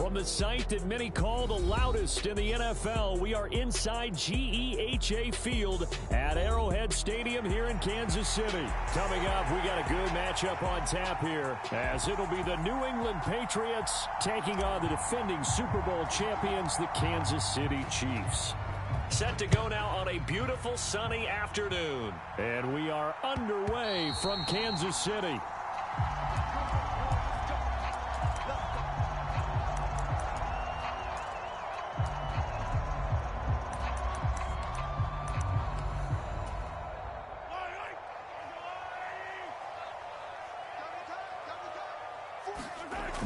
From the site that many call the loudest in the NFL, we are inside GEHA Field at Arrowhead Stadium here in Kansas City. Coming up, we got a good matchup on tap here, as it'll be the New England Patriots taking on the defending Super Bowl champions, the Kansas City Chiefs. Set to go now on a beautiful sunny afternoon. And we are underway from Kansas City.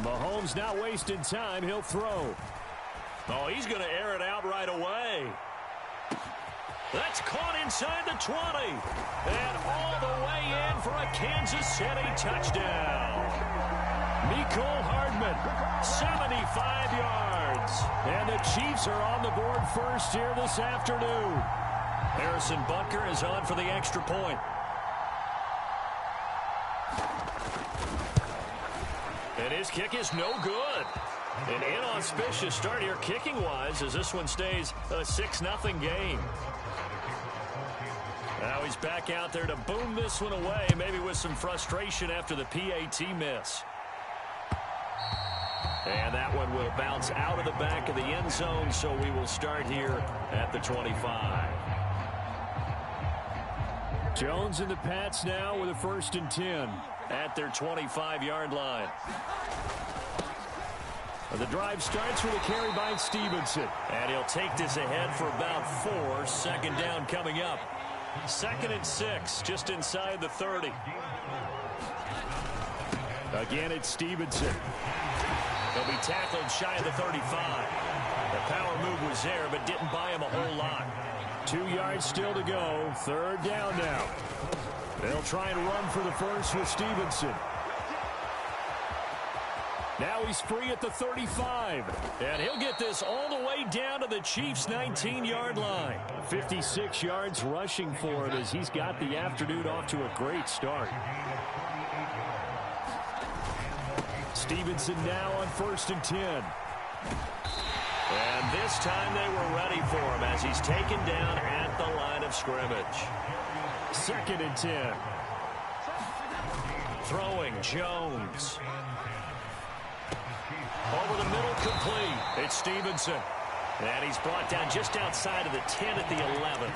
Mahomes not wasting time. He'll throw. Oh, he's going to air it out right away. That's caught inside the 20. And all the way in for a Kansas City touchdown. Mecole Hardman, 75 yards. And the Chiefs are on the board first here this afternoon. Harrison Butker is on for the extra point. And his kick is no good. An inauspicious start here kicking-wise as this one stays a 6-0 game. Now he's back out there to boom this one away, maybe with some frustration after the PAT miss. And that one will bounce out of the back of the end zone, so we will start here at the 25. Jones and the Pats now with a 1st and 10 at their 25-yard line. The drive starts with a carry by Stevenson. And he'll take this ahead for about 4. 2nd down coming up. 2nd and 6, just inside the 30. Again, it's Stevenson. He'll be tackled shy of the 35. The power move was there, but didn't buy him a whole lot. 2 yards still to go. 3rd down now. They'll try and run for the first with Stevenson. Now he's free at the 35. And he'll get this all the way down to the Chiefs' 19-yard line. 56 yards rushing for him as he's got the afternoon off to a great start. Stevenson now on 1st and 10. And this time they were ready for him as he's taken down at the line of scrimmage. 2nd and 10. Throwing Jones. Over the middle, complete. It's Stevenson. And he's brought down just outside of the 10 at the 11.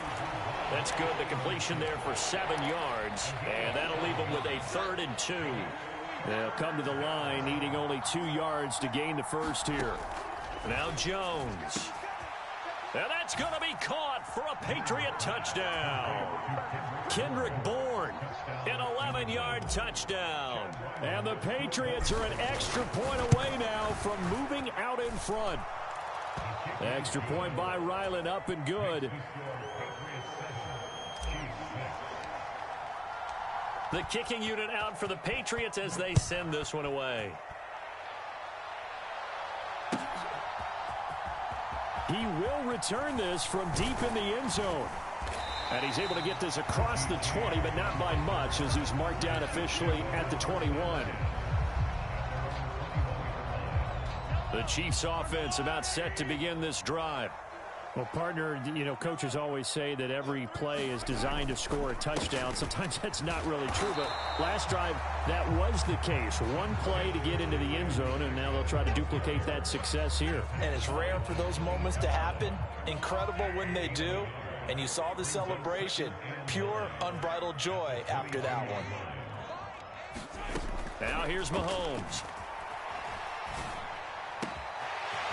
That's good. The completion there for 7 yards. And that'll leave him with a 3rd and 2. They'll come to the line, needing only 2 yards to gain the first here. Now Jones. And that's going to be caught for a Patriot touchdown. Kendrick Bourne, an 11-yard touchdown. And the Patriots are an extra point away now from moving out in front. Extra point by Ryland, up and good. The kicking unit out for the Patriots as they send this one away. He will return this from deep in the end zone. And he's able to get this across the 20, but not by much, as he's marked down officially at the 21. The Chiefs offense about set to begin this drive. Well, partner, you know, coaches always say that every play is designed to score a touchdown. Sometimes that's not really true, but last drive, that was the case. One play to get into the end zone, and now they'll try to duplicate that success here. And it's rare for those moments to happen. Incredible when they do. And you saw the celebration. Pure, unbridled joy after that one. Now here's Mahomes.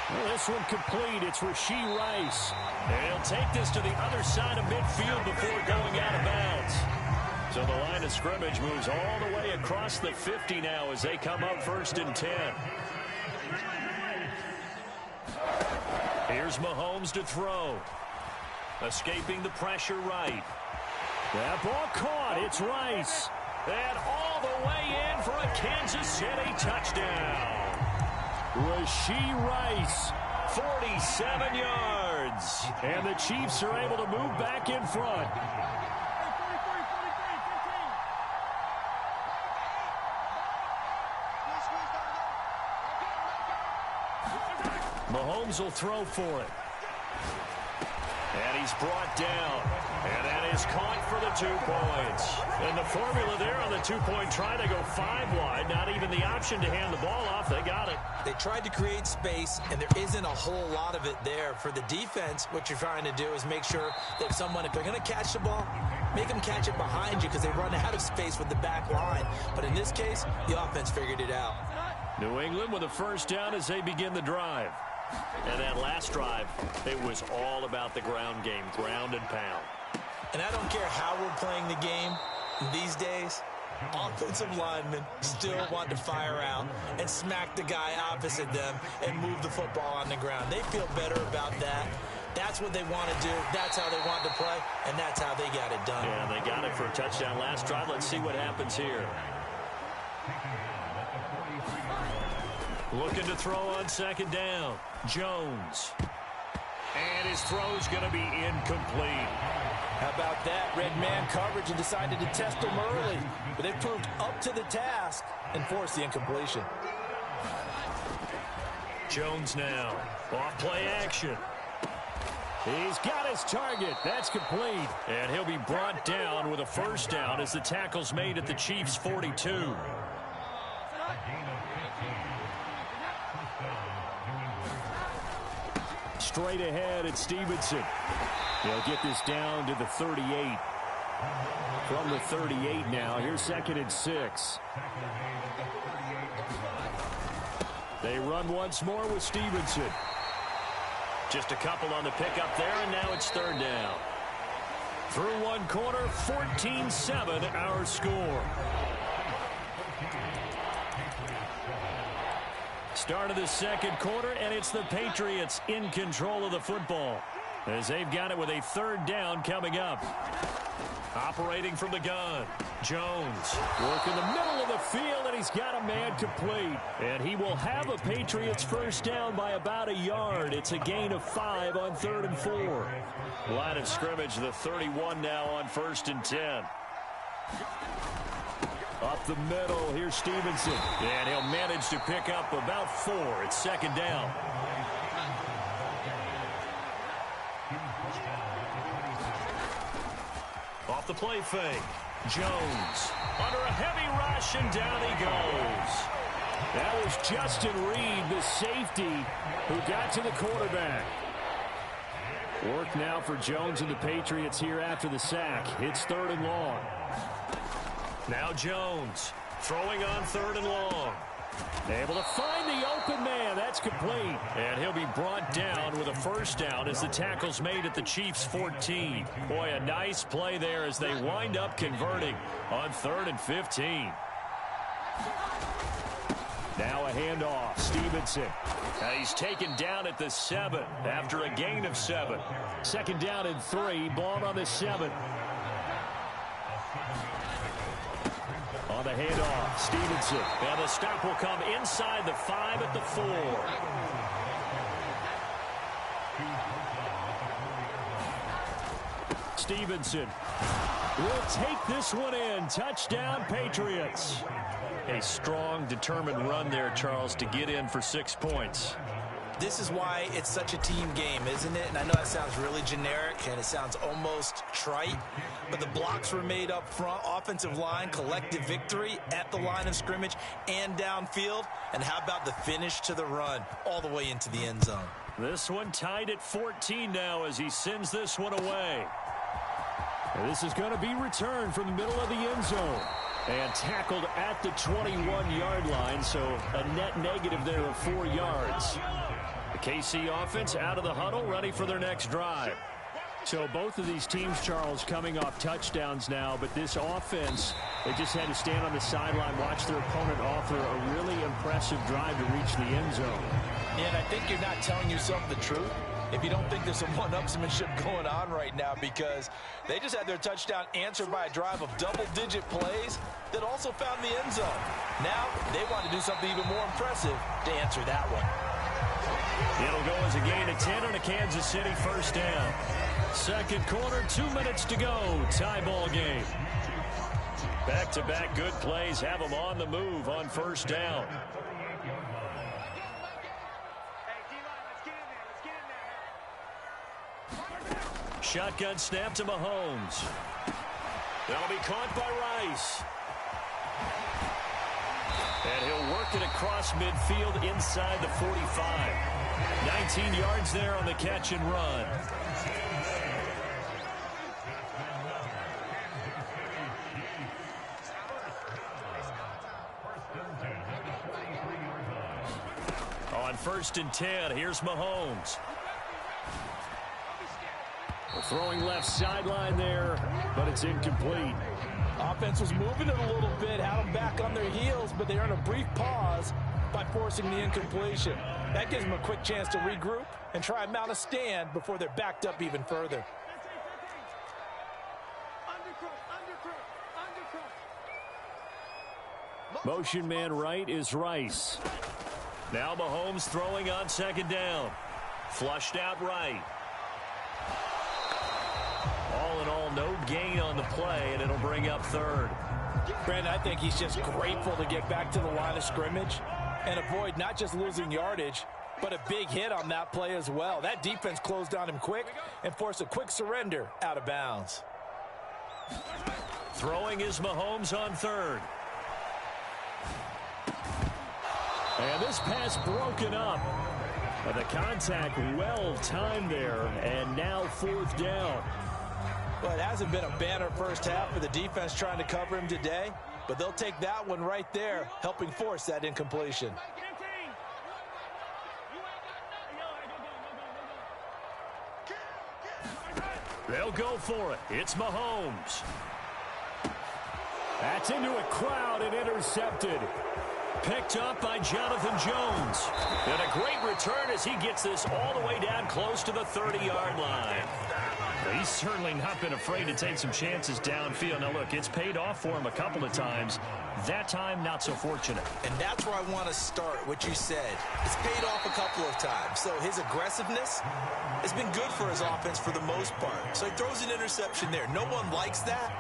Well, this one complete. It's Rashee Rice. And he'll take this to the other side of midfield before going out of bounds. So the line of scrimmage moves all the way across the 50 now as they come up 1st and 10. Here's Mahomes to throw. Escaping the pressure right. That ball caught. It's Rice. And all the way in for a Kansas City touchdown. Rashee Rice, 47 yards. And the Chiefs are able to move back in front. Mahomes will throw for it. And he's brought down. And that is caught for the 2 points. And the formula there on the 2-point try to go 5 wide. Not even the option to hand the ball off. They got it. They tried to create space, and there isn't a whole lot of it there. For the defense, what you're trying to do is make sure that if they're going to catch the ball, make them catch it behind you because they run out of space with the back line. But in this case, the offense figured it out. New England with a first down as they begin the drive. And that last drive, it was all about the ground game, ground and pound. And I don't care how we're playing the game these days, offensive linemen still want to fire out and smack the guy opposite them and move the football on the ground. They feel better about that. That's what they want to do. That's how they want to play, and that's how they got it done. Yeah, they got it for a touchdown last drive. Let's see what happens here. Looking to throw on second down. Jones. And his throw's going to be incomplete. How about that? Red man coverage and decided to test him early. But they proved up to the task and forced the incompletion. Jones now. Off play action. He's got his target. That's complete. And he'll be brought down with a first down as the tackle's made at the Chiefs' 42. Straight ahead at Stevenson. They'll get this down to the 38. From the 38 now. Here's 2nd and 6. They run once more with Stevenson. Just a couple on the pickup there, and now it's 3rd down. Through one quarter, 14-7 our score. Start of the second quarter, and it's the Patriots in control of the football as they've got it with a 3rd down coming up. Operating from the gun, Jones working the middle of the field, and he's got a man complete. And he will have a Patriots first down by about a yard. It's a gain of 5 on 3rd and 4. Line of scrimmage, the 31 now on 1st and 10. Up the middle, here's Stevenson. And he'll manage to pick up about 4. It's 2nd down. Off the play fake. Jones under a heavy rush, and down he goes. That was Justin Reed, the safety, who got to the quarterback. Work now for Jones and the Patriots here after the sack. It's 3rd and long. Now Jones throwing on 3rd and long. Able to find the open man. That's complete. And he'll be brought down with a first down as the tackle's made at the Chiefs' 14. Boy, a nice play there as they wind up converting on 3rd and 15. Now a handoff. Stevenson. Now he's taken down at the 7 after a gain of 7. 2nd down and 3. Ball on the 7. On the handoff, Stevenson. And the stop will come inside the 5 at the 4. Stevenson will take this one in. Touchdown, Patriots. A strong, determined run there, Charles, to get in for 6 points. This is why it's such a team game, isn't it? And I know that sounds really generic and it sounds almost trite, but the blocks were made up front, offensive line, collective victory at the line of scrimmage and downfield. And how about the finish to the run all the way into the end zone? This one tied at 14 now as he sends this one away. And this is going to be returned from the middle of the end zone. And tackled at the 21-yard line, so a net negative there of 4 yards. The KC offense out of the huddle, ready for their next drive. So both of these teams, Charles, coming off touchdowns now, but this offense, they just had to stand on the sideline, watch their opponent offer a really impressive drive to reach the end zone. Yeah, and I think you're not telling yourself the truth if you don't think there's some one-upsmanship going on right now, because they just had their touchdown answered by a drive of double-digit plays that also found the end zone. Now they want to do something even more impressive to answer that one. It'll go as a gain of 10 on a Kansas City first down. Second quarter, 2 minutes to go. Tie ball game. Back-to-back good plays have them on the move on first down. Shotgun snap to Mahomes. That'll be caught by Rice. And he'll work it across midfield inside the 45. 19 yards there on the catch and run. On 1st and 10, here's Mahomes. Throwing left sideline there, but it's incomplete. Offense was moving it a little bit, had them back on their heels, but they earned a brief pause by forcing the incompletion. That gives them a quick chance to regroup and try and mount a stand before they're backed up even further. Motion man right is Rice. Now Mahomes throwing on 2nd down. Flushed out right. All in all, no gain on the play, and it'll bring up 3rd. Brandon, I think he's just grateful to get back to the line of scrimmage and avoid not just losing yardage, but a big hit on that play as well. That defense closed on him quick and forced a quick surrender out of bounds. Throwing is Mahomes on 3rd. And this pass broken up. But the contact well timed there, and now 4th down. Well, it hasn't been a banner first half for the defense trying to cover him today, but they'll take that one right there, helping force that incompletion. They'll go for it. It's Mahomes. That's into a crowd and intercepted. Picked up by Jonathan Jones. And a great return as he gets this all the way down close to the 30-yard line. He's certainly not been afraid to take some chances downfield. Now, look, it's paid off for him a couple of times. That time, not so fortunate. And that's where I want to start, what you said. It's paid off a couple of times. So his aggressiveness has been good for his offense for the most part. So he throws an interception there. No one likes that,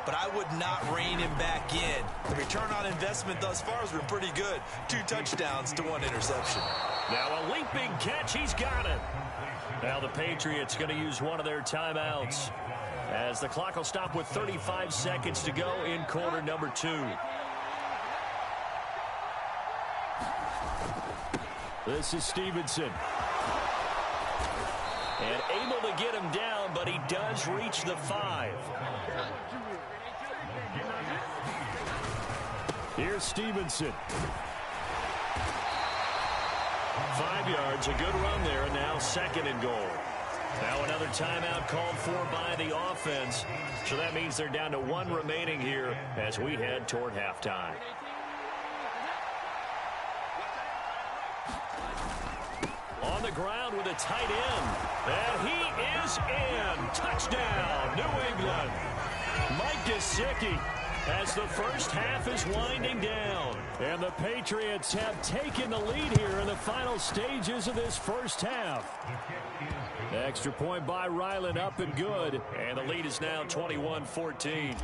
but I would not rein him back in. The return on investment thus far has been pretty good. 2 touchdowns to 1 interception. Now a leaping catch. He's got it. Now the Patriots going to use one of their timeouts as the clock will stop with 35 seconds to go in quarter number 2. This is Stevenson. And able to get him down, but he does reach the 5. Here's Stevenson. 5 yards, a good run there, and now 2nd and goal. Now another timeout called for by the offense. So that means they're down to 1 remaining here as we head toward halftime. On the ground with a tight end. And he is in. Touchdown, New England. Mike Gesicki, as the first half is winding down. And the Patriots have taken the lead here in the final stages of this first half. Extra point by Ryland, up and good. And the lead is now 21-14.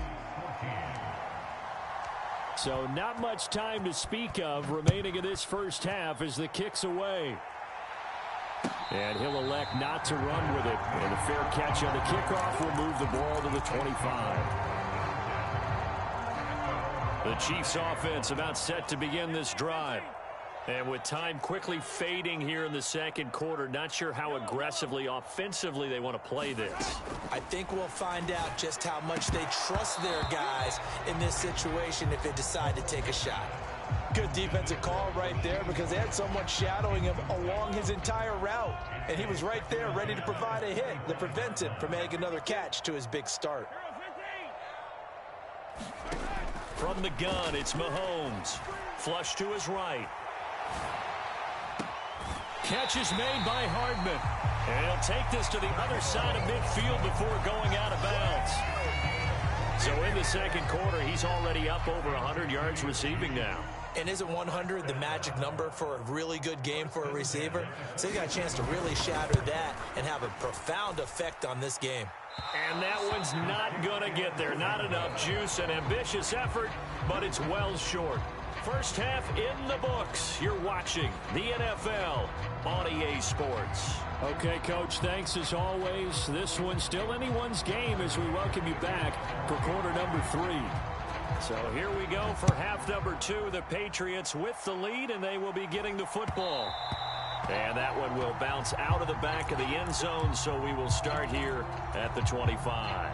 So not much time to speak of remaining in this first half as the kick's away. And he'll elect not to run with it. And a fair catch on the kickoff will move the ball to the 25. The Chiefs offense about set to begin this drive. And with time quickly fading here in the 2nd quarter, not sure how aggressively, offensively they want to play this. I think we'll find out just how much they trust their guys in this situation if they decide to take a shot. Good defensive call right there because they had someone shadowing him along his entire route. And he was right there ready to provide a hit that prevented from making another catch to his big start. From the gun, it's Mahomes. Flush to his right. Catch is made by Hardman. And he'll take this to the other side of midfield before going out of bounds. So in the 2nd quarter, he's already up over 100 yards receiving now. And isn't 100 the magic number for a really good game for a receiver? So he got a chance to really shatter that and have a profound effect on this game. And that one's not going to get there. Not enough juice, and ambitious effort, but it's well short. First half in the books. You're watching the NFL on EA Sports. Okay, Coach, thanks as always. This one's still anyone's game as we welcome you back for quarter number 3. So here we go for half number 2. The Patriots with the lead, and they will be getting the football. And that one will bounce out of the back of the end zone, so we will start here at the 25.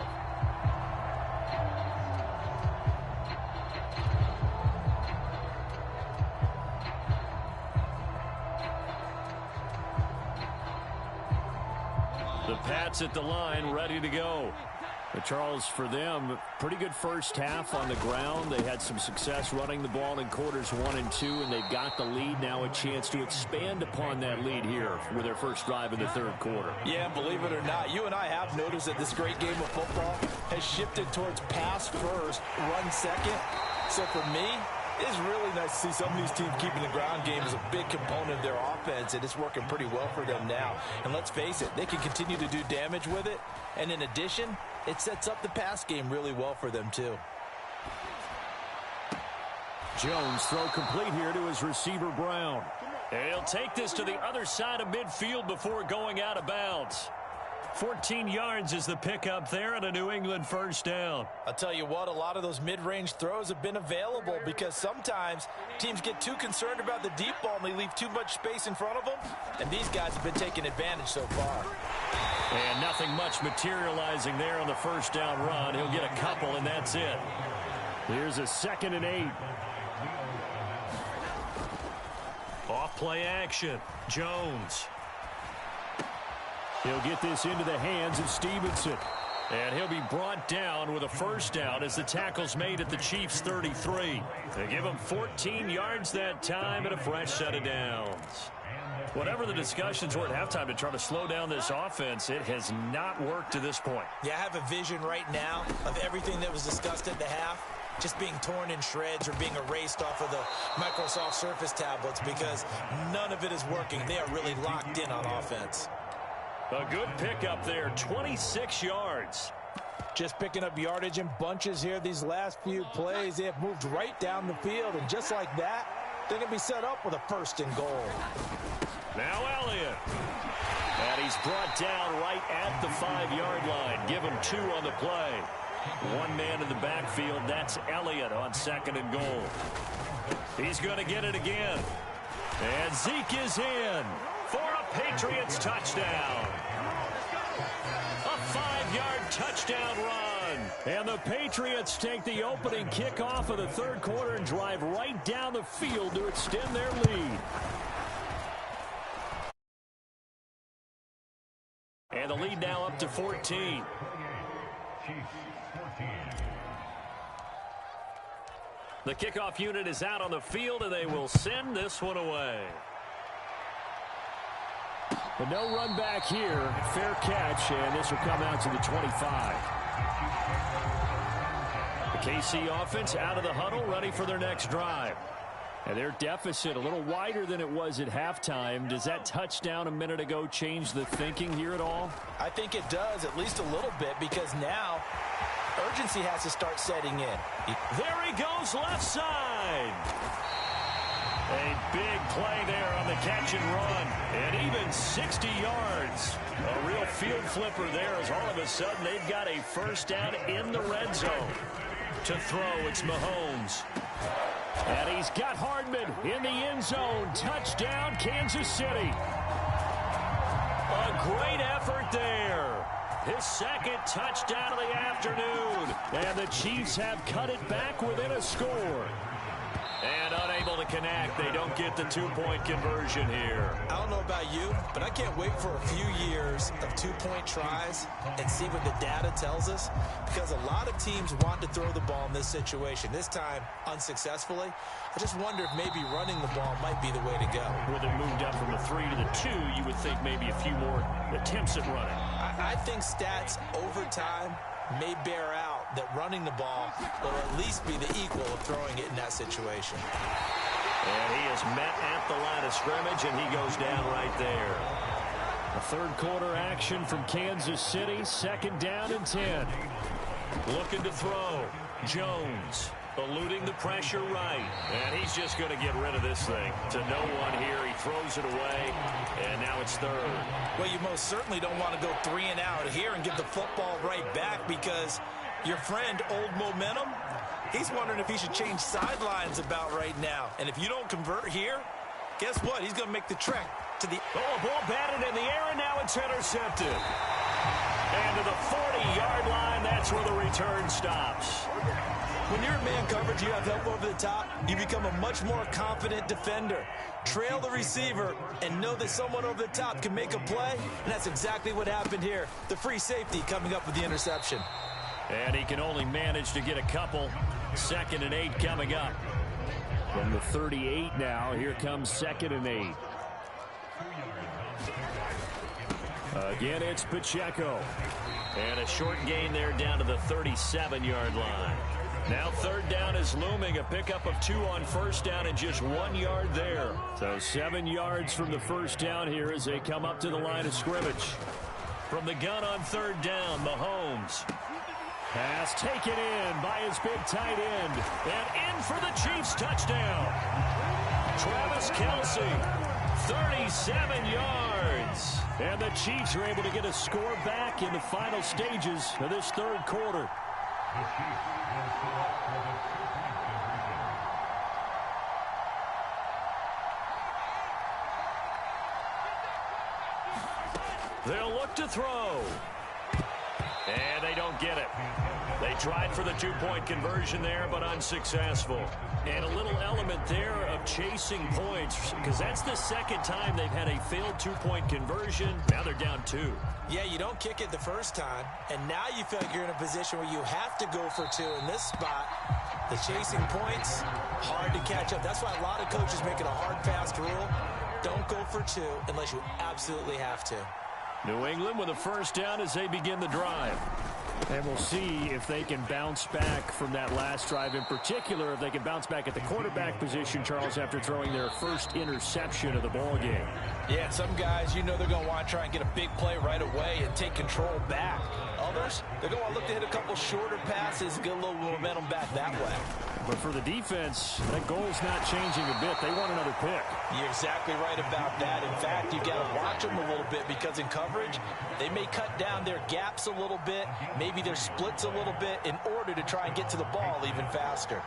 The Pats at the line, ready to go. But Charles, for them, pretty good first half on the ground. They had some success running the ball in quarters 1 and 2, and they've got the lead. Now a chance to expand upon that lead here with their first drive in the third quarter. Yeah, believe it or not, you and I have noticed that this great game of football has shifted towards pass first, run second. So for me, it's really nice to see some of these teams keeping the ground game as a big component of their offense, and it's working pretty well for them now. And let's face it, they can continue to do damage with it. And in addition, it sets up the pass game really well for them, too. Jones throw complete here to his receiver, Brown. And he'll take this to the other side of midfield before going out of bounds. 14 yards is the pickup there and a New England first down. I'll tell you what, a lot of those mid-range throws have been available because sometimes teams get too concerned about the deep ball and they leave too much space in front of them. And these guys have been taking advantage so far. And nothing much materializing there on the first down run. He'll get a couple, and that's it. Here's a 2nd and 8. Off play action. Jones. He'll get this into the hands of Stevenson. And he'll be brought down with a first down as the tackle's made at the Chiefs' 33. They give him 14 yards that time and a fresh set of downs. Whatever the discussions were at halftime to try to slow down this offense, it has not worked to this point. Yeah, I have a vision right now of everything that was discussed at the half just being torn in shreds or being erased off of the Microsoft Surface tablets because none of it is working. They are really locked in on offense. A good pickup there, 26 yards. Just picking up yardage in bunches here these last few plays. They have moved right down the field, and just like that, they're going to be set up with a 1st and goal. Now Elliott. And he's brought down right at the 5-yard line. Give him 2 on the play. One man in the backfield, that's Elliott on 2nd and goal. He's going to get it again. And Zeke is in for a Patriots touchdown. A 5-yard touchdown run. And the Patriots take the opening kickoff of the third quarter and drive right down the field to extend their lead. And the lead now up to 14. The kickoff unit is out on the field, and they will send this one away. But no run back here. Fair catch, and this will come out to the 25. The KC offense out of the huddle, ready for their next drive. And their deficit a little wider than it was at halftime. Does that touchdown a minute ago change the thinking here at all? I think it does, at least a little bit, because now urgency has to start setting in. There he goes, left side. A big play there on the catch and run. And even 60 yards. A real field flipper there as all of a sudden they've got a first down in the red zone. To throw, it's Mahomes. And he's got Hardman in the end zone. Touchdown, Kansas City. A great effort there. His 2nd touchdown of the afternoon. And the Chiefs have cut it back within a score. And unable to connect. They don't get the 2-point conversion here. I don't know about you, but I can't wait for a few years of 2-point tries and see what the data tells us. Because a lot of teams want to throw the ball in this situation. This time, unsuccessfully. I just wonder if maybe running the ball might be the way to go. With it moved up from the 3 to the 2, you would think maybe a few more attempts at running. I think stats over time may bear out that running the ball will at least be the equal of throwing it in that situation. And he is met at the line of scrimmage, and he goes down right there. A third quarter action from Kansas City, 2nd down and 10. Looking to throw. Jones. Eluding the pressure right. And he's just going to get rid of this thing. To no one here. He throws it away. And now it's third. Well, you most certainly don't want to go 3 and out here and give the football right back because your friend, Old Momentum, he's wondering if he should change sidelines about right now. And if you don't convert here, guess what? He's going to make the trek to the... Oh, ball batted in the air, and now it's intercepted. And to the 40-yard line, that's where the return stops. When you're in man coverage, you have help over the top, you become a much more confident defender. Trail the receiver and know that someone over the top can make a play, and that's exactly what happened here. The free safety coming up with the interception. And he can only manage to get a couple. 2nd and 8 coming up. From the 38 now, here comes 2nd and 8. Again, it's Pacheco. And a short gain there down to the 37-yard line. Now 3rd down is looming. A pickup of 2 on 1st down and just 1 yard there. So 7 yards from the 1st down here as they come up to the line of scrimmage. From the gun on 3rd down, Mahomes. Pass taken in by his big tight end. And in for the Chiefs touchdown. Travis Kelce, 37 yards. And the Chiefs are able to get a score back in the final stages of this 3rd quarter. They'll look to throw. And they don't get it. They tried for the 2-point conversion there, but unsuccessful. And a little element there of chasing points, because that's the 2nd time they've had a failed 2-point conversion. Now they're down 2. Yeah, you don't kick it the first time, and now you feel like you're in a position where you have to go for 2 in this spot. The chasing points, hard to catch up. That's why a lot of coaches make it a hard, fast rule. Don't go for 2 unless you absolutely have to. New England with a 1st down as they begin the drive. And we'll see if they can bounce back from that last drive. In particular, if they can bounce back at the quarterback position, Charles, after throwing their first interception of the ball game. Yeah, some guys, you know they're going to want to try and get a big play right away and take control back. Others, they're going to look to hit a couple shorter passes and get a little momentum back that way. But for the defense, that goal's not changing a bit. They want another pick. You're exactly right about that. In fact, you've got to watch them a little bit because in coverage, they may cut down their gaps a little bit, maybe their splits a little bit in order to try and get to the ball even faster.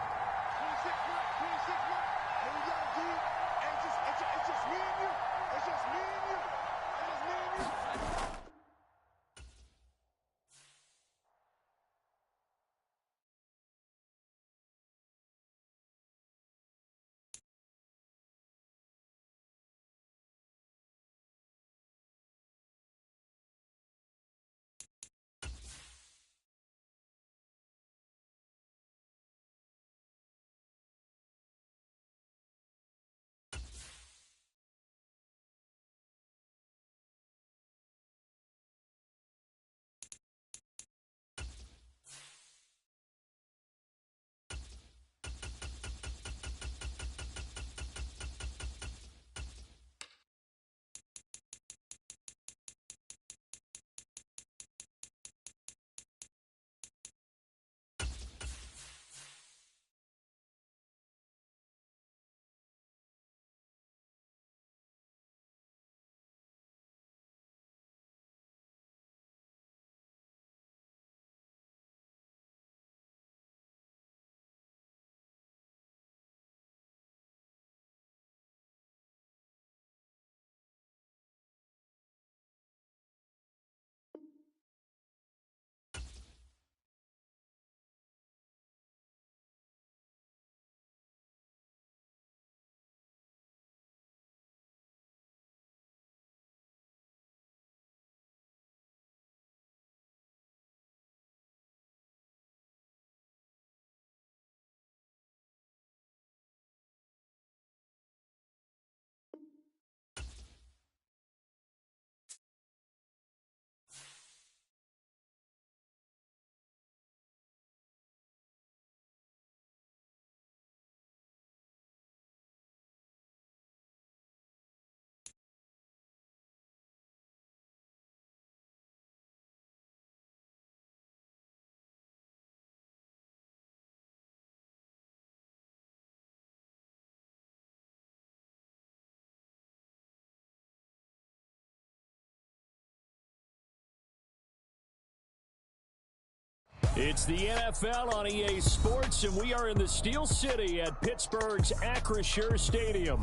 It's the NFL on EA Sports, and we are in the Steel City at Pittsburgh's Acrisure Stadium.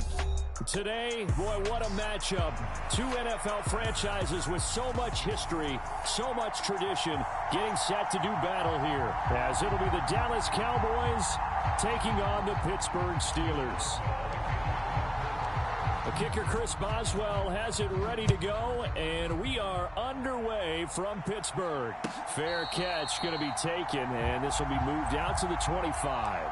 Today, boy, what a matchup. Two NFL franchises with so much history, so much tradition, getting set to do battle here, as it'll be the Dallas Cowboys taking on the Pittsburgh Steelers. The kicker, Chris Boswell, has it ready to go, and we are underway from Pittsburgh. Fair catch going to be taken, and this will be moved out to the 25.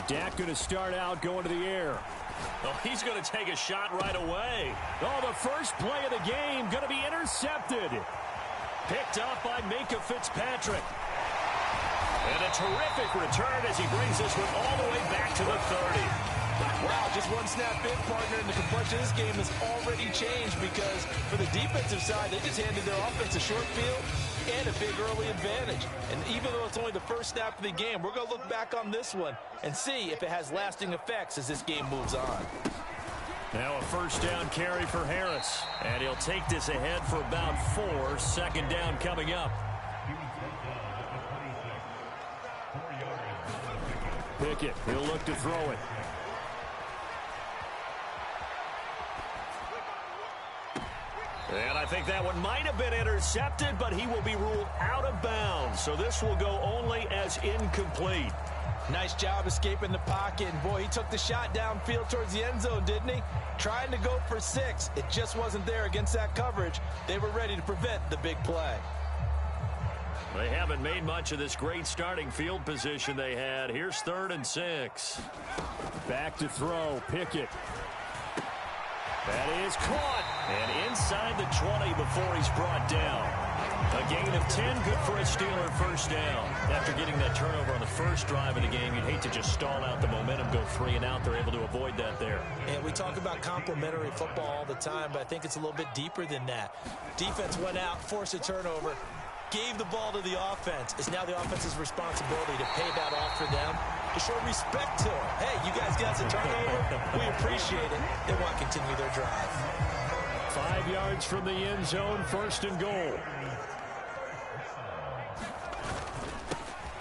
Dak going to start out going to the air. Oh, he's going to take a shot right away. Oh, the first play of the game going to be intercepted. Picked up by Minkah Fitzpatrick. And a terrific return as he brings this one all the way back to the 30. Wow, just one snap in, partner, and the complexion of this game has already changed because for the defensive side, they just handed their offense a short field and a big early advantage. And even though it's only the first snap of the game, we're going to look back on this one and see if it has lasting effects as this game moves on. Now a first down carry for Harris. And he'll take this ahead for about 4. Second down coming up. Pickett, he'll look to throw it. And I think that one might have been intercepted, but he will be ruled out of bounds. So this will go only as incomplete. Nice job escaping the pocket. And boy, he took the shot downfield towards the end zone, didn't he? Trying to go for 6. It just wasn't there against that coverage. They were ready to prevent the big play. They haven't made much of this great starting field position they had. Here's 3rd and 6. Back to throw, Pickett. That is caught. And inside the 20 before he's brought down. A gain of 10, good for a Steeler first down. After getting that turnover on the first drive of the game, you'd hate to just stall out the momentum, go 3 and out. They're able to avoid that there. And we talk about complementary football all the time, but I think it's a little bit deeper than that. Defense went out, forced a turnover, gave the ball to the offense. It's now the offense's responsibility to pay that off for them, to show respect to them. Hey, you guys got some turnover. We appreciate it. They want to continue their drive. 5 yards from the end zone, 1st and goal.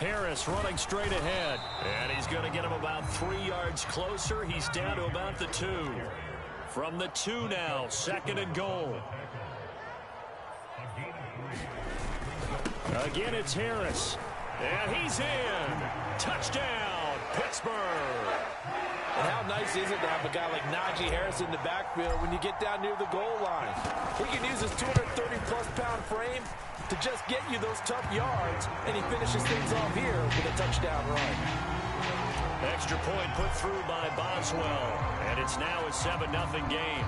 Harris running straight ahead. And he's going to get him about 3 yards closer. He's down to about the 2. From the 2 now, 2nd and goal. Again, it's Harris. And he's in. Touchdown, Pittsburgh. And how nice is it to have a guy like Najee Harris in the backfield when you get down near the goal line? He can use his 230-plus pound frame to just get you those tough yards, and he finishes things off here with a touchdown run. Extra point put through by Boswell, and it's now a 7-0 game.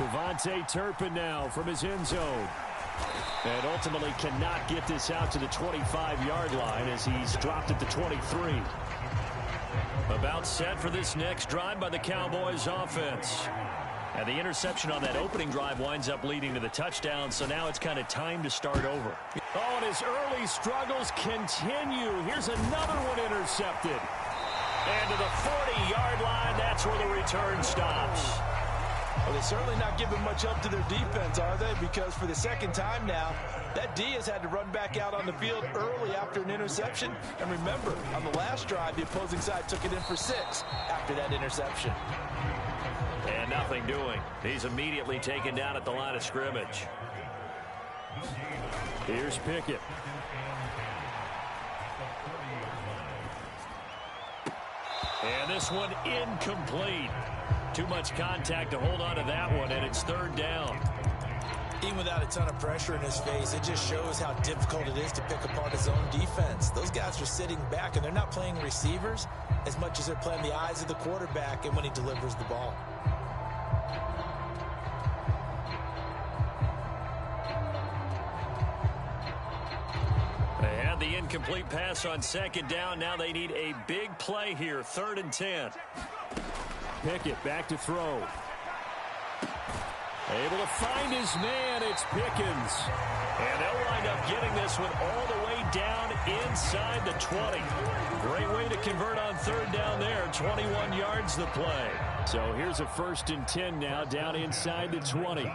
Kevontae Turpin now from his end zone. And ultimately cannot get this out to the 25-yard line as he's dropped at the 23. About set for this next drive by the Cowboys offense. And the interception on that opening drive winds up leading to the touchdown, so now it's kind of time to start over. Oh, and his early struggles continue. Here's another one intercepted. And to the 40-yard line, that's where the return stops. Well, they're certainly not giving much up to their defense, are they? Because for the second time now, that D has had to run back out on the field early after an interception. And remember, on the last drive, the opposing side took it in for 6 after that interception. And nothing doing. He's immediately taken down at the line of scrimmage. Here's Pickett. And this one incomplete. Too much contact to hold on to that one, and it's 3rd down. Even without a ton of pressure in his face, it just shows how difficult it is to pick apart his own defense. Those guys are sitting back, and they're not playing receivers as much as they're playing the eyes of the quarterback and when he delivers the ball. the incomplete pass on second down. Now they need a big play here, 3rd and 10. Pickett back to throw. Able to find his man. It's Pickens. And they'll wind up getting this one all the way down inside the 20. Great way to convert on 3rd down there. 21 yards the play. So here's a 1st and 10 now down inside the 20.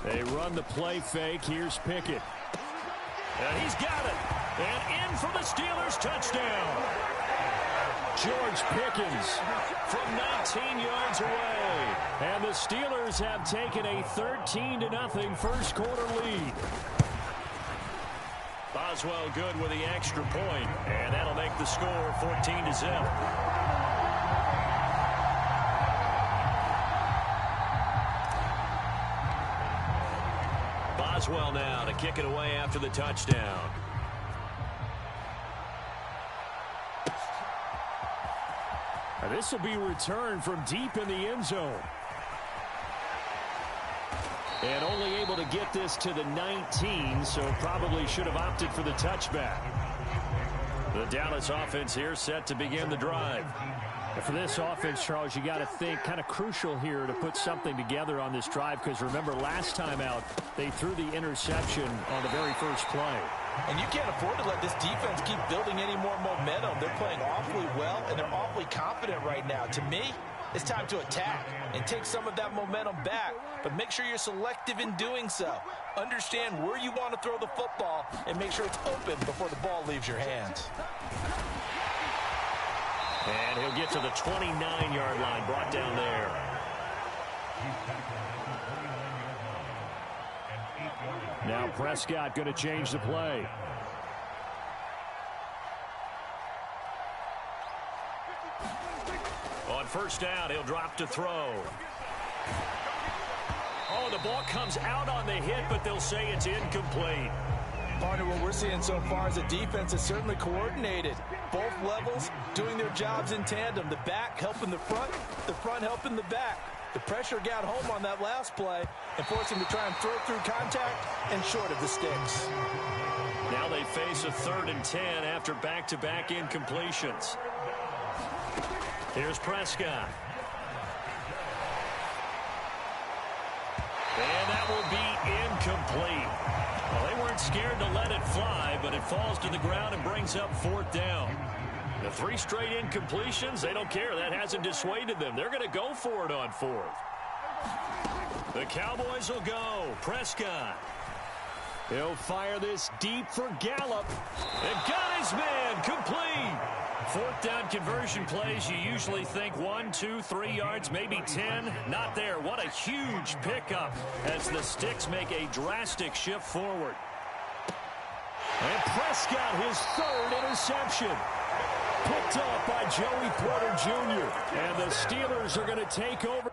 They run the play fake. Here's Pickett. And he's got it. And in for the Steelers touchdown. George Pickens from 19 yards away. And the Steelers have taken a 13-0 first quarter lead. Boswell good with the extra point, and that'll make the score 14-0. Boswell now to kick it away after the touchdown. This will be returned from deep in the end zone. And only able to get this to the 19, so probably should have opted for the touchback. The Dallas offense here set to begin the drive. And for this offense, Charles, you got to think kind of crucial here to put something together on this drive, because remember last time out they threw the interception on the very first play. And you can't afford to let this defense keep building any more momentum. They're playing awfully well, and they're awfully confident right now. To me, it's time to attack and take some of that momentum back, but make sure you're selective in doing so. Understand where you want to throw the football and make sure it's open before the ball leaves your hands. And he'll get to the 29-yard line, brought down there. Now Prescott going to change the play. On 1st down, he'll drop to throw. Oh, the ball comes out on the hit, but they'll say it's incomplete. Partner, what we're seeing so far is a defense is certainly coordinated. Both levels doing their jobs in tandem. The back helping the front helping the back. The pressure got home on that last play and forced him to try and throw through contact and short of the sticks. Now they face a 3rd and 10 after back-to-back incompletions. Here's Prescott. And that will be incomplete. Well, they weren't scared to let it fly, but it falls to the ground and brings up 4th down. The 3 straight incompletions, they don't care. That hasn't dissuaded them. They're going to go for it on 4th. The Cowboys will go. Prescott. He'll fire this deep for Gallup. And got his man. Complete. 4th down conversion plays, you usually think 1, 2, 3 yards, maybe 10. Not there. What a huge pickup as the sticks make a drastic shift forward. And Prescott, his 3rd interception. Picked up by Joey Porter Jr. And the Steelers are going to take over.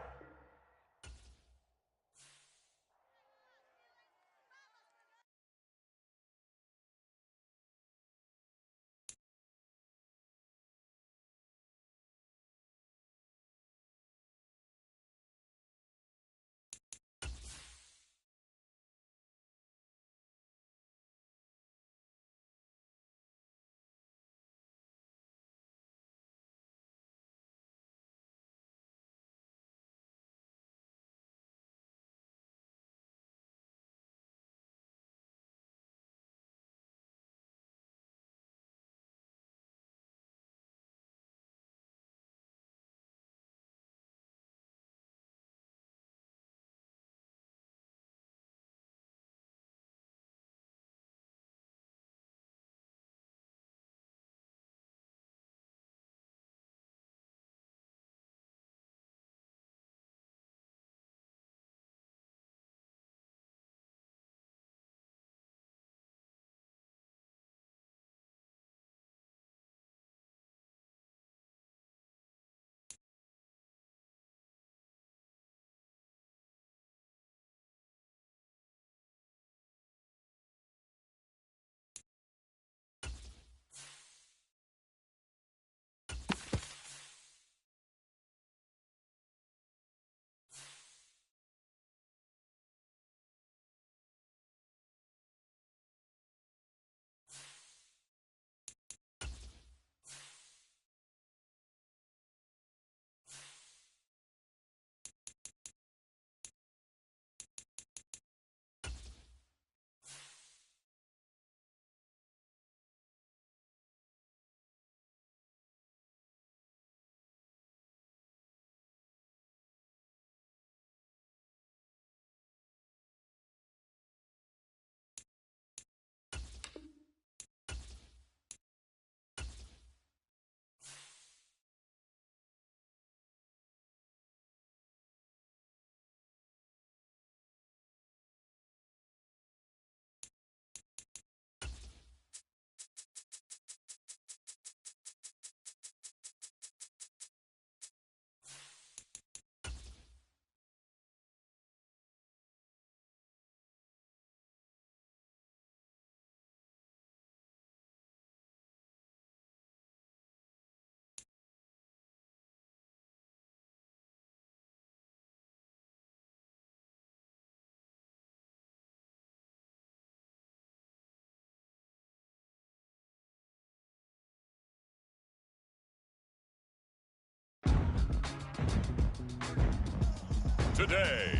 today.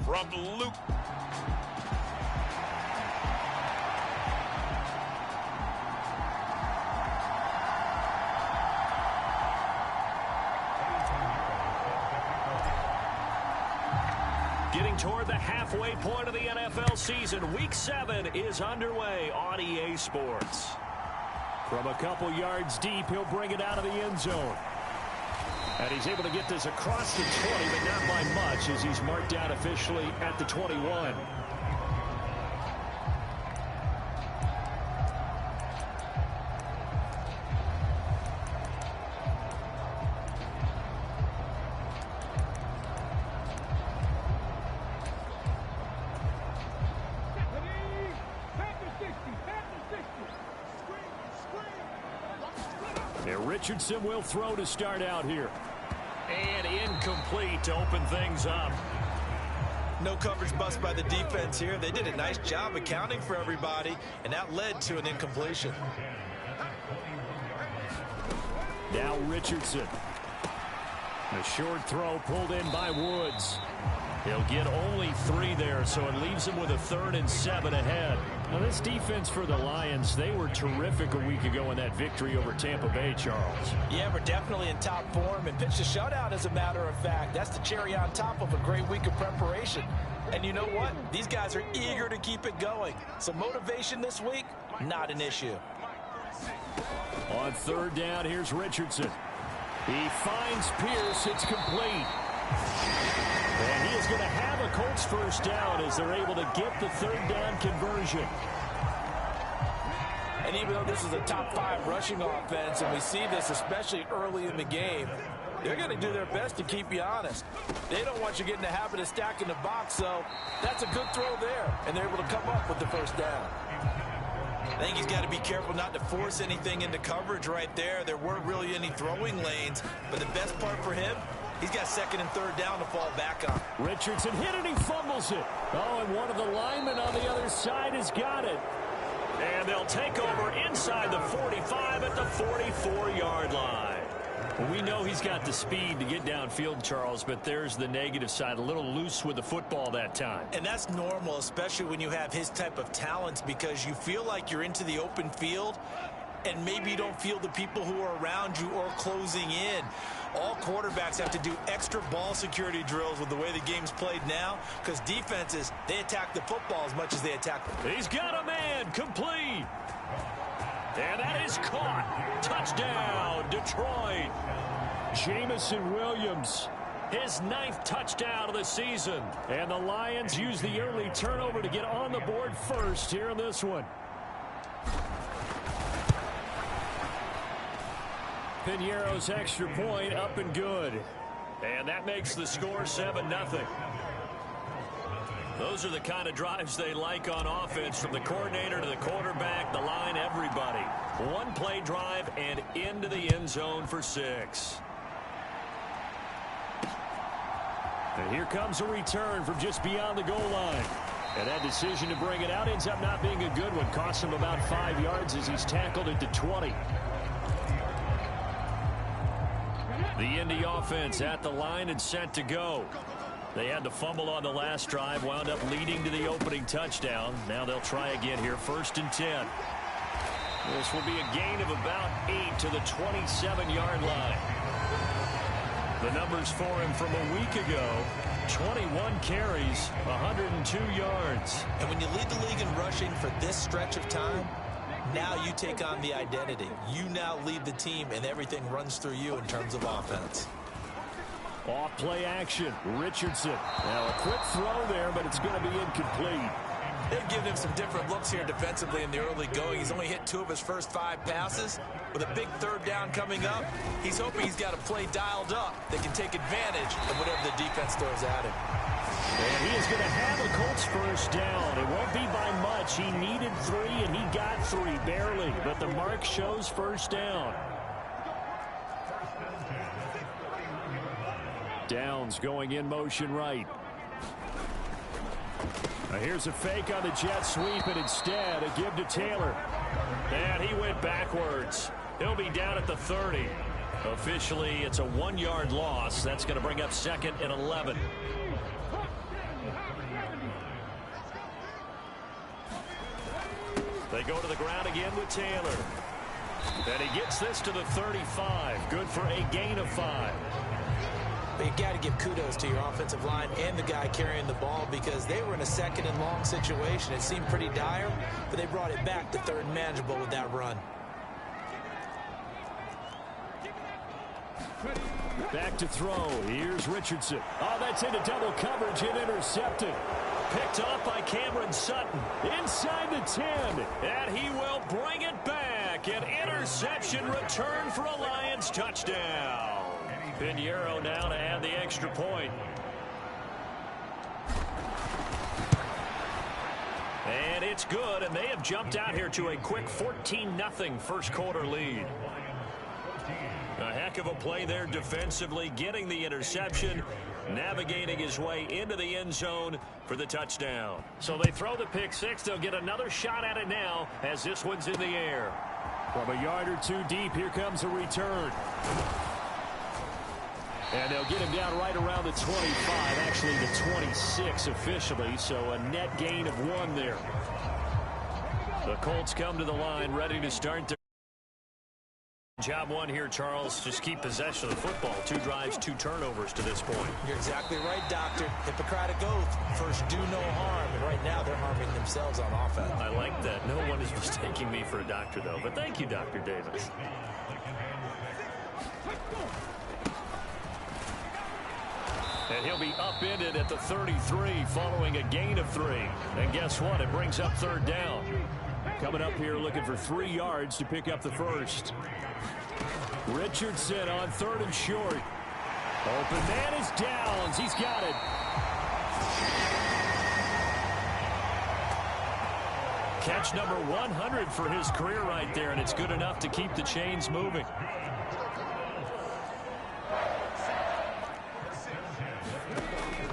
From Luke. Getting toward the halfway point of the NFL season, Week 7 is underway on EA Sports. From a couple yards deep, he'll bring it out of the end zone. And he's able to get this across the 20, but not by much, as he's marked down officially at the 21. Richardson will throw to start out here. And incomplete to open things up. No coverage bust by the defense here. They did a nice job accounting for everybody, and that led to an incompletion. Now Richardson. A short throw pulled in by Woods. He'll get only 3 there, so it leaves him with a 3rd and 7 ahead. Now this defense for the Lions, they were terrific a week ago in that victory over Tampa Bay, Charles. Yeah, we're definitely in top form and pitched a shutout, as a matter of fact. That's the cherry on top of a great week of preparation. And you know what? These guys are eager to keep it going. So motivation this week, not an issue. On 3rd down, here's Richardson. He finds Pierce. It's complete. And he is going to have a Colts first down as they're able to get the 3rd down conversion. And even though this is a top 5 rushing offense, and we see this especially early in the game, they're going to do their best to keep you honest. They don't want you getting the habit of stacking the box, so that's a good throw there, and they're able to come up with the first down. I think he's got to be careful not to force anything into coverage right there. There weren't really any throwing lanes, but the best part for him, he's got 2nd and 3rd down to fall back on. Richardson hit it, he fumbles it. Oh, and one of the linemen on the other side has got it. And they'll take over inside the 45 at the 44-yard line. Well, we know he's got the speed to get downfield, Charles, but there's the negative side. A little loose with the football that time. And that's normal, especially when you have his type of talents, because you feel like you're into the open field, and maybe you don't feel the people who are around you or closing in. All quarterbacks have to do extra ball security drills with the way the game's played now, because defenses, they attack the football as much as they attack. He's got a man, complete. And that is caught. Touchdown, Detroit. Jamison Williams, his 9th touchdown of the season. And the Lions use the early turnover to get on the board first here in this one. Piñeiro's extra point up and good. And that makes the score 7-0. Those are the kind of drives they like on offense, from the coordinator to the quarterback, the line, everybody. 1-play drive and into the end zone for 6. And here comes a return from just beyond the goal line. And that decision to bring it out ends up not being a good one. Costs him about 5 yards as he's tackled at the 20. The Indy offense at the line and set to go. They had the fumble on the last drive, wound up leading to the opening touchdown. Now they'll try again here, 1st and 10. This will be a gain of about 8 to the 27-yard line. The numbers for him from a week ago, 21 carries, 102 yards. And when you lead the league in rushing for this stretch of time, now you take on the identity. You now lead the team, and everything runs through you in terms of offense. Off play action, Richardson. Now a quick throw there, but it's going to be incomplete. They've given him some different looks here defensively in the early going. He's only hit 2 of his first 5 passes. With a big 3rd down coming up, he's hoping he's got a play dialed up that can take advantage of whatever the defense throws at him. And he is going to have a Colts first down. It won't be by much. He needed 3, and he got 3, barely. But the mark shows first down. Downs going in motion right. Now here's a fake on the jet sweep, and instead a give to Taylor. And he went backwards. He'll be down at the 30. Officially, it's a 1-yard loss. That's going to bring up 2nd and 11. They go to the ground again with Taylor. And he gets this to the 35. Good for a gain of 5. But you got to give kudos to your offensive line and the guy carrying the ball because they were in a 2nd and long situation. It seemed pretty dire, but they brought it back to 3rd and manageable with that run. Back to throw. Here's Richardson. Oh, that's into double coverage and intercepted. Picked off by Cameron Sutton. Inside the 10. And he will bring it back. An interception return for a Lions touchdown. Pinheiro now to add the extra point. And it's good, and they have jumped out here to a quick 14-0 first quarter lead. A heck of a play there defensively, getting the interception, navigating his way into the end zone for the touchdown. So they throw the pick six. They'll get another shot at it now as this one's in the air. From a yard or two deep, here comes a return. And they'll get him down right around the 25, actually the 26 officially, so a net gain of 1 there. The Colts come to the line, ready to start their job one here, Charles. Just keep possession of the football. 2 drives, 2 turnovers to this point. You're exactly right, Doctor. Hippocratic oath. First, do no harm. And right now, they're harming themselves on offense. I like that. No one is mistaking me for a doctor, though. But thank you, Dr. Davis. And he'll be upended at the 33 following a gain of 3. And guess what? It brings up 3rd down. Coming up here looking for 3 yards to pick up the first. Richardson on 3rd and short. Open man is Downs. He's got it. Catch number 100 for his career right there, and it's good enough to keep the chains moving.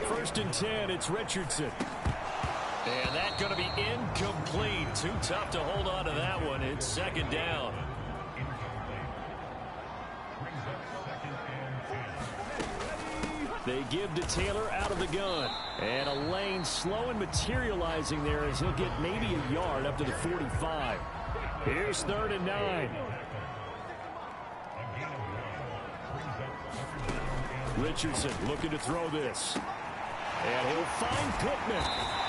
First and 10, it's Richardson. And that's going to be incomplete. Too tough to hold on to that one. It's 2nd down. They give to Taylor out of the gun. And a lane slow and materializing there as he'll get maybe a yard up to the 45. Here's 3rd and 9. Richardson looking to throw this. And he'll find Pittman.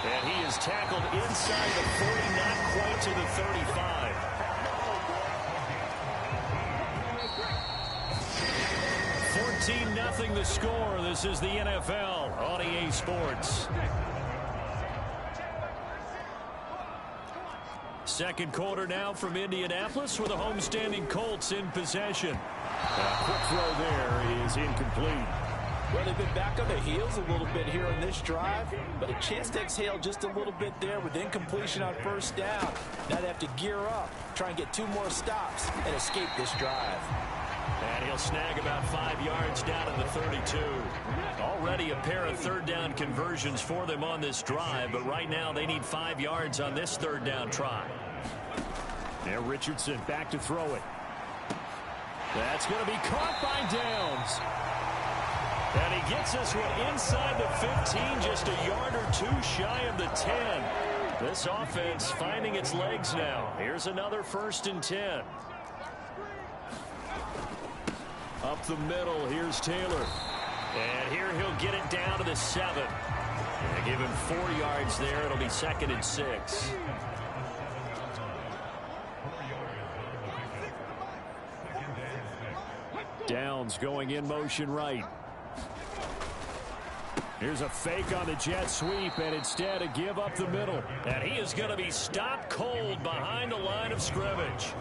And he is tackled inside the 40, not quite to the 35. Nothing the score. This is the NFL on EA Sports. 2nd quarter now from Indianapolis with the homestanding Colts in possession. A quick throw there is incomplete. Well, they've been back on their heels a little bit here on this drive, but a chance to exhale just a little bit there with incompletion on 1st down. Now they have to gear up, try and get 2 more stops, and escape this drive. And he'll snag about 5 yards down in the 32. Already a pair of 3rd down conversions for them on this drive, but right now they need 5 yards on this 3rd down try. Now Richardson back to throw it. That's going to be caught by Downs. And he gets this one inside the 15, just a yard or 2 shy of the 10. This offense finding its legs now. Here's another 1st and 10. Up the middle, here's Taylor. And here he'll get it down to the 7. And give him 4 yards there. It'll be 2nd and 6. Downs going in motion right. Here's a fake on the jet sweep, and instead a give up the middle. And he is going to be stopped cold behind the line of scrimmage.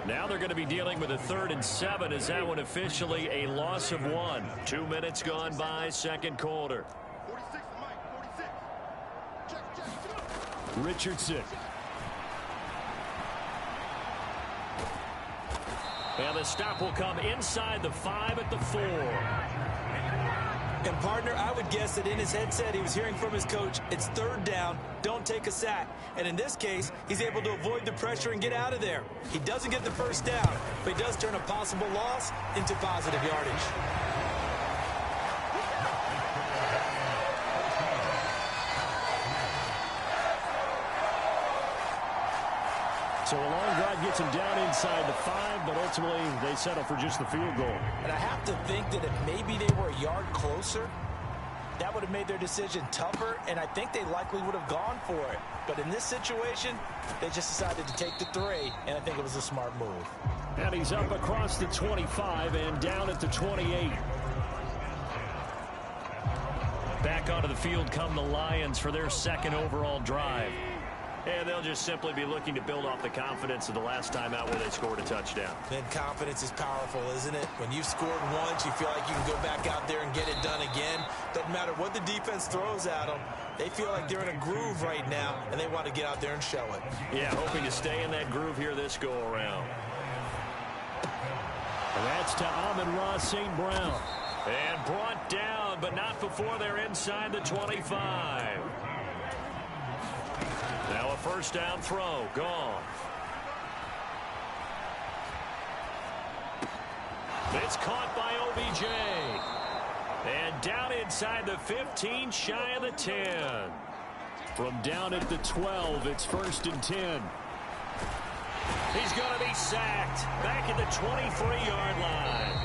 Now they're going to be dealing with a 3rd and 7 as that one officially a loss of 1. 2 minutes gone by, 2nd quarter. Richardson. And the stop will come inside the 5 at the 4. And, partner, I would guess that in his headset he was hearing from his coach, it's third down, don't take a sack. And in this case, he's able to avoid the pressure and get out of there. He doesn't get the first down, but he does turn a possible loss into positive yardage. So a long drive gets him down inside the 5, but ultimately they settle for just the field goal. And I have to think that if maybe they were a yard closer, that would have made their decision tougher, and I think they likely would have gone for it. But in this situation, they just decided to take the 3, and I think it was a smart move. And he's up across the 25 and down at the 28. Back onto the field come the Lions for their second overall drive. And they'll just simply be looking to build off the confidence of the last time out where they scored a touchdown. Then confidence is powerful, isn't it? When you've scored once, you feel like you can go back out there and get it done again. Doesn't matter what the defense throws at them. They feel like they're in a groove right now, and they want to get out there and show it. Yeah, hoping to stay in that groove here this go-around. And that's to Amon-Ra St. Brown. And brought down, but not before they're inside the 25. Now a first down throw. Gone. It's caught by OBJ. And down inside the 15, shy of the 10. From down at the 12, it's 1st and 10. He's going to be sacked. Back at the 23-yard line.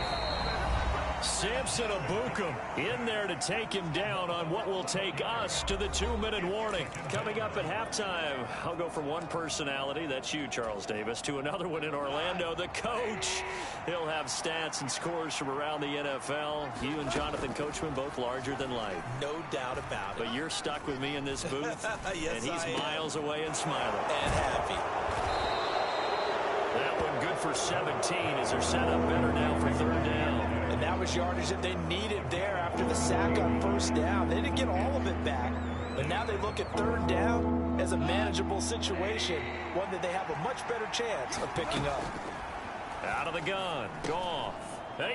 Samson Abukum in there to take him down on what will take us to the 2-minute warning. Coming up at halftime, I'll go from one personality, that's you, Charles Davis, to another one in Orlando, the coach. He'll have stats and scores from around the NFL. You and Jonathan Coachman both larger than life. No doubt about it. But you're stuck with me in this booth, yes, and he's miles away and smiling. And happy. That one good for 17 as they're set up better now for third down. And that was yardage that they needed there after the sack on first down. They didn't get all of it back, but now they look at third down as a manageable situation, one that they have a much better chance of picking up. Out of the gun, Goff.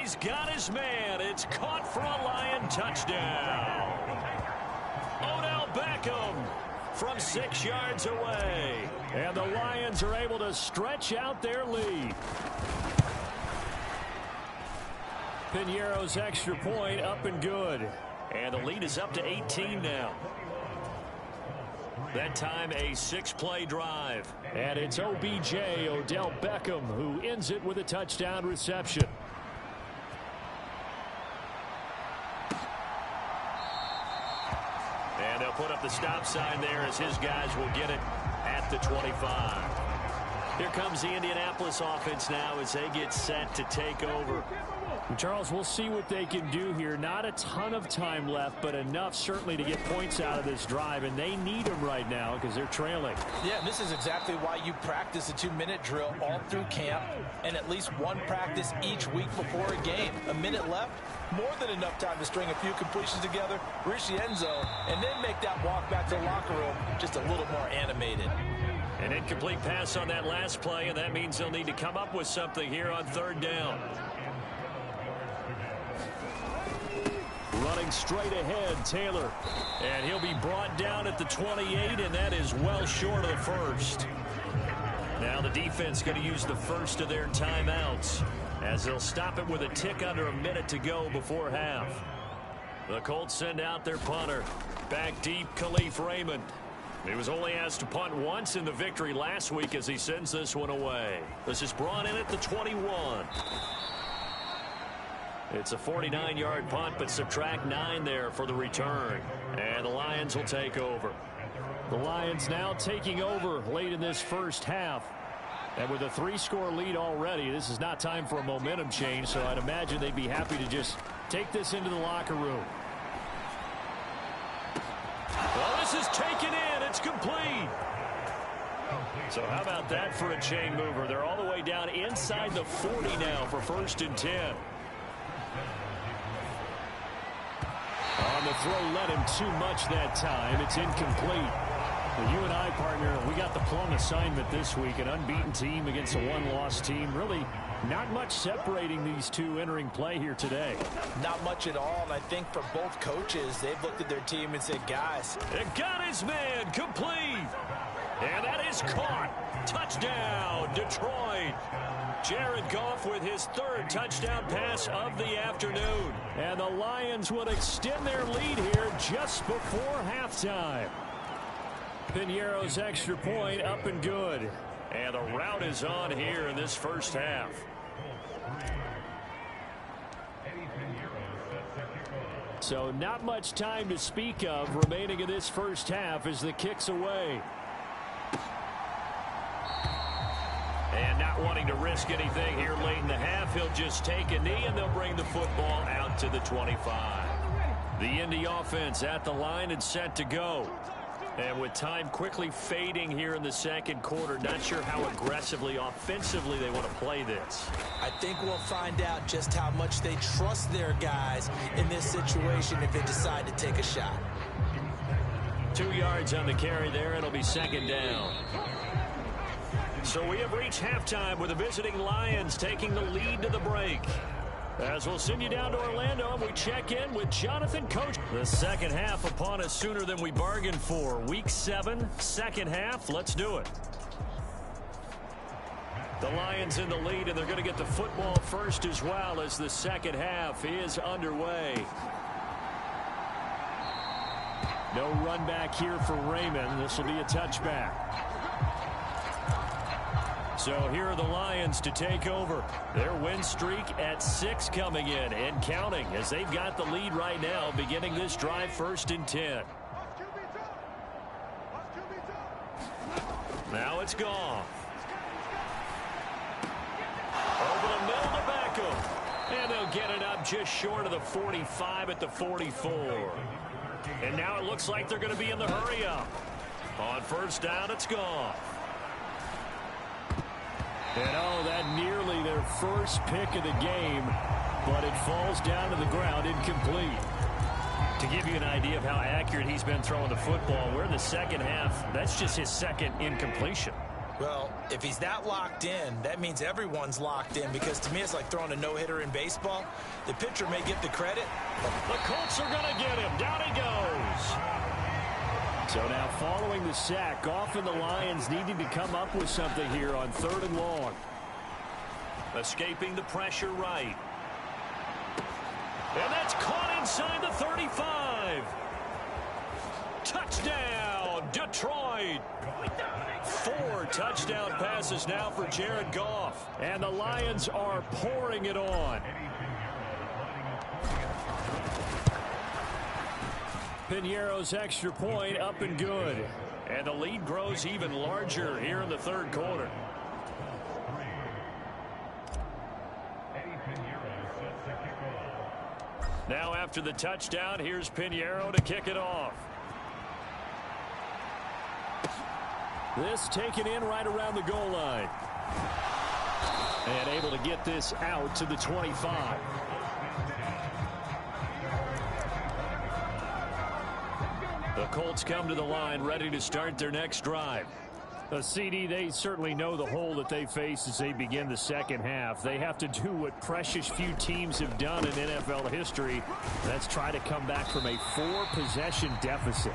He's got his man. It's caught for a Lion touchdown. Odell Beckham from 6 yards away. And the Lions are able to stretch out their lead. Piñeiro's extra point up and good. And the lead is up to 18 now. That time a 6-play drive. And it's OBJ, Odell Beckham, who ends it with a touchdown reception. And they'll put up the stop sign there as his guys will get it at the 25. Here comes the Indianapolis offense now as they get set to take over. Charles, we'll see what they can do here. Not a ton of time left, but enough certainly to get points out of this drive, and they need them right now because they're trailing. Yeah, and this is exactly why you practice a 2-minute drill all through camp and at least one practice each week before a game. A minute left, more than enough time to string a few completions together, reach the end zone, and then make that walk back to the locker room just a little more animated. An incomplete pass on that last play, and that means they'll need to come up with something here on third down. Running straight ahead, Taylor. And he'll be brought down at the 28, and that is well short of the first. Now the defense going to use the first of their timeouts as they'll stop it with a tick under a minute to go before half. The Colts send out their punter. Back deep, Khalif Raymond. He was only asked to punt once in the victory last week as he sends this one away. This is brought in at the 21. It's a 49-yard punt, but subtract 9 there for the return. And the Lions will take over. The Lions now taking over late in this first half. And with a 3-score lead already, this is not time for a momentum change, so I'd imagine they'd be happy to just take this into the locker room. Well, this is taken in. It's complete. So how about that for a chain mover? They're all the way down inside the 40 now for 1st and 10. On the throw, led him too much that time. It's incomplete. Well, you and I, partner, we got the plum assignment this week. An unbeaten team against a one-loss team. Really Not much separating these two entering play here today. Not much at all, and I think for both coaches, they've looked at their team and said, guys. It got his man complete. And that is caught. Touchdown, Detroit. Jared Goff with his third touchdown pass of the afternoon. And the Lions will extend their lead here just before halftime. Piñeiro's extra point up and good. And the route is on here in this first half. So not much time to speak of remaining in this first half as the kick's away. And not wanting to risk anything here late in the half, he'll just take a knee and they'll bring the football out to the 25. The Indy offense at the line and set to go. And with time quickly fading here in the second quarter, not sure how aggressively, offensively they want to play this. I think we'll find out just how much they trust their guys in this situation if they decide to take a shot. 2 yards on the carry there. It'll be second down. So we have reached halftime with the visiting Lions taking the lead to the break. As we'll send you down to Orlando and we check in with Jonathan Coach. The second half upon us sooner than we bargained for. Week 7, second half. Let's do it. The Lions in the lead, and they're going to get the football first as well as the second half is underway. No run back here for Raymond. This will be a touchback. So here are the Lions to take over. Their win streak at 6 coming in and counting as they've got the lead right now beginning this drive 1st and 10. Now it's gone. Over the middle to Beckham. And they'll get it up just short of the 45 at the 44. And now it looks like they're going to be in the hurry up. On first down, it's gone. And oh, that nearly their first pick of the game, but it falls down to the ground incomplete. To give you an idea of how accurate he's been throwing the football, we're in the second half. That's just his second incompletion. Well, if he's that locked in, that means everyone's locked in, because to me it's like throwing a no-hitter in baseball. The pitcher may get the credit. The Colts are going to get him. Down he goes. So now following the sack, Goff and the Lions needing to come up with something here on 3rd and long. Escaping the pressure right. And that's caught inside the 35. Touchdown, Detroit. 4 touchdown passes now for Jared Goff. And the Lions are pouring it on. Piñeiro's extra point up and good. And the lead grows even larger here in the 3rd quarter. Now after the touchdown, here's Piñeiro to kick it off. This taken in right around the goal line. And able to get this out to the 25. The Colts come to the line ready to start their next drive. CD, they certainly know the hole that they face as they begin the second half. They have to do what precious few teams have done in NFL history. That's try to come back from a 4-possession deficit.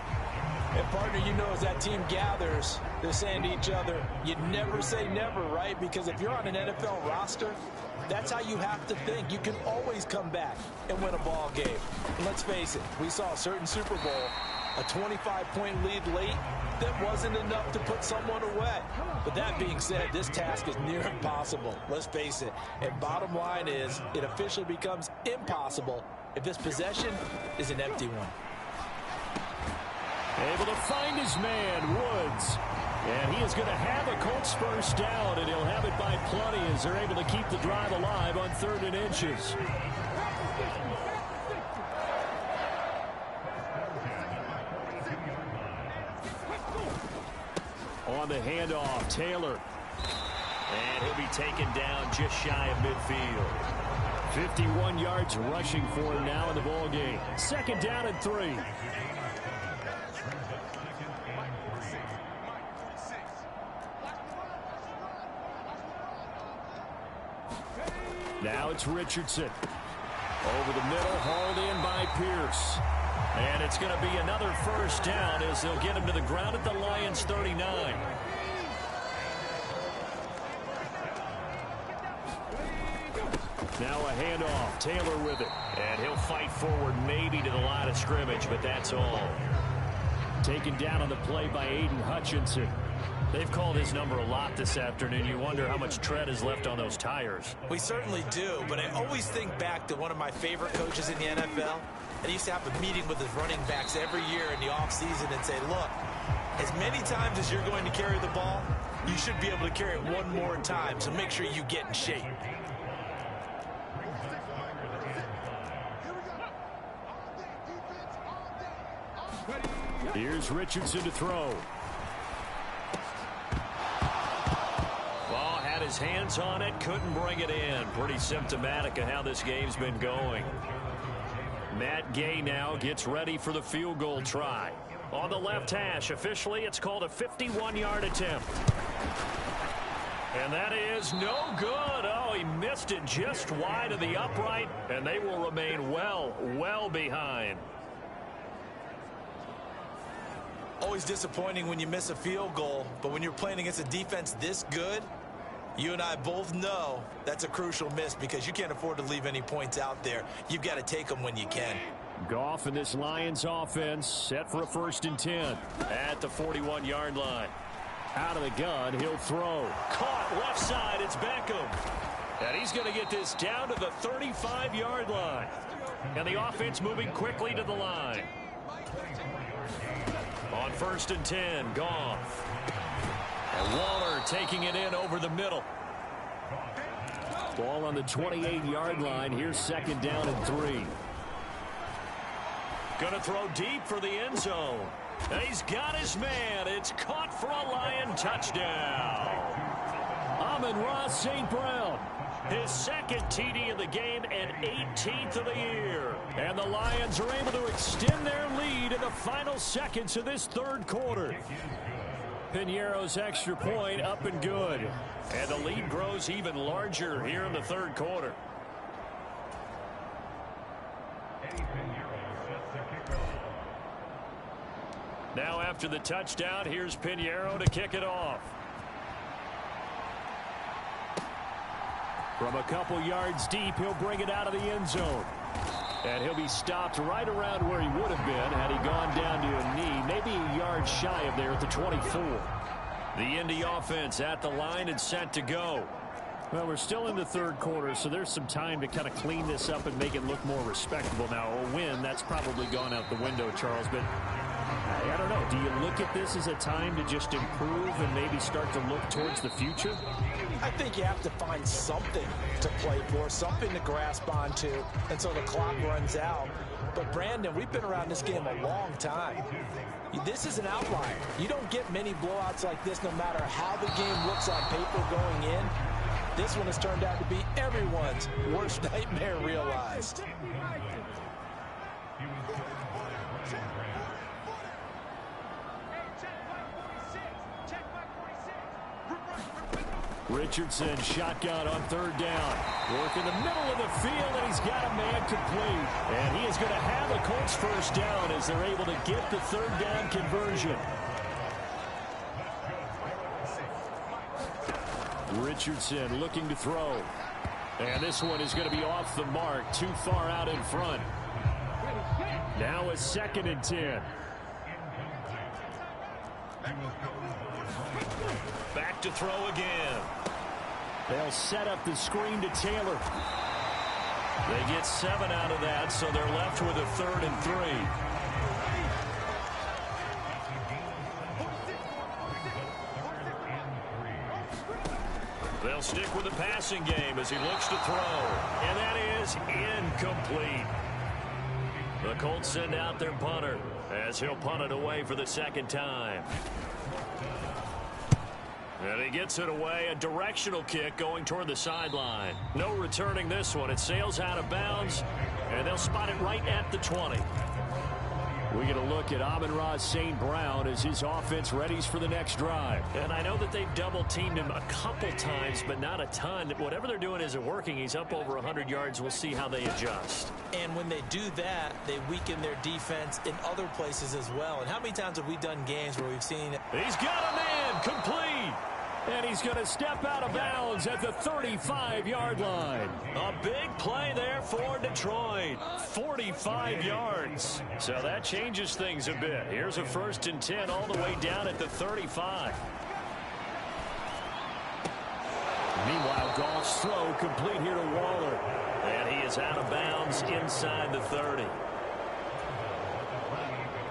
And partner, you know, as that team gathers, they're saying to each other, you never say never, right? Because if you're on an NFL roster, that's how you have to think. You can always come back and win a ball game. And let's face it, we saw a certain Super Bowl, a 25-point lead late, that wasn't enough to put someone away. But that being said, this task is near impossible. Let's face it. And bottom line is, it officially becomes impossible if this possession is an empty one. Able to find his man, Woods. And he is going to have a Colts first down, and he'll have it by plenty as they're able to keep the drive alive on 3rd and inches. On the handoff, Taylor. And he'll be taken down just shy of midfield. 51 yards rushing for him now in the ball game. 2nd down and 3. Now it's Richardson. Over the middle, hauled in by Pierce. And it's going to be another first down as they'll get him to the ground at the Lions' 39. Now a handoff. Taylor with it. And he'll fight forward maybe to the line of scrimmage, but that's all. Taken down on the play by Aiden Hutchinson. They've called his number a lot this afternoon. You wonder how much tread is left on those tires. We certainly do, but I always think back to one of my favorite coaches in the NFL. And he used to have a meeting with his running backs every year in the offseason and say, look, as many times as you're going to carry the ball, you should be able to carry it one more time, so make sure you get in shape. Here's Richardson to throw. Ball had his hands on it, couldn't bring it in. Pretty symptomatic of how this game's been going. Matt Gay now gets ready for the field goal try. On the left hash, officially it's called a 51-yard attempt. And that is no good. Oh, he missed it just wide of the upright, and they will remain well behind. Always disappointing when you miss a field goal, but when you're playing against a defense this good, you and I both know that's a crucial miss because you can't afford to leave any points out there. You've got to take them when you can. Goff and this Lions offense set for a 1st and 10 at the 41-yard line. Out of the gun, he'll throw. Caught left side, it's Beckham. And he's going to get this down to the 35-yard line. And the offense moving quickly to the line. On 1st and 10, Goff. And Waller taking it in over the middle. Ball on the 28-yard line. Here's 2nd down and 3. Going to throw deep for the end zone. And he's got his man. It's caught for a Lion touchdown. Amon-Ra St. Brown. His 2nd TD of the game and 18th of the year. And the Lions are able to extend their lead in the final seconds of this 3rd quarter. Piñeiro's extra point up and good. And the lead grows even larger here in the 3rd quarter. Now after the touchdown, here's Piñeiro to kick it off. From a couple yards deep, he'll bring it out of the end zone. And he'll be stopped right around where he would have been had he gone down to a knee, maybe a yard shy of there at the 24. The Indy offense at the line and set to go. Well, we're still in the 3rd quarter, so there's some time to kind of clean this up and make it look more respectable. Now, a win, that's probably gone out the window, Charles, but I don't know. Do you look at this as a time to just improve and maybe start to look towards the future? I think you have to find something to play for, something to grasp onto until the clock runs out. But, Brandon, we've been around this game a long time. This is an outlier. You don't get many blowouts like this no matter how the game looks on paper going in. This one has turned out to be everyone's worst nightmare realized. Richardson shotgun on 3rd down. Work in the middle of the field, and he's got a man complete. And he is going to have a Colts 1st down as they're able to get the 3rd down conversion. Richardson looking to throw. And this one is going to be off the mark, too far out in front. Now a 2nd and 10. Back to throw again. They'll set up the screen to Taylor. They get 7 out of that, so they're left with a 3rd and 3. They'll stick with the passing game as he looks to throw. And that is incomplete. The Colts send out their punter as he'll punt it away for the 2nd time. And he gets it away, a directional kick going toward the sideline. No returning this one. It sails out of bounds, and they'll spot it right at the 20. We get a look at Amon-Ra St. Brown as his offense readies for the next drive. And I know that they've double-teamed him a couple times, but not a ton. Whatever they're doing isn't working. He's up over 100 yards. We'll see how they adjust. And when they do that, they weaken their defense in other places as well. And how many times have we done games where we've seen it? He's got a man complete. And he's going to step out of bounds at the 35-yard line. A big play there for Detroit. 45 yards. So that changes things a bit. Here's a 1st and 10 all the way down at the 35. Meanwhile, Goff's throw complete here to Waller. And he is out of bounds inside the 30.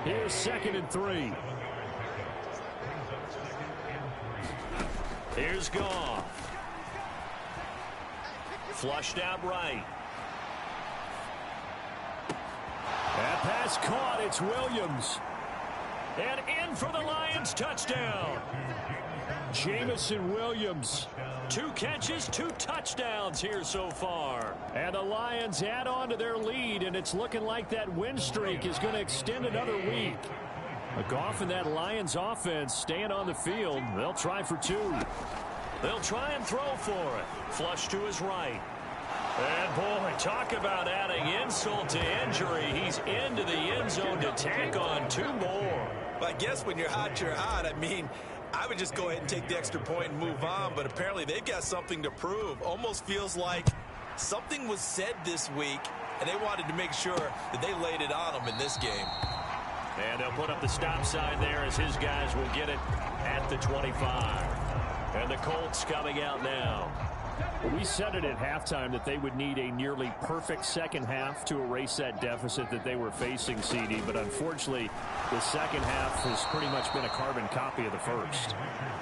Here's 2nd and 3. Here's Goff. Flushed out right. That pass caught. It's Williams. And in for the Lions touchdown. Jamison Williams. 2 catches, 2 touchdowns here so far. And the Lions add on to their lead, and it's looking like that win streak is going to extend another week. Goff and that Lions offense staying on the field. They'll try for 2. They'll try and throw for it. Flush to his right. And boy, talk about adding insult to injury. He's into the end zone to tack on 2 more. I guess when you're hot, you're hot. I mean, I would just go ahead and take the extra point and move on, but apparently they've got something to prove. Almost feels like something was said this week, and they wanted to make sure that they laid it on them in this game. And they'll put up the stop sign there as his guys will get it at the 25. And the Colts coming out now. We said it at halftime that they would need a nearly perfect second half to erase that deficit that they were facing, CD. But unfortunately, the second half has pretty much been a carbon copy of the first.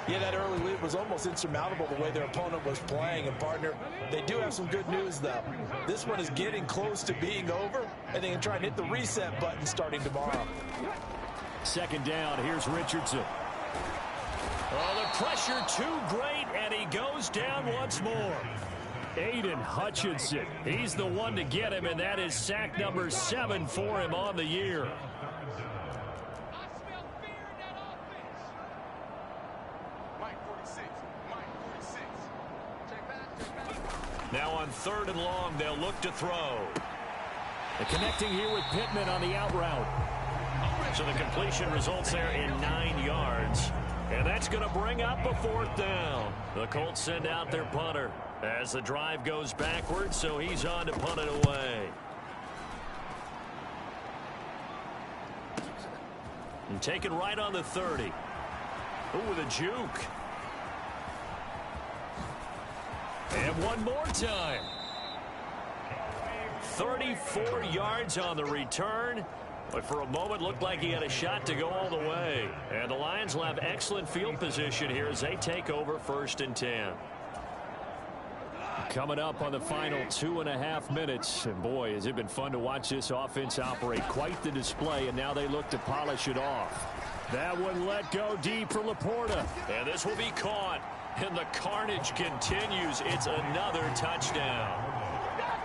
Yeah, that early lead was almost insurmountable the way their opponent was playing. And, partner, they do have some good news, though. This one is getting close to being over, and they can try and hit the reset button starting tomorrow. 2nd down. Here's Richardson. Oh, the pressure too great, and he goes down once more. Aiden Hutchinson. He's the one to get him, and that is sack number 7 for him on the year. Now on 3rd and long, they'll look to throw. And connecting here with Pittman on the out route. So the completion results there in 9 yards. And that's going to bring up a 4th down. The Colts send out their punter as the drive goes backwards, so he's on to punt it away. And taken right on the 30. Ooh, with a juke. And one more time. 34 yards on the return. But for a moment, looked like he had a shot to go all the way. And the Lions will have excellent field position here as they take over 1st and 10. Coming up on the final 2.5 minutes. And boy, has it been fun to watch this offense operate. Quite the display, and now they look to polish it off. That one let go deep for Laporta. And this will be caught. And the carnage continues. It's another touchdown.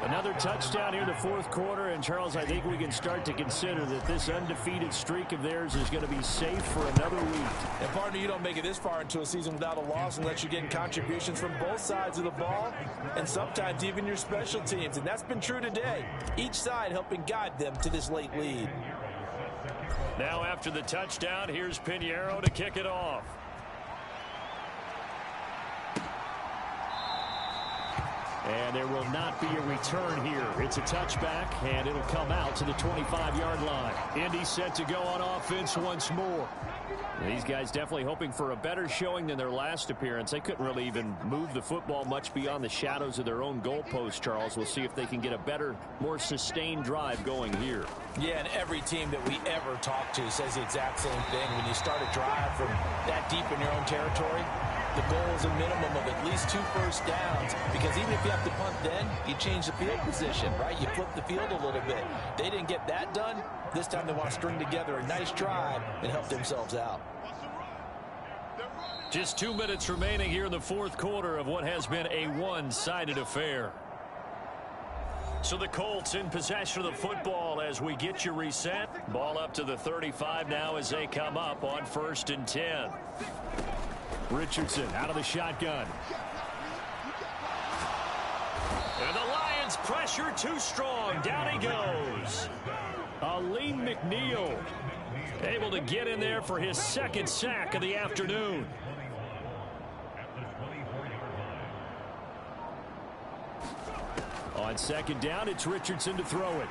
Another touchdown here in the 4th quarter. And, Charles, I think we can start to consider that this undefeated streak of theirs is going to be safe for another week. And, partner, you don't make it this far into a season without a loss unless you're getting contributions from both sides of the ball and sometimes even your special teams. And that's been true today. Each side helping guide them to this late lead. Now after the touchdown, here's Pinheiro to kick it off. And there will not be a return here. It's a touchback, and it'll come out to the 25-yard line. Indy set to go on offense once more. These guys definitely hoping for a better showing than their last appearance. They couldn't really even move the football much beyond the shadows of their own goalpost, Charles. We'll see if they can get a better, more sustained drive going here. Yeah, and every team that we ever talk to says the exact same thing. When you start a drive from that deep in your own territory, the goal is a minimum of at least 2 first downs, because even if you have to punt then, you change the field position, right? You flip the field a little bit. They didn't get that done. This time they want to string together a nice drive and help themselves out. Just 2 minutes remaining here in the 4th quarter of what has been a one-sided affair. So the Colts in possession of the football as we get you reset. Ball up to the 35 now as they come up on 1st and 10. Richardson out of the shotgun. And the Lions pressure too strong. Down he goes. Aleem McNeil Able to get in there for his 2nd sack of the afternoon. On 2nd down, it's Richardson to throw it.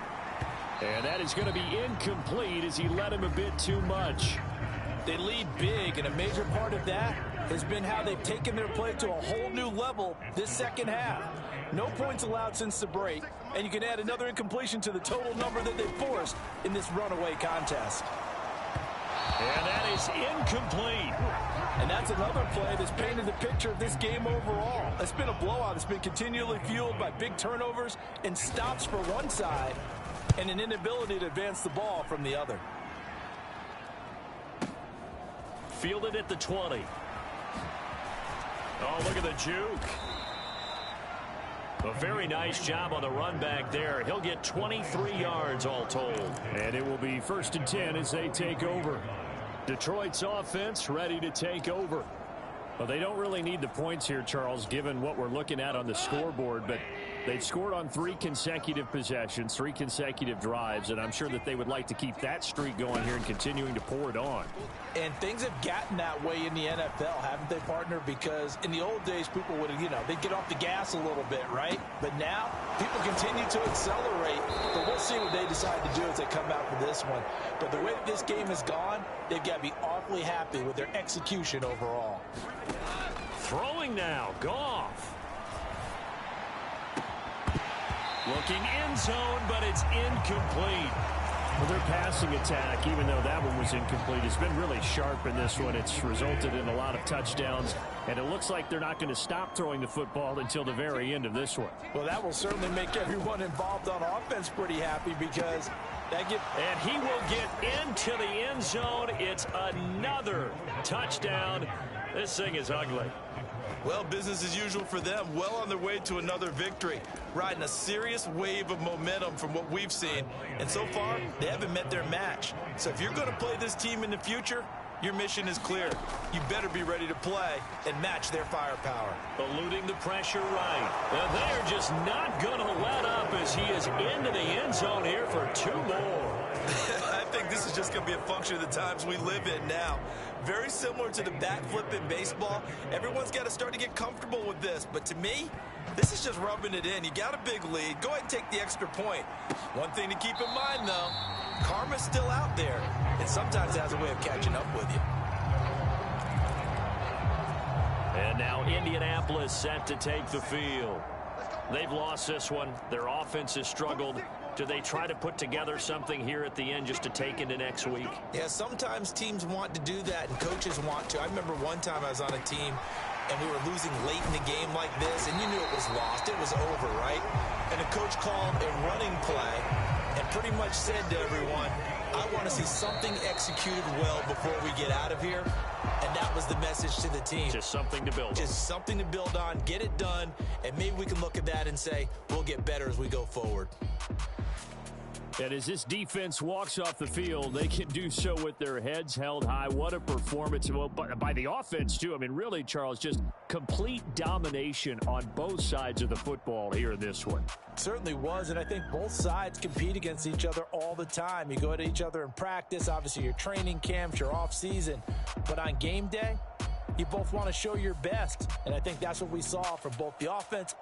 And that is going to be incomplete as he led him a bit too much. They lead big, and a major part of that has been how they've taken their play to a whole new level this second half. No points allowed since the break, and you can add another incompletion to the total number that they forced in this runaway contest. And that is incomplete. And that's another play that's painted the picture of this game overall. It's been a blowout. It's been continually fueled by big turnovers and stops for one side and an inability to advance the ball from the other. Fielded at the 20. Oh, look at the juke. A very nice job on the run back there. He'll get 23 yards all told. And it will be 1st and 10 as they take over. Detroit's offense ready to take over. Well, they don't really need the points here, Charles, given what we're looking at on the scoreboard. But they've scored on 3 consecutive possessions, 3 consecutive drives, and I'm sure that they would like to keep that streak going here and continuing to pour it on. And things have gotten that way in the NFL, haven't they, partner? Because in the old days, people would, they'd get off the gas a little bit, right? But now, people continue to accelerate. But we'll see what they decide to do as they come out for this one. But the way that this game has gone, they've got to be awfully happy with their execution overall. Throwing now, Goff. Looking end zone, but it's incomplete. Well, their passing attack, even though that one was incomplete, has been really sharp in this one. It's resulted in a lot of touchdowns, and it looks like they're not going to stop throwing the football until the very end of this one. Well, that will certainly make everyone involved on offense pretty happy because that gets... And he will get into the end zone. It's another touchdown. This thing is ugly. Well, business as usual for them. Well on their way to another victory. Riding a serious wave of momentum from what we've seen. And so far, they haven't met their match. So if you're going to play this team in the future, your mission is clear. You better be ready to play and match their firepower. Eluding the pressure right. And they're just not going to let up as he is into the end zone here for 2 more. I think this is just going to be a function of the times we live in now. Very similar to the backflip in baseball. Everyone's got to start to get comfortable with this. But to me, this is just rubbing it in. You got a big lead. Go ahead and take the extra point. One thing to keep in mind, though, karma's still out there. And sometimes it has a way of catching up with you. And now Indianapolis set to take the field. They've lost this one. Their offense has struggled. Do they try to put together something here at the end just to take into next week? Yeah, sometimes teams want to do that and coaches want to. I remember one time I was on a team and we were losing late in the game like this, and you knew it was lost. It was over, right? And the coach called a running play and pretty much said to everyone, I want to see something executed well before we get out of here. And that was the message to the team. Just something to build on. Just something to build on, get it done, and maybe we can look at that and say, we'll get better as we go forward. And as this defense walks off the field, they can do so with their heads held high. What a performance by the offense, too. I mean, really, Charles, just complete domination on both sides of the football here in this one. Certainly was, and I think both sides compete against each other all the time. You go at each other in practice, obviously your training camps, your off season, but on game day, you both want to show your best, and I think that's what we saw from both the offense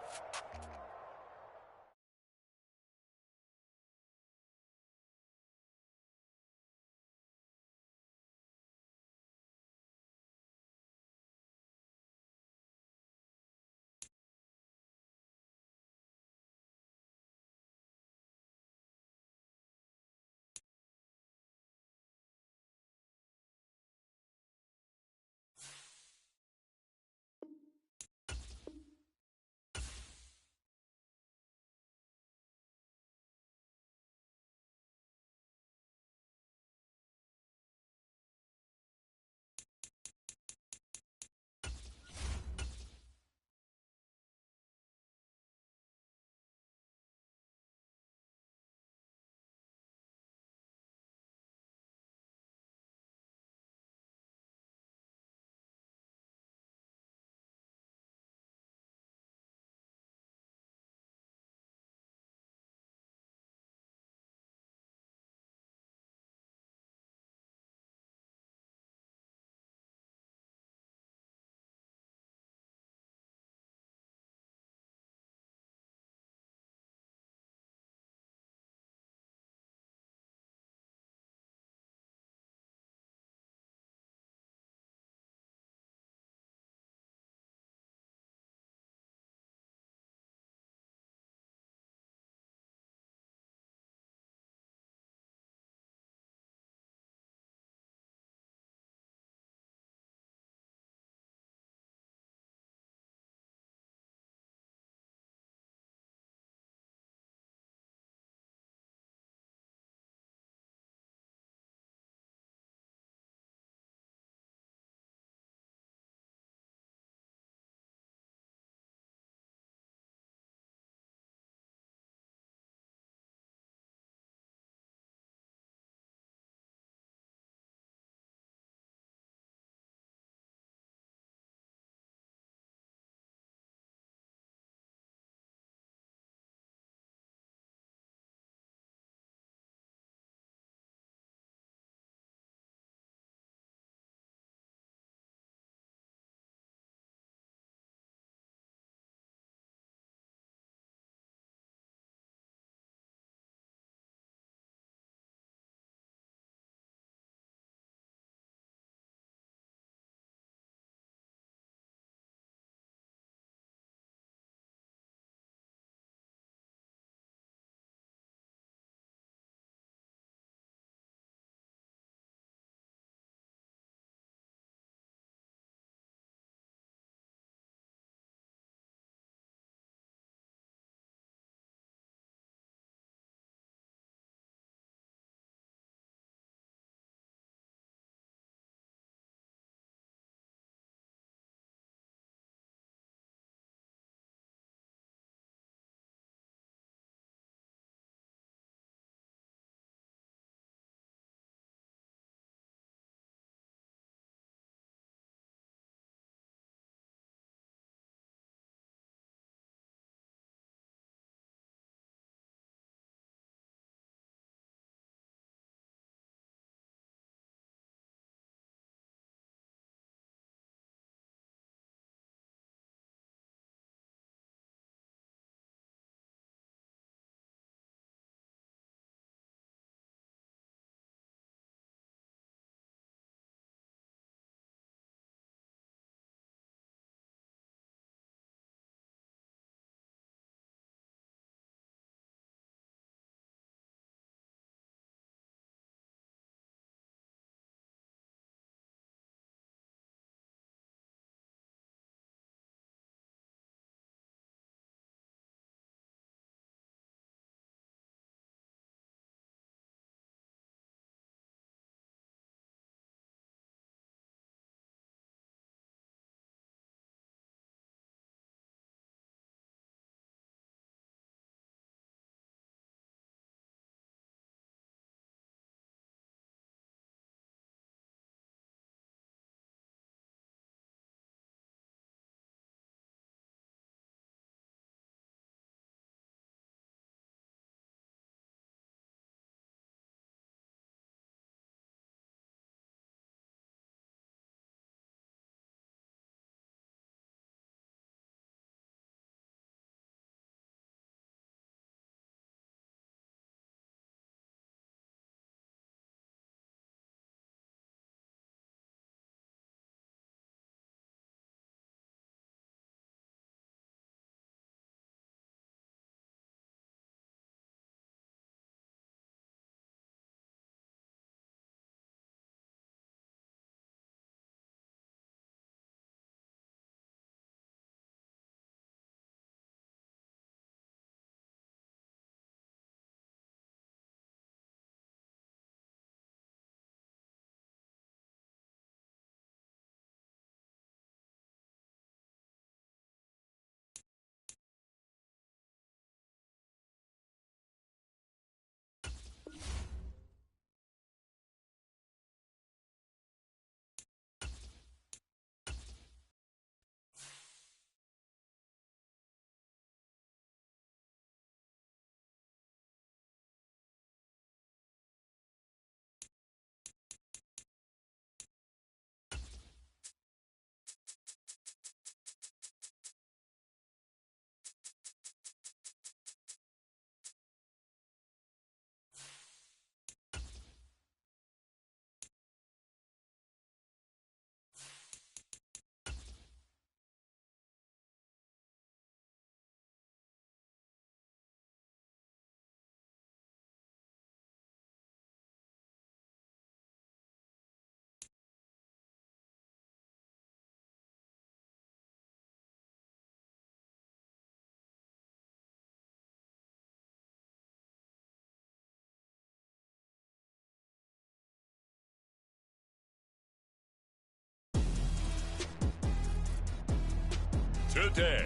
today.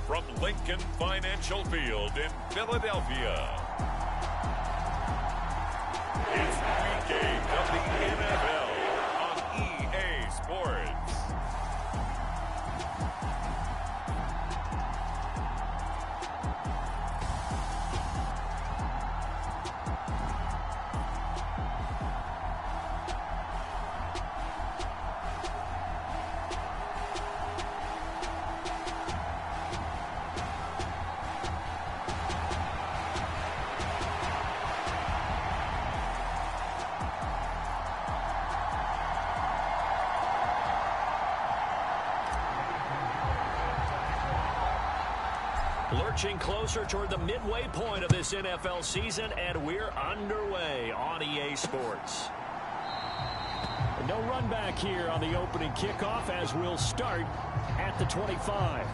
From Lincoln Financial Field in Philadelphia, it's the weekend of the NFL on EA Sports. Lurching closer toward the midway point of this NFL season, and we're underway on EA Sports. No run back here on the opening kickoff as we'll start at the 25.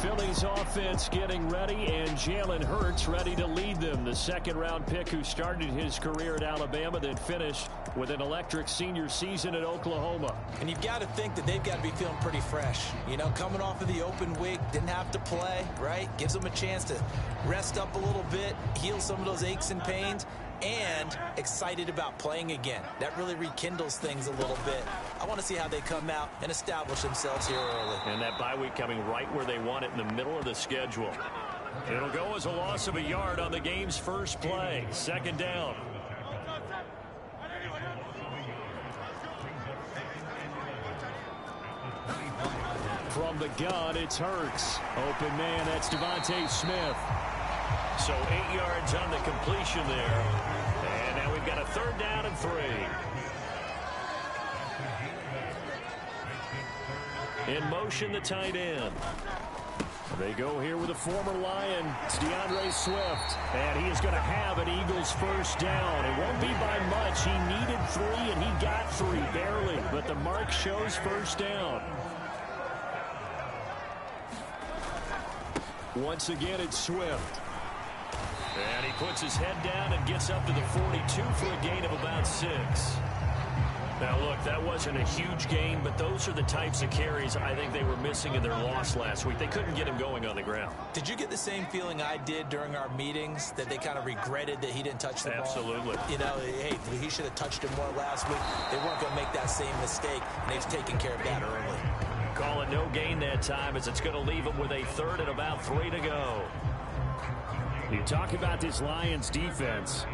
Philly's offense getting ready, and Jalen Hurts ready to lead them. The second-round pick who started his career at Alabama, then finished with an electric senior season at Oklahoma. And you've got to think that they've got to be feeling pretty fresh. You know, coming off of the open week, didn't have to play, right? Gives them a chance to rest up a little bit, heal some of those aches and pains, and excited about playing again. That really rekindles things a little bit. I want to see how they come out and establish themselves here early. And that bye week coming right where they want it, in the middle of the schedule. It'll go as a loss of a yard on the game's first play. Second down. From the gun, it's Hurts. Open man, that's Devontae Smith. So 8 yards on the completion there. And now we've got a third down and 3. In motion, the tight end. They go here with a former Lion. It's DeAndre Swift. And he is going to have an Eagles first down. It won't be by much. He needed 3, and he got 3, barely. But the mark shows first down. Once again, it's Swift. And he puts his head down and gets up to the 42 for a gain of about 6. Now, look, that wasn't a huge gain, but those are the types of carries I think they were missing in their loss last week. They couldn't get him going on the ground. Did you get the same feeling I did during our meetings, that they kind of regretted that he didn't touch the ball? Absolutely. You know, hey, he should have touched him more last week. They weren't going to make that same mistake, and they've taken care of that early. Call it no gain that time, as it's going to leave him with a third and about 3 to go. You talk about this Lions defense.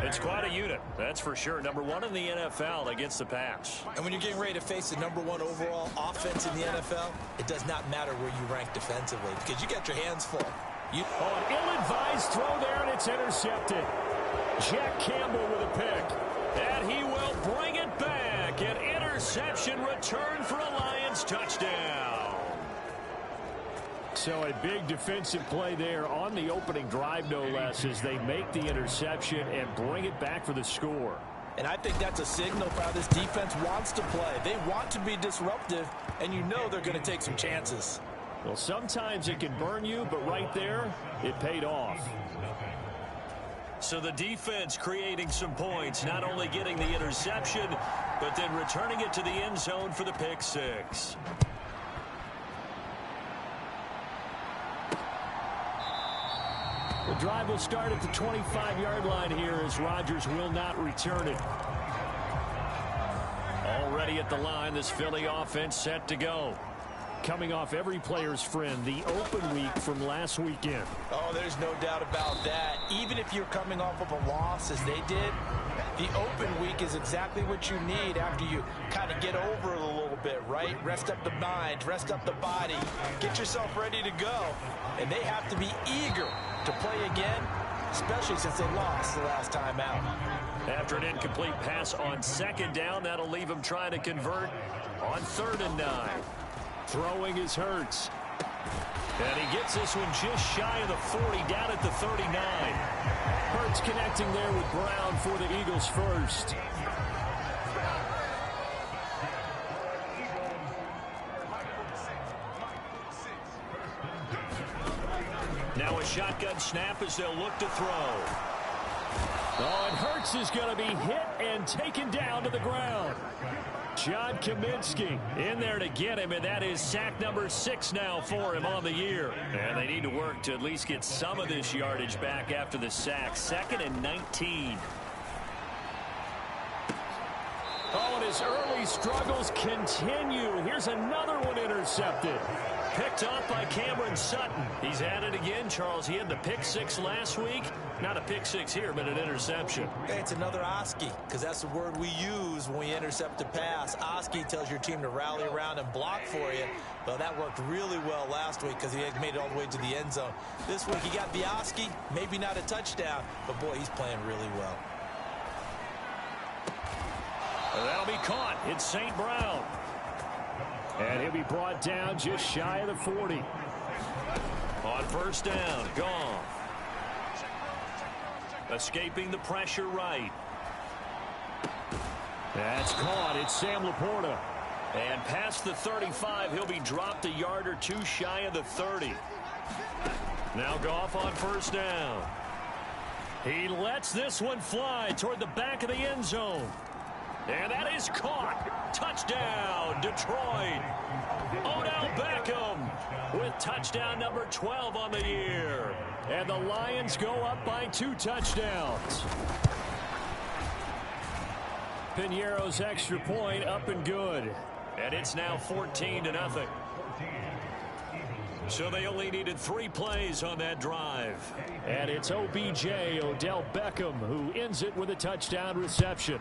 It's quite a unit, that's for sure. Number 1 in the NFL against the pass. And when you're getting ready to face the number 1 overall offense in the NFL, it does not matter where you rank defensively, because you got your hands full. An ill-advised throw there, and it's intercepted. Jack Campbell with a pick. And he will bring it back. An interception return for a Lions touchdown. So a big defensive play there on the opening drive, no less, as they make the interception and bring it back for the score. And I think that's a signal for how this defense wants to play. They want to be disruptive, and you know they're going to take some chances. Well, sometimes it can burn you, but right there, it paid off. So the defense creating some points, not only getting the interception, but then returning it to the end zone for the pick 6. The drive will start at the 25-yard line here as Rodgers will not return it. Already at the line, this Philly offense set to go. Coming off every player's friend, the open week from last weekend. Oh, there's no doubt about that. Even if you're coming off of a loss as they did, the open week is exactly what you need after you kind of get over it a little bit, right? Rest up the mind, rest up the body, get yourself ready to go. And they have to be eager to play again, especially since they lost the last time out. After an incomplete pass on second down, that'll leave him trying to convert on 3rd and 9. Throwing is Hurts. And he gets this one just shy of the 40, down at the 39. Hurts connecting there with Brown for the Eagles first. Now a shotgun snap as they'll look to throw. Oh, and Hurts is going to be hit and taken down to the ground. John Kaminsky in there to get him, and that is sack number 6 now for him on the year. And they need to work to at least get some of this yardage back after the sack. 2nd and 19. Oh, and his early struggles continue. Here's another one intercepted. Picked off by Cameron Sutton. He's at it again, Charles. He had the pick 6 last week. Not a pick 6 here, but an interception. Hey, it's another Oski, because that's the word we use when we intercept a pass. Oski tells your team to rally around and block for you. Well, that worked really well last week because he had made it all the way to the end zone. This week he got the Oski, maybe not a touchdown, but boy, he's playing really well. That'll be caught. It's St. Brown. And he'll be brought down just shy of the 40. On first down, Goff. Escaping the pressure right. That's caught. It's Sam Laporta. And past the 35, he'll be dropped a yard or two shy of the 30. Now Goff on first down. He lets this one fly toward the back of the end zone. And that is caught. Touchdown, Detroit. Odell Beckham with touchdown number 12 on the year. And the Lions go up by 2 touchdowns. Piñeiro's extra point up and good. And it's now 14-0. So they only needed 3 plays on that drive. And it's OBJ, Odell Beckham, who ends it with a touchdown reception.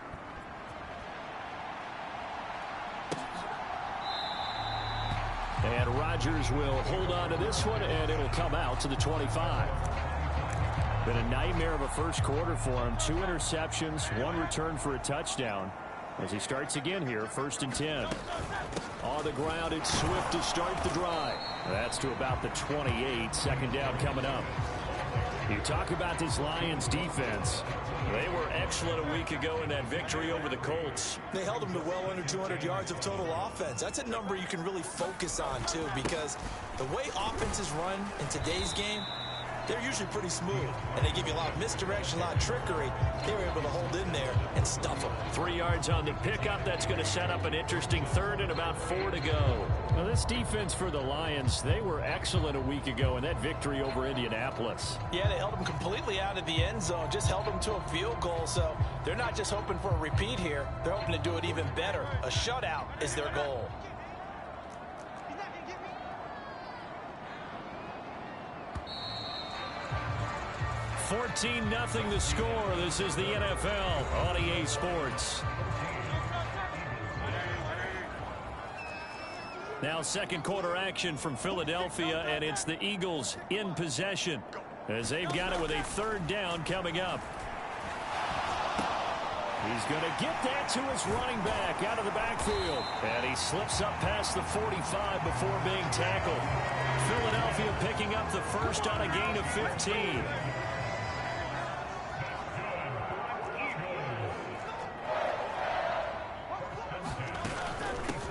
And Rodgers will hold on to this one, and it'll come out to the 25. Been a nightmare of a first quarter for him. 2 interceptions, 1 return for a touchdown. As he starts again here, 1st and 10. On the ground, it's Swift to start the drive. That's to about the 28. 2nd down coming up. You talk about this Lions defense. They were excellent a week ago in that victory over the Colts. They held them to well under 200 yards of total offense. That's a number you can really focus on, too, because the way offenses run in today's game, they're usually pretty smooth, and they give you a lot of misdirection, a lot of trickery. They were able to hold in there and stuff them. 3 yards on the pickup. That's going to set up an interesting 3rd and about 4 to go. Well, this defense for the Lions, they were excellent a week ago in that victory over Indianapolis. Yeah, they held them completely out of the end zone, just held them to a field goal, so they're not just hoping for a repeat here. They're hoping to do it even better. A shutout is their goal. $14-0 the score. This is the NFL on EA Sports. Now 2nd quarter action from Philadelphia, and it's the Eagles in possession as they've got it with a 3rd down coming up. He's going to get that to his running back out of the backfield. And he slips up past the 45 before being tackled. Philadelphia picking up the 1st on a gain of 15.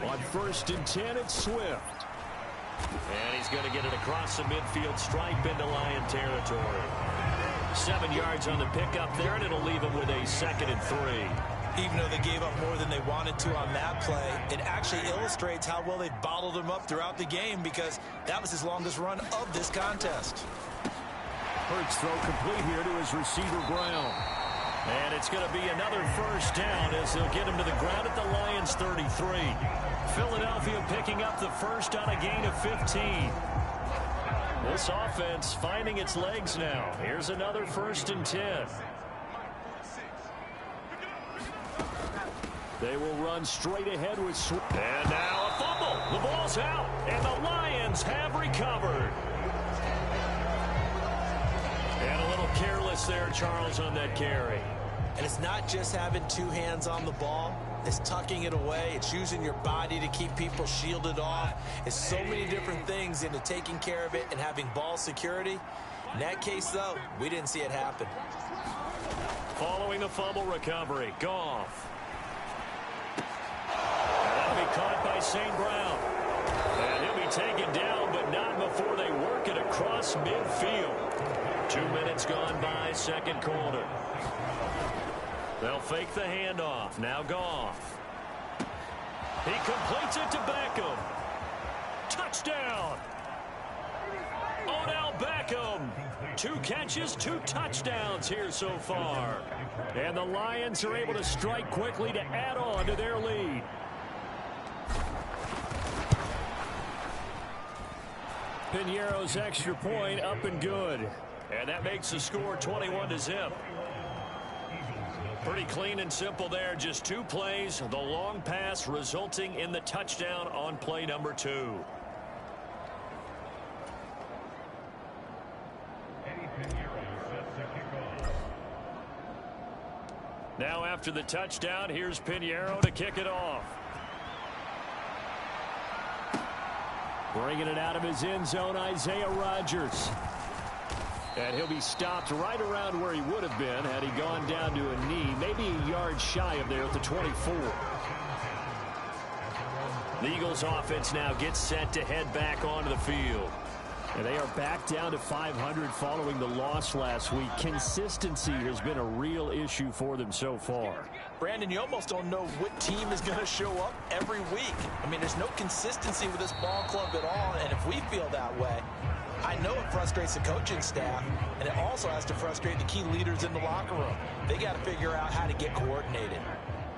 On 1st and 10, it's Swift. And he's going to get it across the midfield stripe into Lion territory. 7 yards on the pickup there, and it'll leave him with a 2nd and 3. Even though they gave up more than they wanted to on that play, it actually illustrates how well they bottled him up throughout the game, because that was his longest run of this contest. Hurts throw complete here to his receiver Brown. And it's going to be another 1st down as they'll get him to the ground at the Lions 33. Philadelphia picking up the 1st on a gain of 15. This offense finding its legs now. Here's another 1st and 10. They will run straight ahead with Swift. And now a fumble. The ball's out, and the Lions have recovered. And a little careless there, Charles, on that carry. And it's not just having 2 hands on the ball. It's tucking it away. It's using your body to keep people shielded off. It's so many different things into taking care of it and having ball security. In that case, though, we didn't see it happen. Following the fumble recovery, Goff. That'll be caught by St. Brown. And he'll be taken down, but not before they work it across midfield. 2 minutes gone by, 2nd quarter. They'll fake the handoff. Now Goff. He completes it to Beckham. Touchdown. Odell Beckham. 2 catches, 2 touchdowns here so far. And the Lions are able to strike quickly to add on to their lead. Piñeiro's extra point up and good. And that makes the score 21-0. Pretty clean and simple there. Just 2 plays. The long pass resulting in the touchdown on play number 2. Now after the touchdown, here's Piñeiro to kick it off. Bringing it out of his end zone, Isaiah Rodgers. And he'll be stopped right around where he would have been had he gone down to a knee, maybe a yard shy of there at the 24. The Eagles offense now gets set to head back onto the field. And they are back down to 500 following the loss last week. Consistency has been a real issue for them so far. Brandon, you almost don't know what team is going to show up every week. I mean, there's no consistency with this ball club at all, and if we feel that way, I know it frustrates the coaching staff, and it also has to frustrate the key leaders in the locker room. They got to figure out how to get coordinated.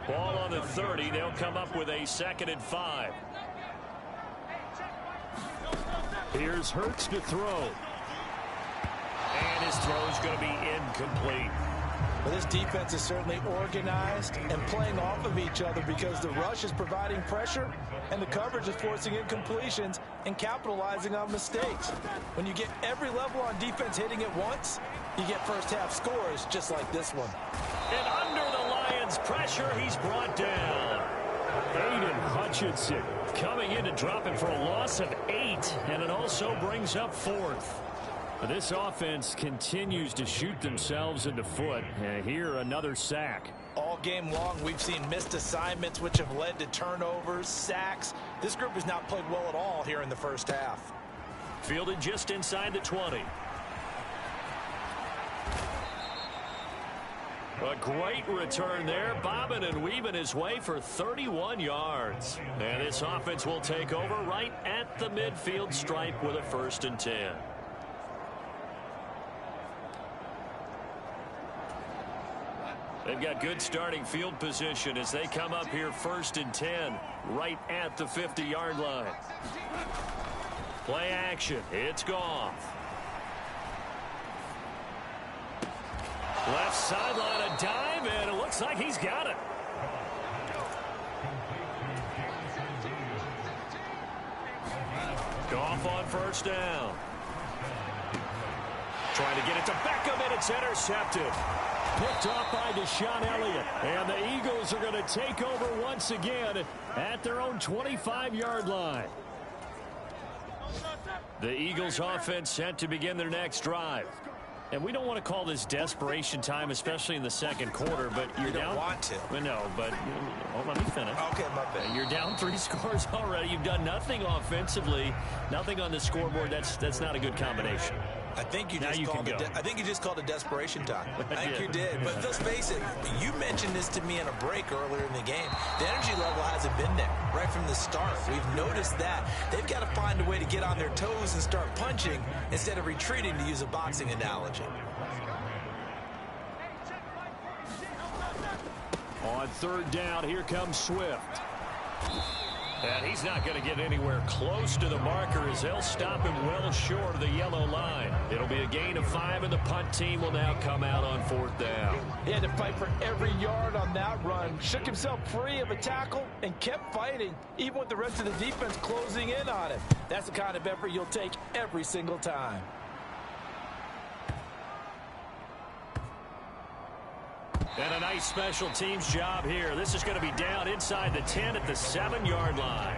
Ball on the 30. They'll come up with a 2nd and 5. Here's Hurts to throw. And his throw is going to be incomplete. Well, this defense is certainly organized and playing off of each other because the rush is providing pressure and the coverage is forcing incompletions and capitalizing on mistakes. When you get every level on defense hitting at once, you get first half scores just like this one. And under the Lions' pressure, he's brought down. Aiden Hutchinson coming in to drop it for a loss of 8, and it also brings up 4th. This offense continues to shoot themselves in the foot. And here, another sack. All game long, we've seen missed assignments, which have led to turnovers, sacks. This group has not played well at all here in the first half. Fielded just inside the 20. A great return there, bobbing and weaving his way for 31 yards. And this offense will take over right at the midfield stripe with a 1st and 10. They've got good starting field position as they come up here 1st and 10 right at the 50-yard line. Play action. It's Goff. Left sideline, a dive, and it looks like he's got it. Goff on 1st down. Trying to get it to Beckham, and it's intercepted. Picked off by Deshaun Elliott. And the Eagles are going to take over once again at their own 25-yard line. The Eagles offense set to begin their next drive. And we don't want to call this desperation time, especially in the 2nd quarter, but you're down. Don't want to. Well, no, but let me finish. Okay, my bad. You're down 3 scores already. You've done nothing offensively, nothing on the scoreboard. That's not a good combination. I think you just called it desperation time. I think you did. But let's face it, you mentioned this to me in a break earlier in the game. The energy level hasn't been there right from the start. We've noticed that. They've got to find a way to get on their toes and start punching instead of retreating, to use a boxing analogy. On 3rd down, here comes Swift. And he's not going to get anywhere close to the marker as they'll stop him well short of the yellow line. It'll be a gain of 5, and the punt team will now come out on 4th down. He had to fight for every yard on that run. Shook himself free of a tackle and kept fighting, even with the rest of the defense closing in on him. That's the kind of effort you'll take every single time. And a nice special teams job here. This is going to be down inside the 10 at the 7-yard line.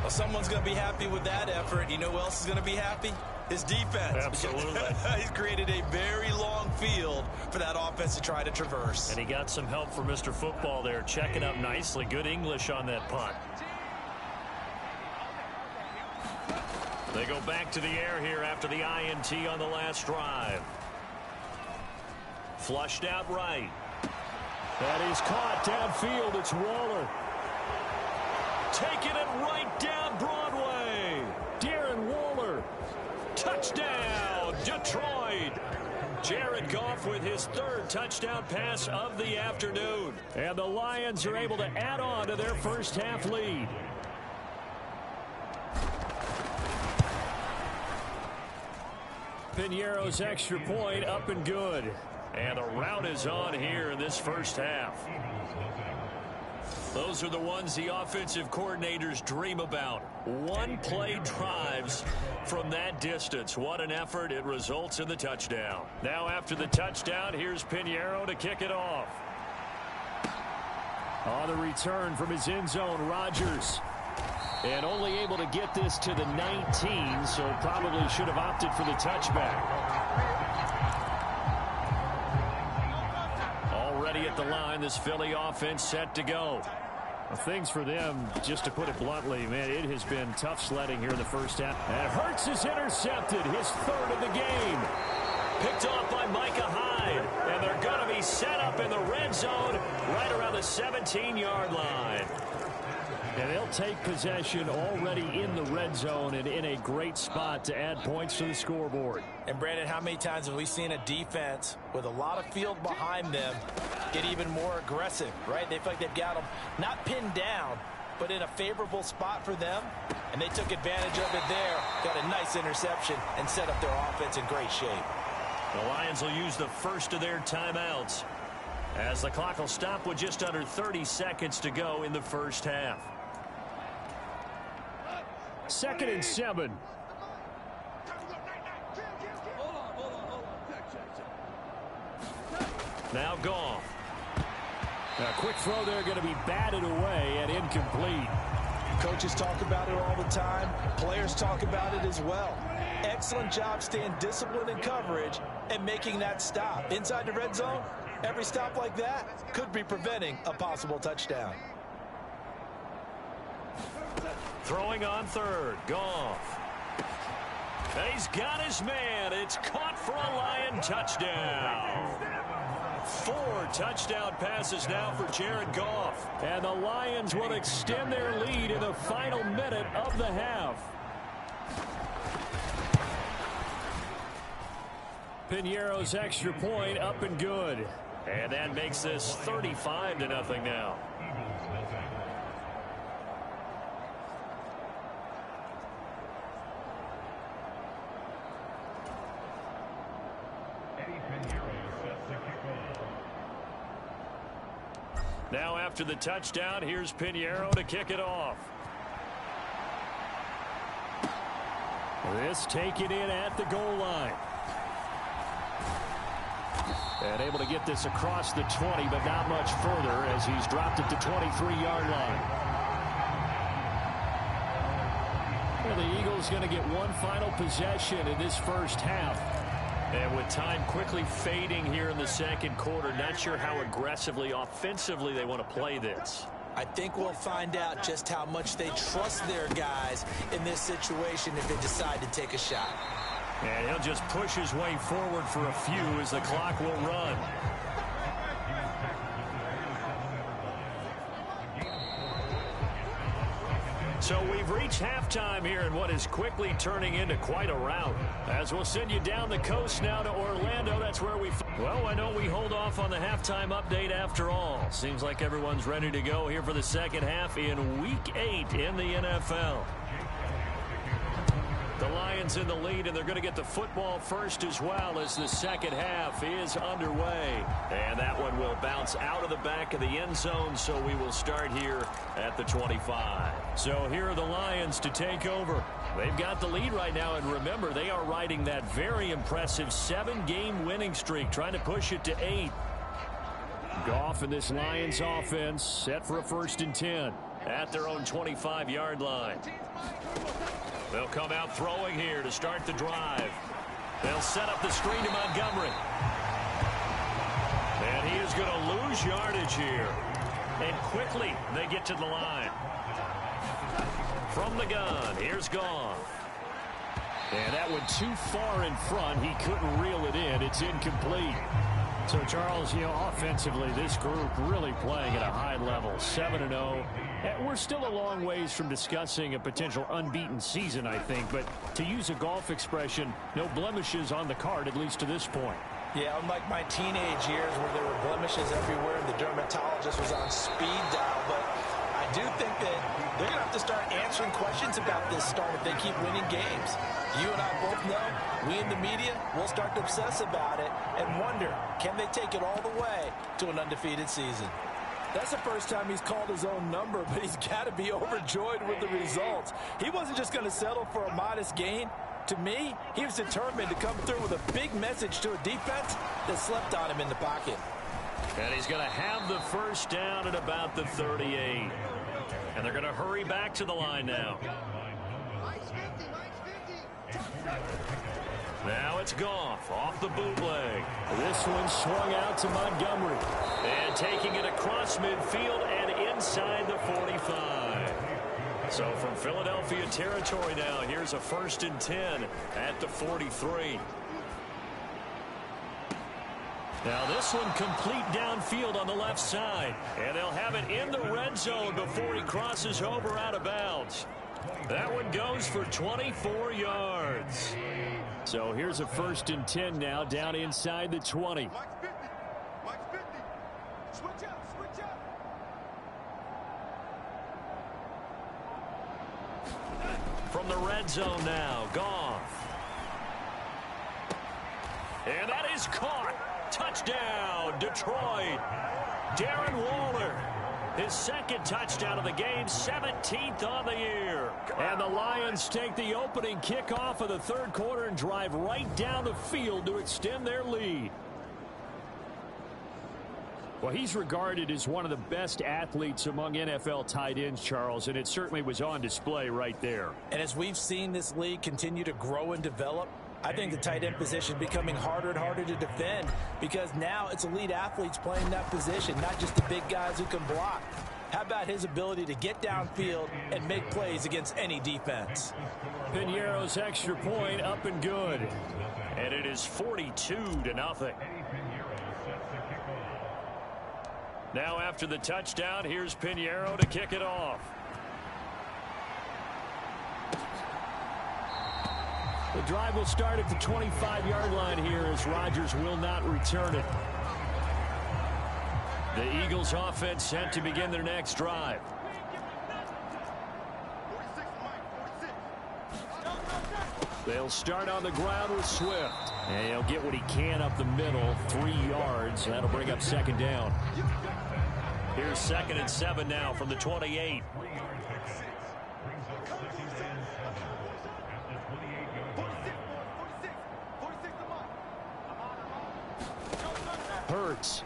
Well, someone's going to be happy with that effort. You know who else is going to be happy? His defense. Absolutely. He's created a very long field for that offense to try to traverse. And he got some help from Mr. Football there, checking up nicely. Good English on that punt. They go back to the air here after the INT on the last drive. Flushed out right. That is caught downfield. It's Waller. taking it right down Broadway. Darren Waller. Touchdown, Detroit. Jared Goff with his third touchdown pass of the afternoon. And the Lions are able to add on to their first half lead. Piñeiro's extra point up and good. And the route is on here in this first half. Those are the ones the offensive coordinators dream about. One-play drives from that distance. What an effort. It results in the touchdown. Now after the touchdown, here's Piñeiro to kick it off. On the return from his end zone, Rodgers. And only able to get this to the 19, so probably should have opted for the touchback. Already at the line, this Philly offense set to go. Well, things for them, just to put it bluntly, man, it has been tough sledding here in the first half. And Hurts is intercepted, his third of the game. Picked off by Micah Hyde. And they're going to be set up in the red zone right around the 17-yard line. And they'll take possession already in the red zone and in a great spot to add points to the scoreboard. And, Brandon, how many times have we seen a defense with a lot of field behind them get even more aggressive, right? They feel like they've got them not pinned down, but in a favorable spot for them, and they took advantage of it there, got a nice interception, and set up their offense in great shape. The Lions will use the first of their timeouts as the clock will stop with just under 30 seconds to go in the first half. 2nd and 7. Now Goff. A quick throw there, going to be batted away and incomplete. Coaches talk about it all the time. Players talk about it as well. Excellent job staying disciplined in coverage and making that stop. Inside the red zone, every stop like that could be preventing a possible touchdown. Throwing on third, Goff. And he's got his man. It's caught for a Lion touchdown. 4 touchdown passes now for Jared Goff. And the Lions will extend their lead in the final minute of the half. Piñeiro's extra point up and good. And that makes this 35-0 now. Now after the touchdown, here's Piñeiro to kick it off. This taken in at the goal line. And able to get this across the 20, but not much further as he's dropped it to 23-yard line. Well, the Eagles going to get one final possession in this first half. And with time quickly fading here in the second quarter, not sure how aggressively, offensively they want to play this. I think we'll find out just how much they trust their guys in this situation if they decide to take a shot. And he'll just push his way forward for a few as the clock will run. So we've reached halftime here in what is quickly turning into quite a rout. As we'll send you down the coast now to Orlando. That's where we... Well, I know we hold off on the halftime update after all. Seems like everyone's ready to go here for the second half in Week 8 in the NFL. The Lions in the lead, and they're going to get the football first as well as the second half is underway. And that one will bounce out of the back of the end zone, so we will start here at the 25. So here are the Lions to take over. They've got the lead right now, and remember, they are riding that very impressive 7-game winning streak, trying to push it to 8. Goff in this Lions offense set for a 1st and 10. At their own 25-yard line. They'll come out throwing here to start the drive. They'll set up the screen to Montgomery. And he is going to lose yardage here. And quickly they get to the line. From the gun, here's Goff. And that went too far in front. He couldn't reel it in. It's incomplete. So, Charles, offensively, this group really playing at a high level, 7-0. We're still a long ways from discussing a potential unbeaten season, I think. But to use a golf expression, no blemishes on the card, at least to this point. Yeah, unlike my teenage years where there were blemishes everywhere and the dermatologist was on speed dial. But I do think that they're going to have to start answering questions about this start if they keep winning games. You and I both know, we in the media will start to obsess about it and wonder, can they take it all the way to an undefeated season? That's the first time he's called his own number, but he's got to be overjoyed with the results. He wasn't just going to settle for a modest gain. To me, he was determined to come through with a big message to a defense that slept on him in the pocket. And he's going to have the first down at about the 38. And they're going to hurry back to the line now. Now it's Goff off the bootleg. This one swung out to Montgomery. And taking it across midfield and inside the 45. So from Philadelphia territory now, here's a 1st and 10 at the 43. Now this one complete downfield on the left side. And they'll have it in the red zone before he crosses over out of bounds. That one goes for 24 yards. So here's a 1st and 10 now down inside the 20. From the red zone now, Goff. And that is caught. Touchdown, Detroit. Darren Waller. His 2nd touchdown of the game, 17th on the year. And the Lions take the opening kickoff of the 3rd quarter and drive right down the field to extend their lead. Well, he's regarded as one of the best athletes among NFL tight ends, Charles, and it certainly was on display right there. And as we've seen this league continue to grow and develop, I think the tight end position is becoming harder and harder to defend because now it's elite athletes playing that position, not just the big guys who can block. How about his ability to get downfield and make plays against any defense? Piñeiro's extra point up and good. And it is 42-0. Now after the touchdown, here's Piñeiro to kick it off. The drive will start at the 25-yard line here as Rodgers will not return it. The Eagles offense set to begin their next drive. They'll start on the ground with Swift. And he'll get what he can up the middle, 3 yards. That'll bring up 2nd down. Here's 2nd and 7 now from the 28. Hurts.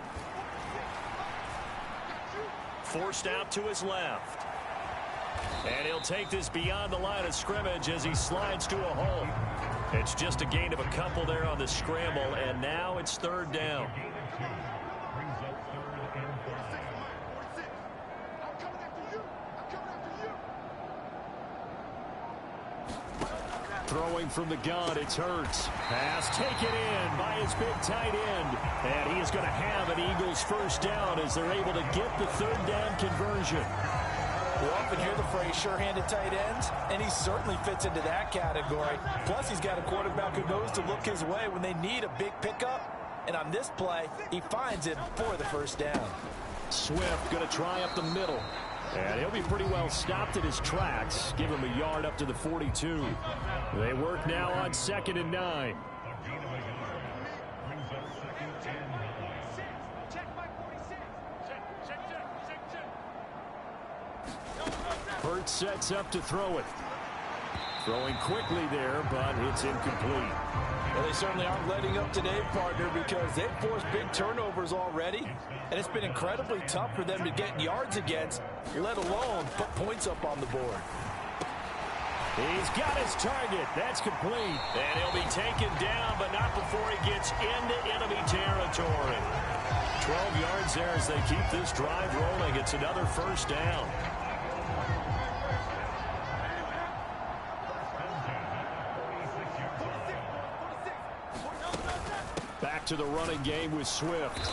Forced out to his left. And he'll take this beyond the line of scrimmage as he slides to a hole. It's just a gain of a couple there on the scramble, and now it's 3rd down. Throwing from the gun, it's Hurts. Pass taken in by his big tight end. And he is going to have an Eagles 1st down as they're able to get the 3rd down conversion. We often hear the phrase sure-handed tight ends, and he certainly fits into that category. Plus, he's got a quarterback who knows to look his way when they need a big pickup. And on this play, he finds it for the 1st down. Swift going to try up the middle. And he'll be pretty well stopped at his tracks. Give him a yard up to the 42. They work now on 2nd and 9. Hurts sets up to throw it. Throwing quickly there, but it's incomplete. Well, they certainly aren't letting up today, partner, because they've forced big turnovers already, and it's been incredibly tough for them to get yards against, let alone put points up on the board. He's got his target. That's complete. And he'll be taken down, but not before he gets into enemy territory. 12 yards there as they keep this drive rolling. It's another 1st down. to the running game with Swift.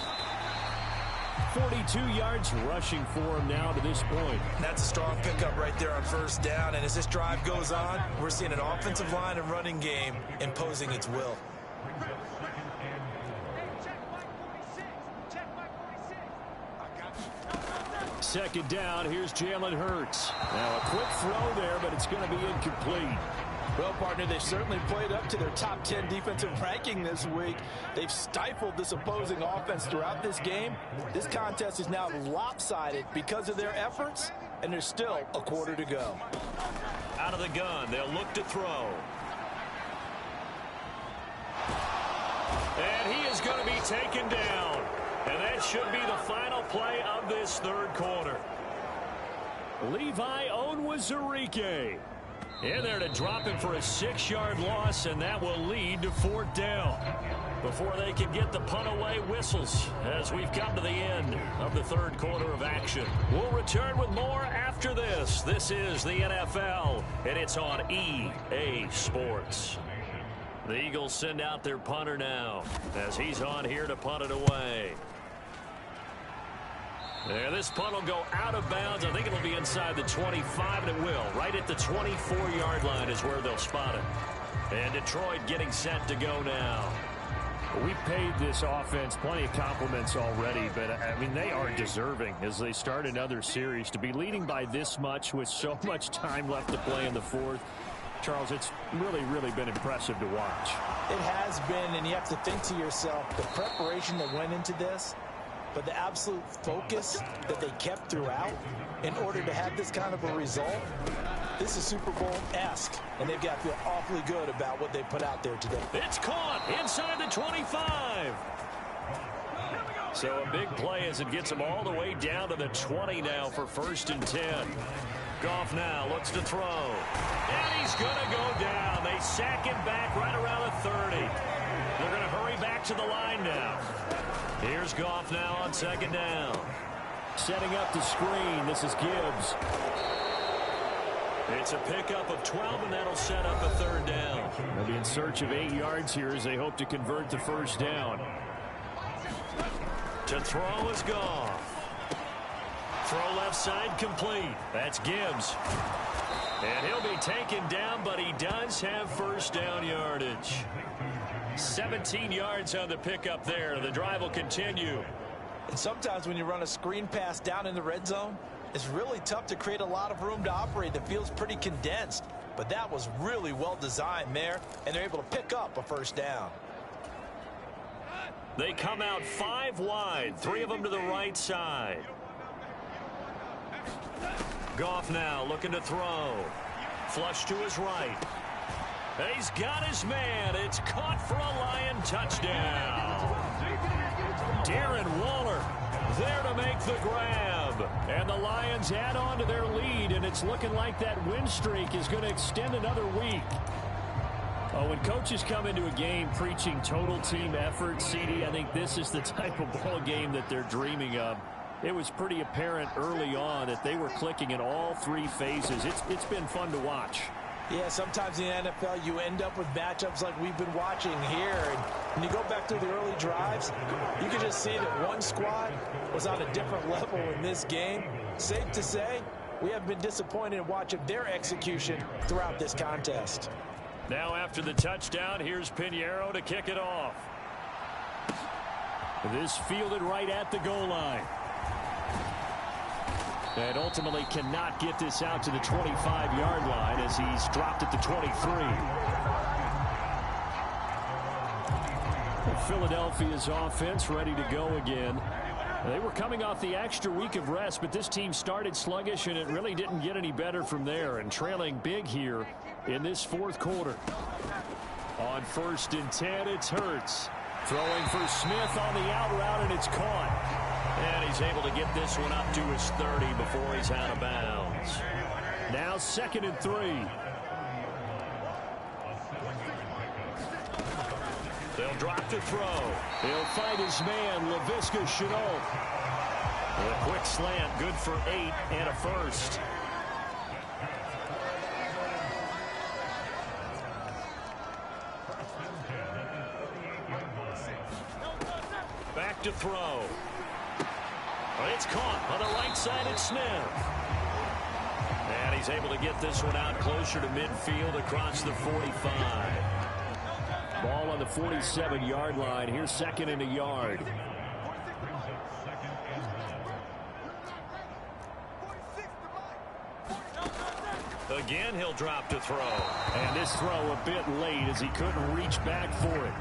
42 yards rushing for him now to this point. That's a strong pickup right there on first down. And as this drive goes on, we're seeing an offensive line and running game imposing its will. Second down, here's Jalen Hurts. Now a quick throw there, but it's going to be incomplete. Well, partner, they've certainly played up to their top 10 defensive ranking this week. They've stifled this opposing offense throughout this game. This contest is now lopsided because of their efforts, and there's still a quarter to go. Out of the gun, they'll look to throw. And he is going to be taken down. And that should be the final play of this third quarter. Levi Onwuzurike in there to drop him for a 6-yard loss, and that will lead to fourth down. Before they can get the punt away, whistles as we've come to the end of the third quarter of action. We'll return with more after this. This is the NFL, and it's on EA Sports. The Eagles send out their punter now as he's on here to punt it away. And this punt will go out of bounds. I think it'll be inside the 25, and it will. Right at the 24-yard line is where they'll spot it. And Detroit getting set to go now. We've paid this offense plenty of compliments already, but, I mean, they are deserving as they start another series. To be leading by this much with so much time left to play in the fourth, Charles, it's really, really been impressive to watch. It has been, and you have to think to yourself, the preparation that went into this, but the absolute focus that they kept throughout in order to have this kind of a result, this is Super Bowl-esque, and they've got to feel awfully good about what they put out there today. It's caught inside the 25. So a big play as it gets them all the way down to the 20 now for 1st and 10. Goff now looks to throw. And he's going to go down. They sack him back right around the 30. They're going to hurry back to the line now. Here's Goff now on 2nd down. Setting up the screen. This is Gibbs. It's a pickup of 12, and that'll set up a 3rd down. They'll be in search of 8 yards here as they hope to convert the 1st down. To throw is Goff. Throw left side complete. That's Gibbs. And he'll be taken down, but he does have 1st down yardage. 17 yards on the pickup there. The drive will continue. And sometimes when you run a screen pass down in the red zone, it's really tough to create a lot of room to operate. The field's pretty condensed. But that was really well designed there, and they're able to pick up a 1st down. They come out 5 wide, 3 of them to the right side. Goff now looking to throw. Flush to his right. He's got his man. It's caught for a Lion touchdown. Darren Waller there to make the grab. And the Lions add on to their lead, and it's looking like that win streak is going to extend another week. Oh, when coaches come into a game preaching total team effort, CD, I think this is the type of ball game that they're dreaming of. It was pretty apparent early on that they were clicking in all 3 phases. It's been fun to watch. Yeah, sometimes in the NFL you end up with matchups like we've been watching here. And when you go back to the early drives, you can just see that one squad was on a different level in this game. Safe to say, we have been disappointed in watching their execution throughout this contest. Now after the touchdown, here's Pinheiro to kick it off. This fielded right at the goal line. And ultimately cannot get this out to the 25-yard line as he's dropped at the 23. Philadelphia's offense ready to go again. They were coming off the extra week of rest, but this team started sluggish, and it really didn't get any better from there. And trailing big here in this 4th quarter. On 1st and 10, it's Hurts. Throwing for Smith on the out route, and it's caught. And he's able to get this one up to his 30 before he's out of bounds. Now 2nd and 3. They'll drop to throw. He'll find his man, Laviska Shenault. A quick slant, good for 8 and a 1st. throw. It's caught on the right side at Smith. And he's able to get this one out closer to midfield across the 45. Ball on the 47-yard line. Here's second and a yard. Again, he'll drop to throw. And this throw a bit late as he couldn't reach back for it.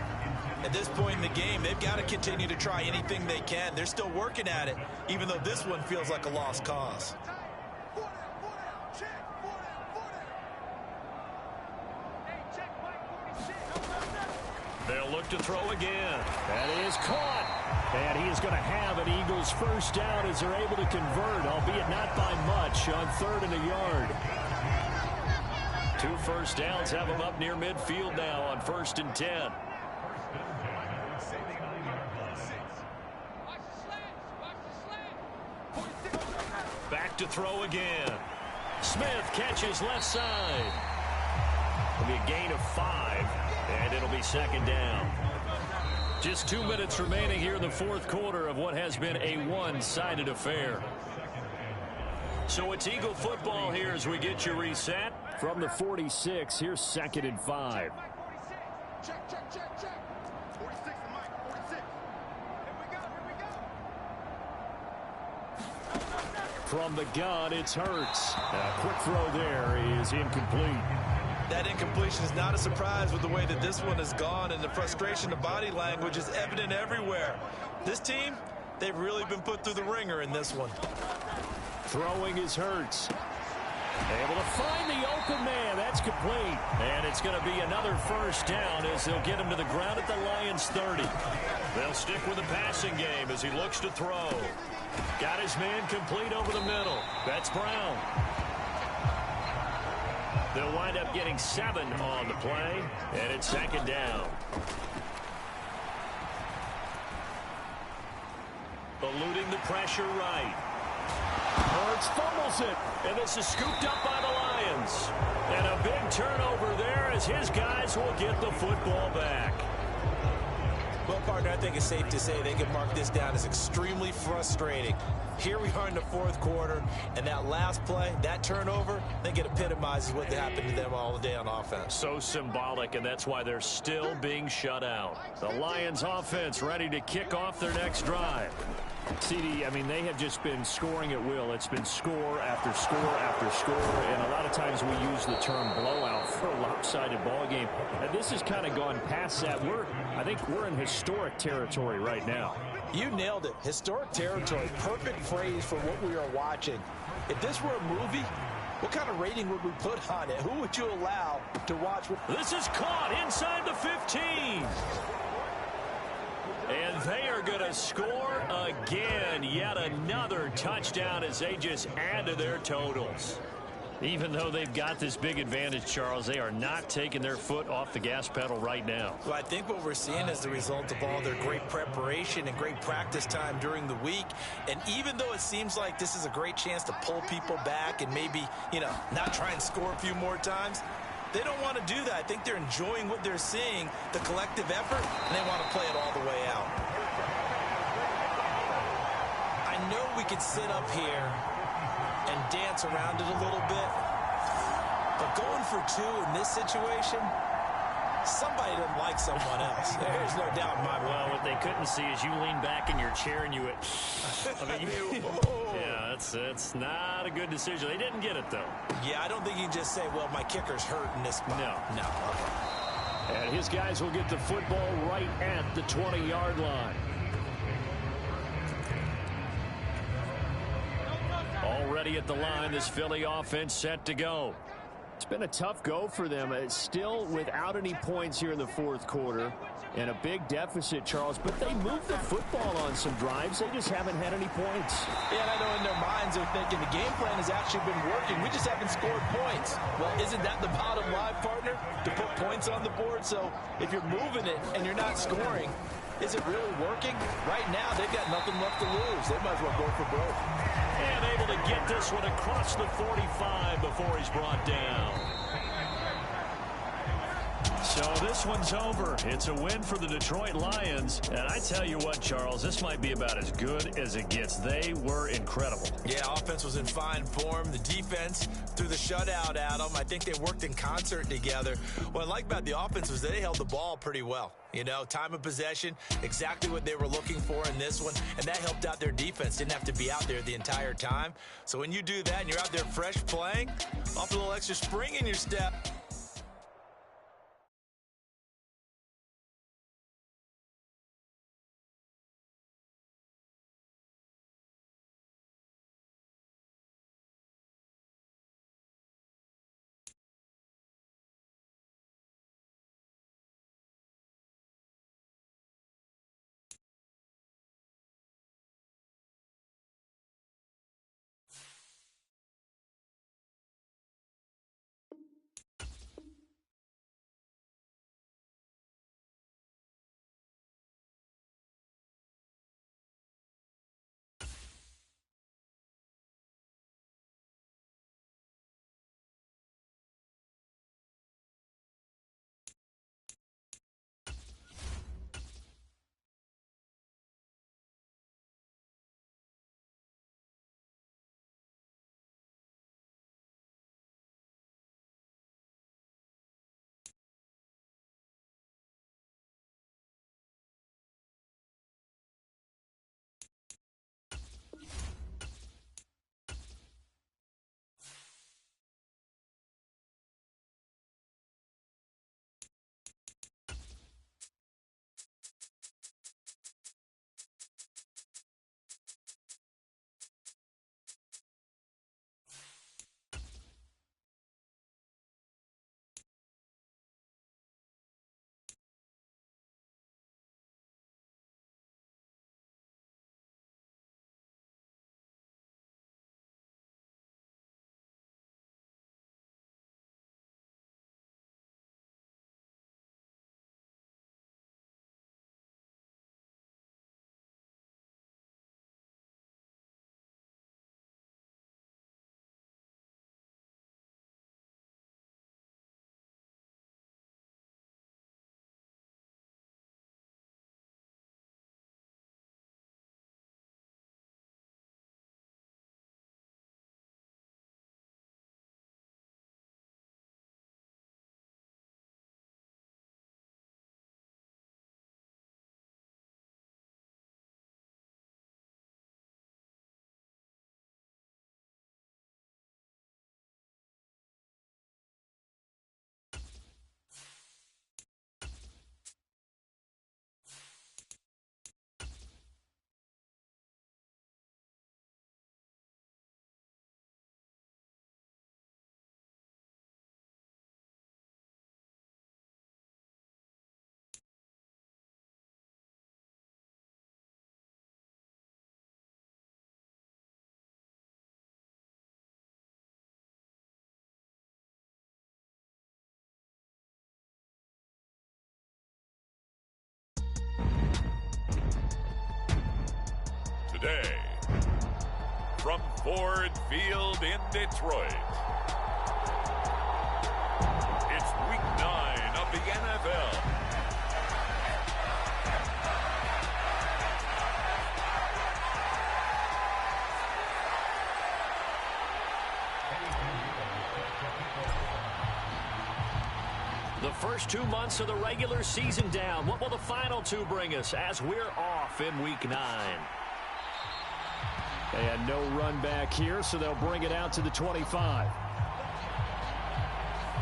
At this point in the game, they've got to continue to try anything they can. They're still working at it, even though this one feels like a lost cause. They'll look to throw again. That is caught. And he is going to have an Eagles first down as they're able to convert, albeit not by much, on 3rd and a yard. 2 first downs have them up near midfield now on 1st and 10. Back to throw again. Smith catches left side. It'll be a gain of 5, and it'll be 2nd down. Just 2 minutes remaining here in the 4th quarter of what has been a one-sided affair. So it's Eagle football here as we get you reset. From the 46, here's 2nd and 5. Check, check, check, check. 46 to Mike, 46. Here we go. From the gun, it's Hurts. A quick throw there is incomplete. That incompletion is not a surprise with the way that this one has gone, and the frustration of body language is evident everywhere. This team, they've really been put through the ringer in this one. Throwing is Hurts. Able to find the open man. That's complete. And it's going to be another first down as they'll get him to the ground at the Lions' 30. They'll stick with the passing game as he looks to throw. Got his man complete over the middle. That's Brown. They'll wind up getting 7 on the play, and it's 2nd down. Eluding the pressure right. Hurts fumbles it, and this is scooped up by the Lions. And a big turnover there as his guys will get the football back. Well, partner, I think it's safe to say they can mark this down as extremely frustrating. Here we are in the 4th quarter, and that last play, that turnover, I think it epitomizes what happened to them all day on offense. So symbolic, and that's why they're still being shut out. The Lions offense ready to kick off their next drive. CD, I mean, they have just been scoring at will. It's been score after score after score, and a lot of times we use the term blowout for a lopsided ball game. And this has kind of gone past that. I think we're in historic territory right now. You nailed it. Historic territory. Perfect phrase for what we are watching. If this were a movie, what kind of rating would we put on it? Who would you allow to watch? This is caught inside the 15. And they are going to score again. Yet another touchdown as they just add to their totals. Even though they've got this big advantage, Charles, they are not taking their foot off the gas pedal right now. Well, I think what we're seeing is the result of all their great preparation and great practice time during the week. And even though it seems like this is a great chance to pull people back and maybe, not try and score a few more times, they don't want to do that. I think they're enjoying what they're seeing, the collective effort, and they want to play it all the way out. I know we could sit up here and dance around it a little bit, but going for 2 in this situation, somebody doesn't like someone else. There's no doubt in my mind. Well, what they couldn't see is you lean back in your chair and you went, yeah, that's not a good decision. They didn't get it, though. Yeah, I don't think you can just say, well, my kicker's hurt in this spot. No. Okay. And his guys will get the football right at the 20-yard line. Already at the line, this Philly offense set to go. It's been a tough go for them. It's still without any points here in the 4th quarter. And a big deficit, Charles. But they moved the football on some drives. They just haven't had any points. Yeah, and I know in their minds they're thinking the game plan has actually been working. We just haven't scored points. Well, isn't that the bottom line, partner? To put points on the board. So if you're moving it and you're not scoring, is it really working? Right now, they've got nothing left to lose. They might as well go for broke. And able to get this one across the 45 before he's brought down. So this one's over. It's a win for the Detroit Lions. And I tell you what, Charles, this might be about as good as it gets. They were incredible. Yeah, offense was in fine form. The defense threw the shutout at them. I think they worked in concert together. What I like about the offense was they held the ball pretty well. You know, time of possession, exactly what they were looking for in this one, and that helped out their defense. Didn't have to be out there the entire time. So when you do that and you're out there fresh playing, off a little extra spring in your step. Today, from Ford Field in Detroit, it's Week 9 of the NFL. The first 2 months of the regular season down. What will the final 2 bring us as we're off in Week 9? They had no run back here, so they'll bring it out to the 25.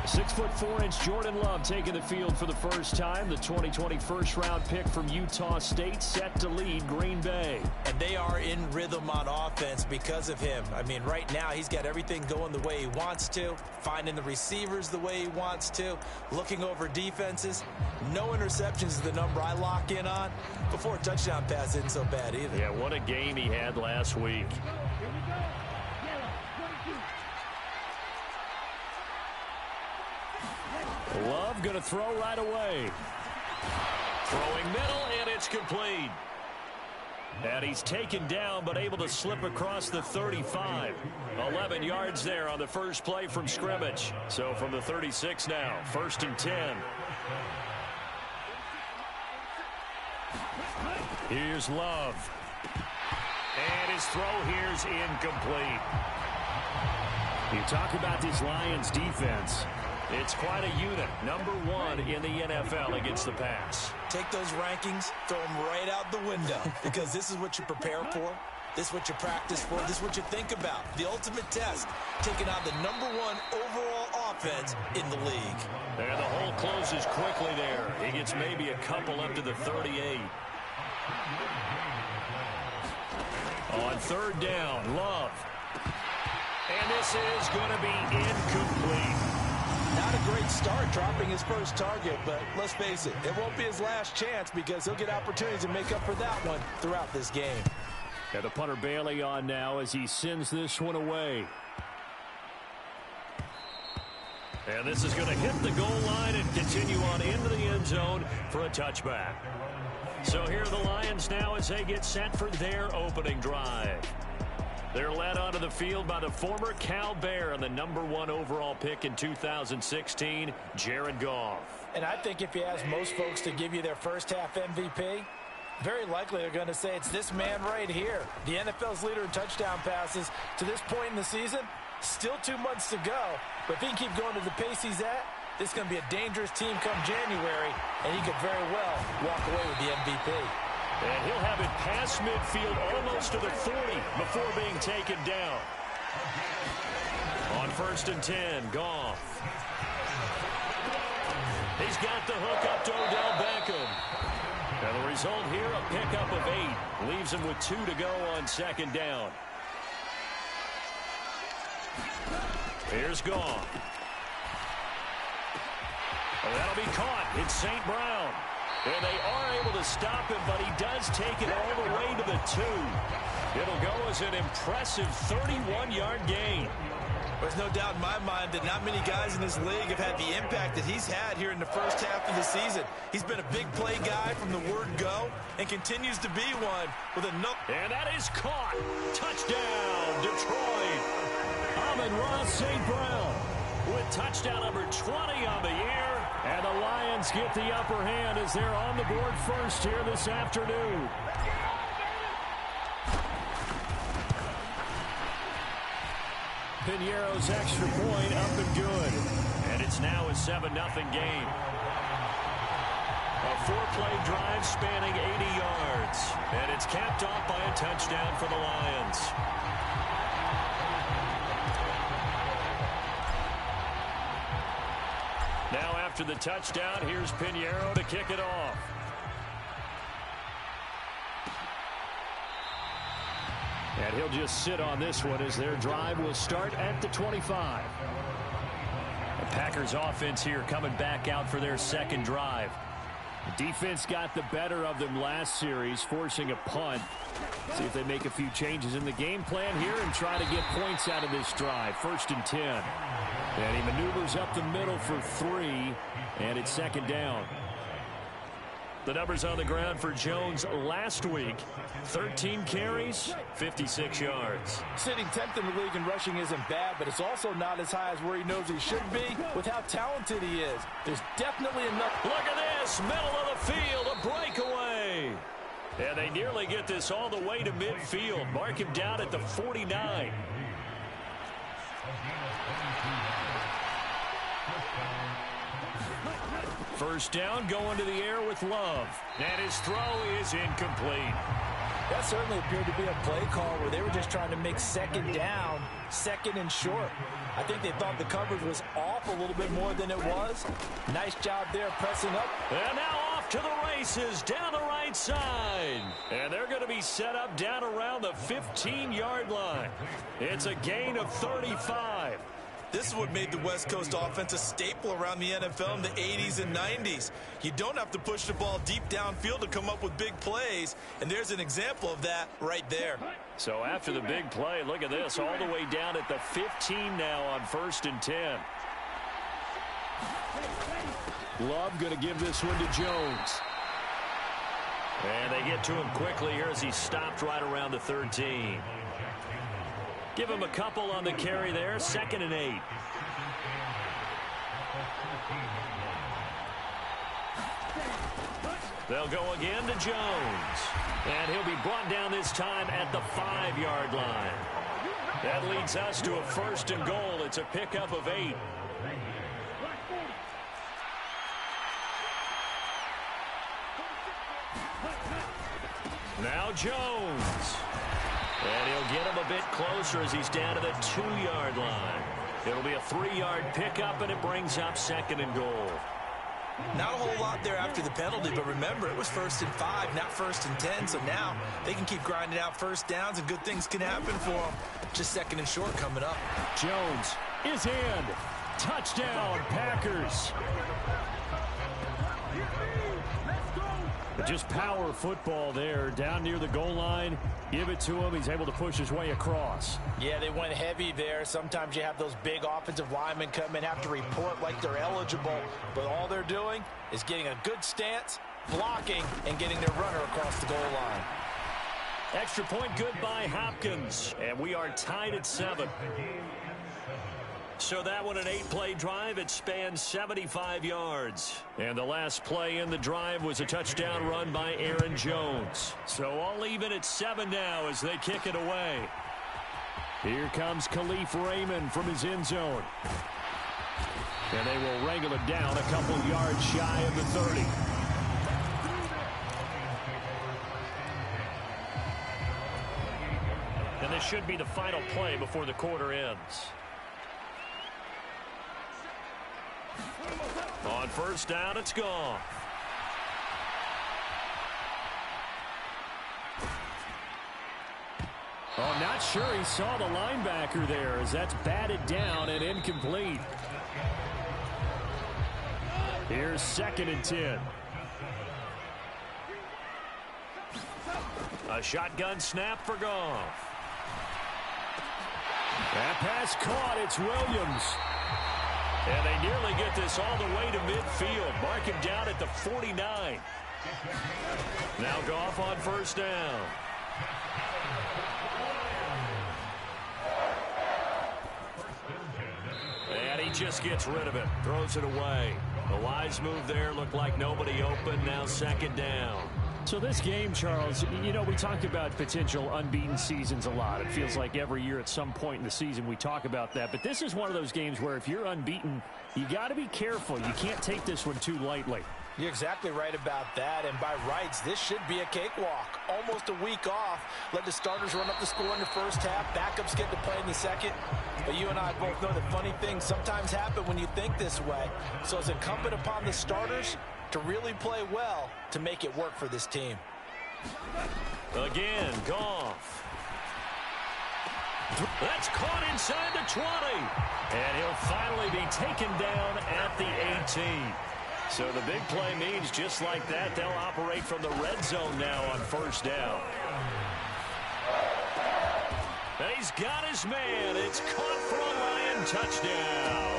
6'4" Jordan Love taking the field for the first time. The 2020 first-round pick from Utah State set to lead Green Bay. And they are in rhythm on offense because of him. I mean, right now he's got everything going the way he wants to, finding the receivers the way he wants to, looking over defenses. No interceptions is the number I lock in on. Before a touchdown pass isn't so bad either. Yeah, what a game he had last week. Love going to throw right away. Throwing middle, and it's complete. And he's taken down, but able to slip across the 35. 11 yards there on the first play from scrimmage. So from the 36 now, 1st and 10. Here's Love. And his throw here's incomplete. You talk about this Lions defense. It's quite a unit. Number 1 in the NFL against the pass. Take those rankings, throw them right out the window, because this is what you prepare for. This is what you practice for. This is what you think about. The ultimate test, taking on the number 1 overall offense in the league. And the hole closes quickly there. He gets maybe a couple up to the 38. On third down, Love. And this is going to be incomplete. Not a great start dropping his first target, but let's face it, it won't be his last chance because he'll get opportunities to make up for that one throughout this game. And the punter Bailey on now as he sends this one away. And this is going to hit the goal line and continue on into the end zone for a touchback. So here are the Lions now as they get set for their opening drive. They're led onto the field by the former Cal Bear and the number 1 overall pick in 2016, Jared Goff. And I think if you ask most folks to give you their first half MVP, very likely they're going to say it's this man right here. The NFL's leader in touchdown passes to this point in the season. Still 2 months to go. But if he can keep going to the pace he's at, this is going to be a dangerous team come January, and he could very well walk away with the MVP. And he'll have it past midfield almost to the 40 before being taken down. On 1st and 10, Goff. He's got the hook up to Odell Beckham. And the result here, a pickup of 8. Leaves him with 2 to go on 2nd down. Here's Goff. Oh, that'll be caught. It's St. Brown. And they are able to stop him, but he does take it all the way to the 2. It'll go as an impressive 31-yard gain. There's no doubt in my mind that not many guys in this league have had the impact that he's had here in the first half of the season. He's been a big play guy from the word go and continues to be one with a no. And that is caught. Touchdown, Detroit. Amon-Ra St. Brown with touchdown number 20 on the year. And the Lions get the upper hand as they're on the board first here this afternoon. Piñeiro's extra point up and good. And it's now a 7-0 game. A 4-play drive spanning 80 yards. And it's capped off by a touchdown for the Lions. Now after the touchdown, here's Piñeiro to kick it off. And he'll just sit on this one as their drive will start at the 25. The Packers offense here coming back out for their 2nd drive. The defense got the better of them last series, forcing a punt. See if they make a few changes in the game plan here and try to get points out of this drive. 1st and 10. And he maneuvers up the middle for 3, and it's 2nd down. The numbers on the ground for Jones last week. 13 carries, 56 yards. Sitting 10th in the league in rushing isn't bad, but it's also not as high as where he knows he should be with how talented he is. There's definitely enough. Look at this, middle of the field, a breakaway. And they nearly get this all the way to midfield. Mark him down at the 49. First down, going to the air with Love. And his throw is incomplete. That certainly appeared to be a play call where they were just trying to make 2nd down, 2nd and short. I think they thought the coverage was off a little bit more than it was. Nice job there pressing up. And now off to the races down the right side. And they're going to be set up down around the 15-yard line. It's a gain of 35. This is what made the West Coast offense a staple around the NFL in the 80s and 90s. You don't have to push the ball deep downfield to come up with big plays, and there's an example of that right there. So after the big play, look at this, all the way down at the 15 now on 1st and 10. Love going to give this one to Jones. And they get to him quickly here as he stopped right around the 13. Give him a couple on the carry there. 2nd and 8. They'll go again to Jones. And he'll be brought down this time at the 5-yard line. That leads us to a 1st and goal. It's a pickup of 8. Now Jones. And he'll get him a bit closer as he's down to the 2-yard line. It'll be a 3-yard pickup, and it brings up 2nd and goal. Not a whole lot there after the penalty, but remember, it was 1st and 5, not 1st and 10, so now they can keep grinding out first downs, and good things can happen for them. Just 2nd and short coming up. Jones is in. Touchdown, Packers. Just power football there, down near the goal line. Give it to him. He's able to push his way across. Yeah, they went heavy there. Sometimes you have those big offensive linemen come in, have to report like they're eligible, but all they're doing is getting a good stance, blocking, and getting their runner across the goal line. Extra point good by Hopkins, and we are tied at 7. So that one, an 8-play drive. It spans 75 yards. And the last play in the drive was a touchdown run by Aaron Jones. So all even at 7 now as they kick it away. Here comes Khalif Raymond from his end zone. And they will wrangle it down a couple yards shy of the 30. And this should be the final play before the quarter ends. On 1st down, it's gone. Oh, I'm not sure he saw the linebacker there as that's batted down and incomplete. Here's 2nd and 10. A shotgun snap for Goff. That pass caught. It's Williams. And they nearly get this all the way to midfield. Mark him down at the 49. Now Goff on 1st down. And he just gets rid of it. Throws it away. A wise move there. Looked like nobody open. Now 2nd down. So this game, Charles, you know, we talk about potential unbeaten seasons a lot. It feels like every year at some point in the season we talk about that. But this is one of those games where if you're unbeaten, you got to be careful. You can't take this one too lightly. You're exactly right about that, and by rights, this should be a cakewalk. Almost a week off. Let the starters run up the score in the first half. Backups get to play in the second. But you and I both know that funny things sometimes happen when you think this way. So it's incumbent upon the starters to really play well to make it work for this team. Again, Goff. That's caught inside the 20. And he'll finally be taken down at the 18. So the big play means just like that, they'll operate from the red zone now on 1st down. And he's got his man. It's caught for a Lion touchdown.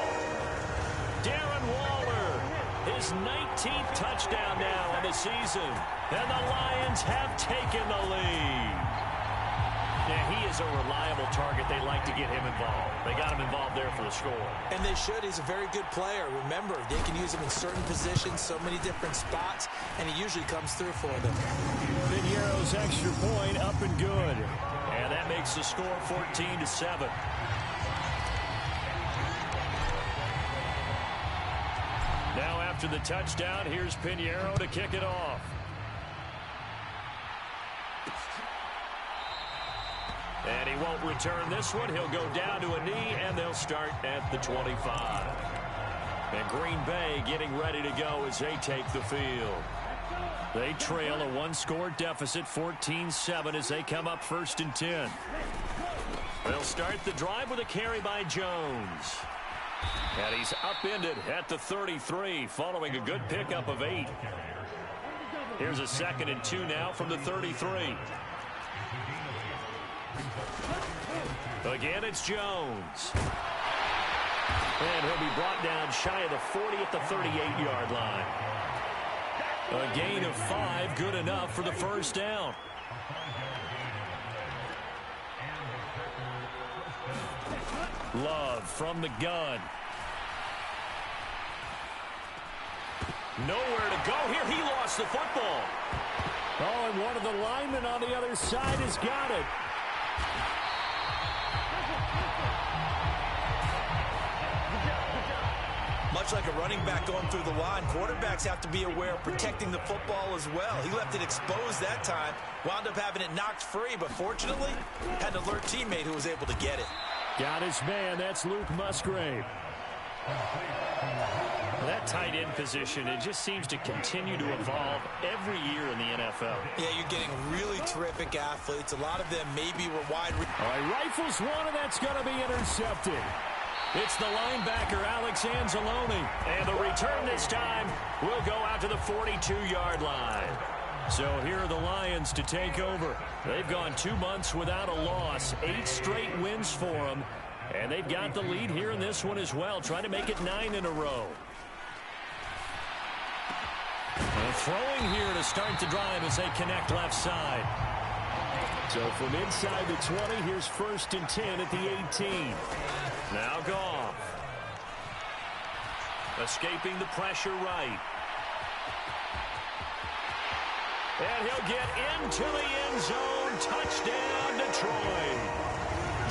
Darren Waller, his 19th touchdown now in the season. And the Lions have taken the lead. Yeah, he is a reliable target. They like to get him involved. They got him involved there for the score. And they should. He's a very good player. Remember, they can use him in certain positions, so many different spots, and he usually comes through for them. Piñeiro's extra point up and good. And that makes the score 14-7. Now after the touchdown, here's Piñeiro to kick it off. And he won't return this one. He'll go down to a knee, and they'll start at the 25. And Green Bay getting ready to go as they take the field. They trail a one-score deficit, 14-7, as they come up 1st and 10. They'll start the drive with a carry by Jones. And he's upended at the 33, following a good pickup of 8. Here's a 2nd and 2 now from the 33. Again, it's Jones. And he'll be brought down shy of the 40 at the 38-yard line. A gain of 5, good enough for the 1st down. Love from the gun. Nowhere to go here. He lost the football. Oh, and one of the linemen on the other side has got it. Much like a running back going through the line, quarterbacks have to be aware of protecting the football as well. He left it exposed that time, wound up having it knocked free, but fortunately, had an alert teammate who was able to get it. Got his man. That's Luke Musgrave. That tight end position, it just seems to continue to evolve every year in the NFL. Yeah, you're getting really terrific athletes. A lot of them maybe were wide. All right, rifles one, and that's going to be intercepted. It's the linebacker, Alex Anzalone. And the return this time will go out to the 42-yard line. So here are the Lions to take over. They've gone 2 months without a loss, 8 straight wins for them. And they've got the lead here in this one as well, trying to make it 9 in a row. And throwing here to start the drive as they connect left side. So from inside the 20, here's 1st and 10 at the 18. Now Goff. Escaping the pressure right. And he'll get into the end zone. Touchdown, Detroit.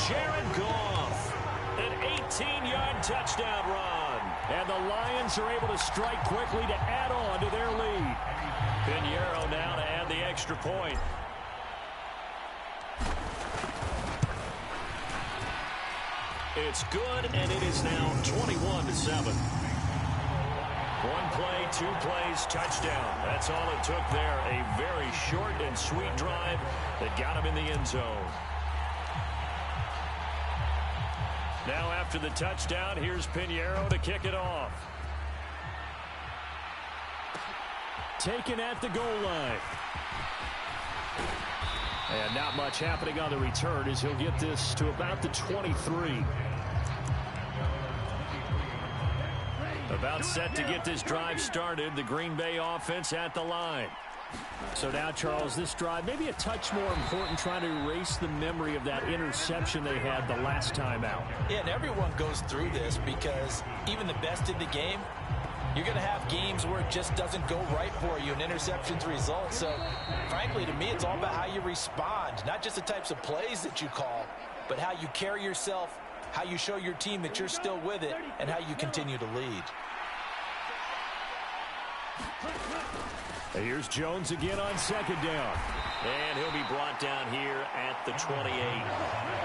Jared Goff. An 18-yard touchdown run. And the Lions are able to strike quickly to add on to their lead. Pinheiro now to add the extra point. It's good, and it is now 21-7. 1 play, 2 plays, touchdown. That's all it took there. A very short and sweet drive that got him in the end zone. Now after the touchdown, here's Pinheiro to kick it off. Taken at the goal line. And not much happening on the return as he'll get this to about the 23. About set to get this drive started. The Green Bay offense at the line. So now, Charles, this drive maybe a touch more important, trying to erase the memory of that interception they had the last time out. Yeah, and everyone goes through this because even the best in the game, you're going to have games where it just doesn't go right for you, and interceptions result. So, frankly, to me, it's all about how you respond, not just the types of plays that you call, but how you carry yourself, how you show your team that you're still with it, and how you continue to lead. Here's Jones again on 2nd down. And he'll be brought down here at the 28.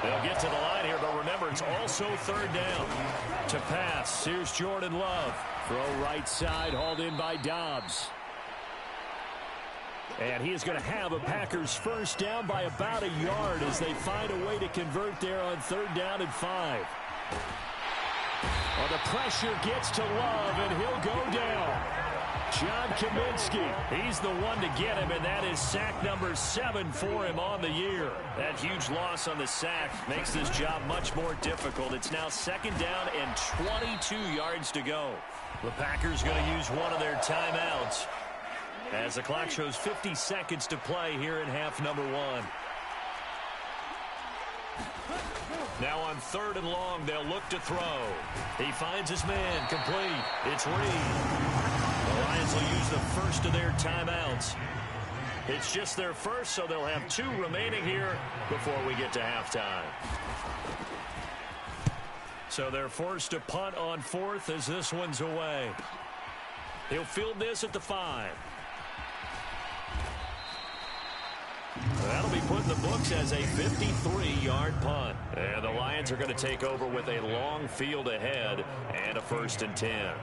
They'll get to the line here, but remember, it's also 3rd down. To pass, here's Jordan Love. Throw right side, hauled in by Dobbs. And he is going to have a Packers 1st down by about a yard as they find a way to convert there on 3rd down and 5. Well, the pressure gets to Love, and he'll go down. John Kaminsky, he's the one to get him, and that is sack number 7 for him on the year. That huge loss on the sack makes this job much more difficult. It's now 2nd down and 22 yards to go. The Packers going to use one of their timeouts as the clock shows 50 seconds to play here in half number 1. Now on 3rd and long, they'll look to throw. He finds his man, complete. It's Reed. The Lions will use the first of their timeouts. It's just their first, so they'll have 2 remaining here before we get to halftime. So they're forced to punt on 4th as this one's away. He'll field this at the 5. That'll be put in the books as a 53-yard punt. And the Lions are going to take over with a long field ahead and a 1st and 10.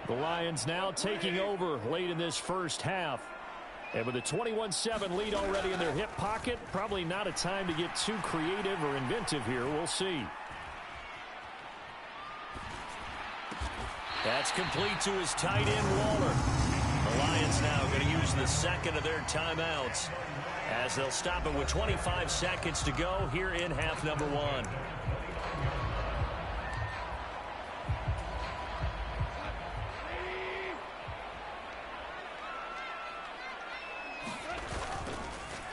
The Lions now taking over late in this first half. And with a 21-7 lead already in their hip pocket, probably not a time to get too creative or inventive here. We'll see. That's complete to his tight end, Waller. The Lions now going to use the 2nd of their timeouts as they'll stop it with 25 seconds to go here in half number 1.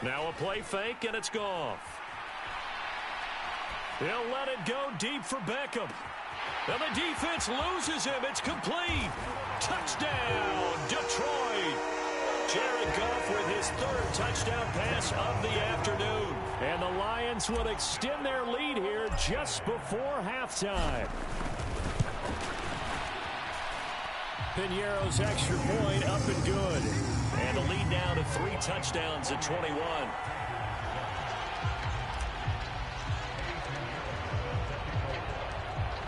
Now a play fake, and it's Goff. He'll let it go deep for Beckham. And the defense loses him. It's complete. Touchdown, Detroit! Jared Goff with his third touchdown pass of the afternoon. And the Lions will extend their lead here just before halftime. Piñeiro's extra point up and good. And the lead now to 3 touchdowns at 21.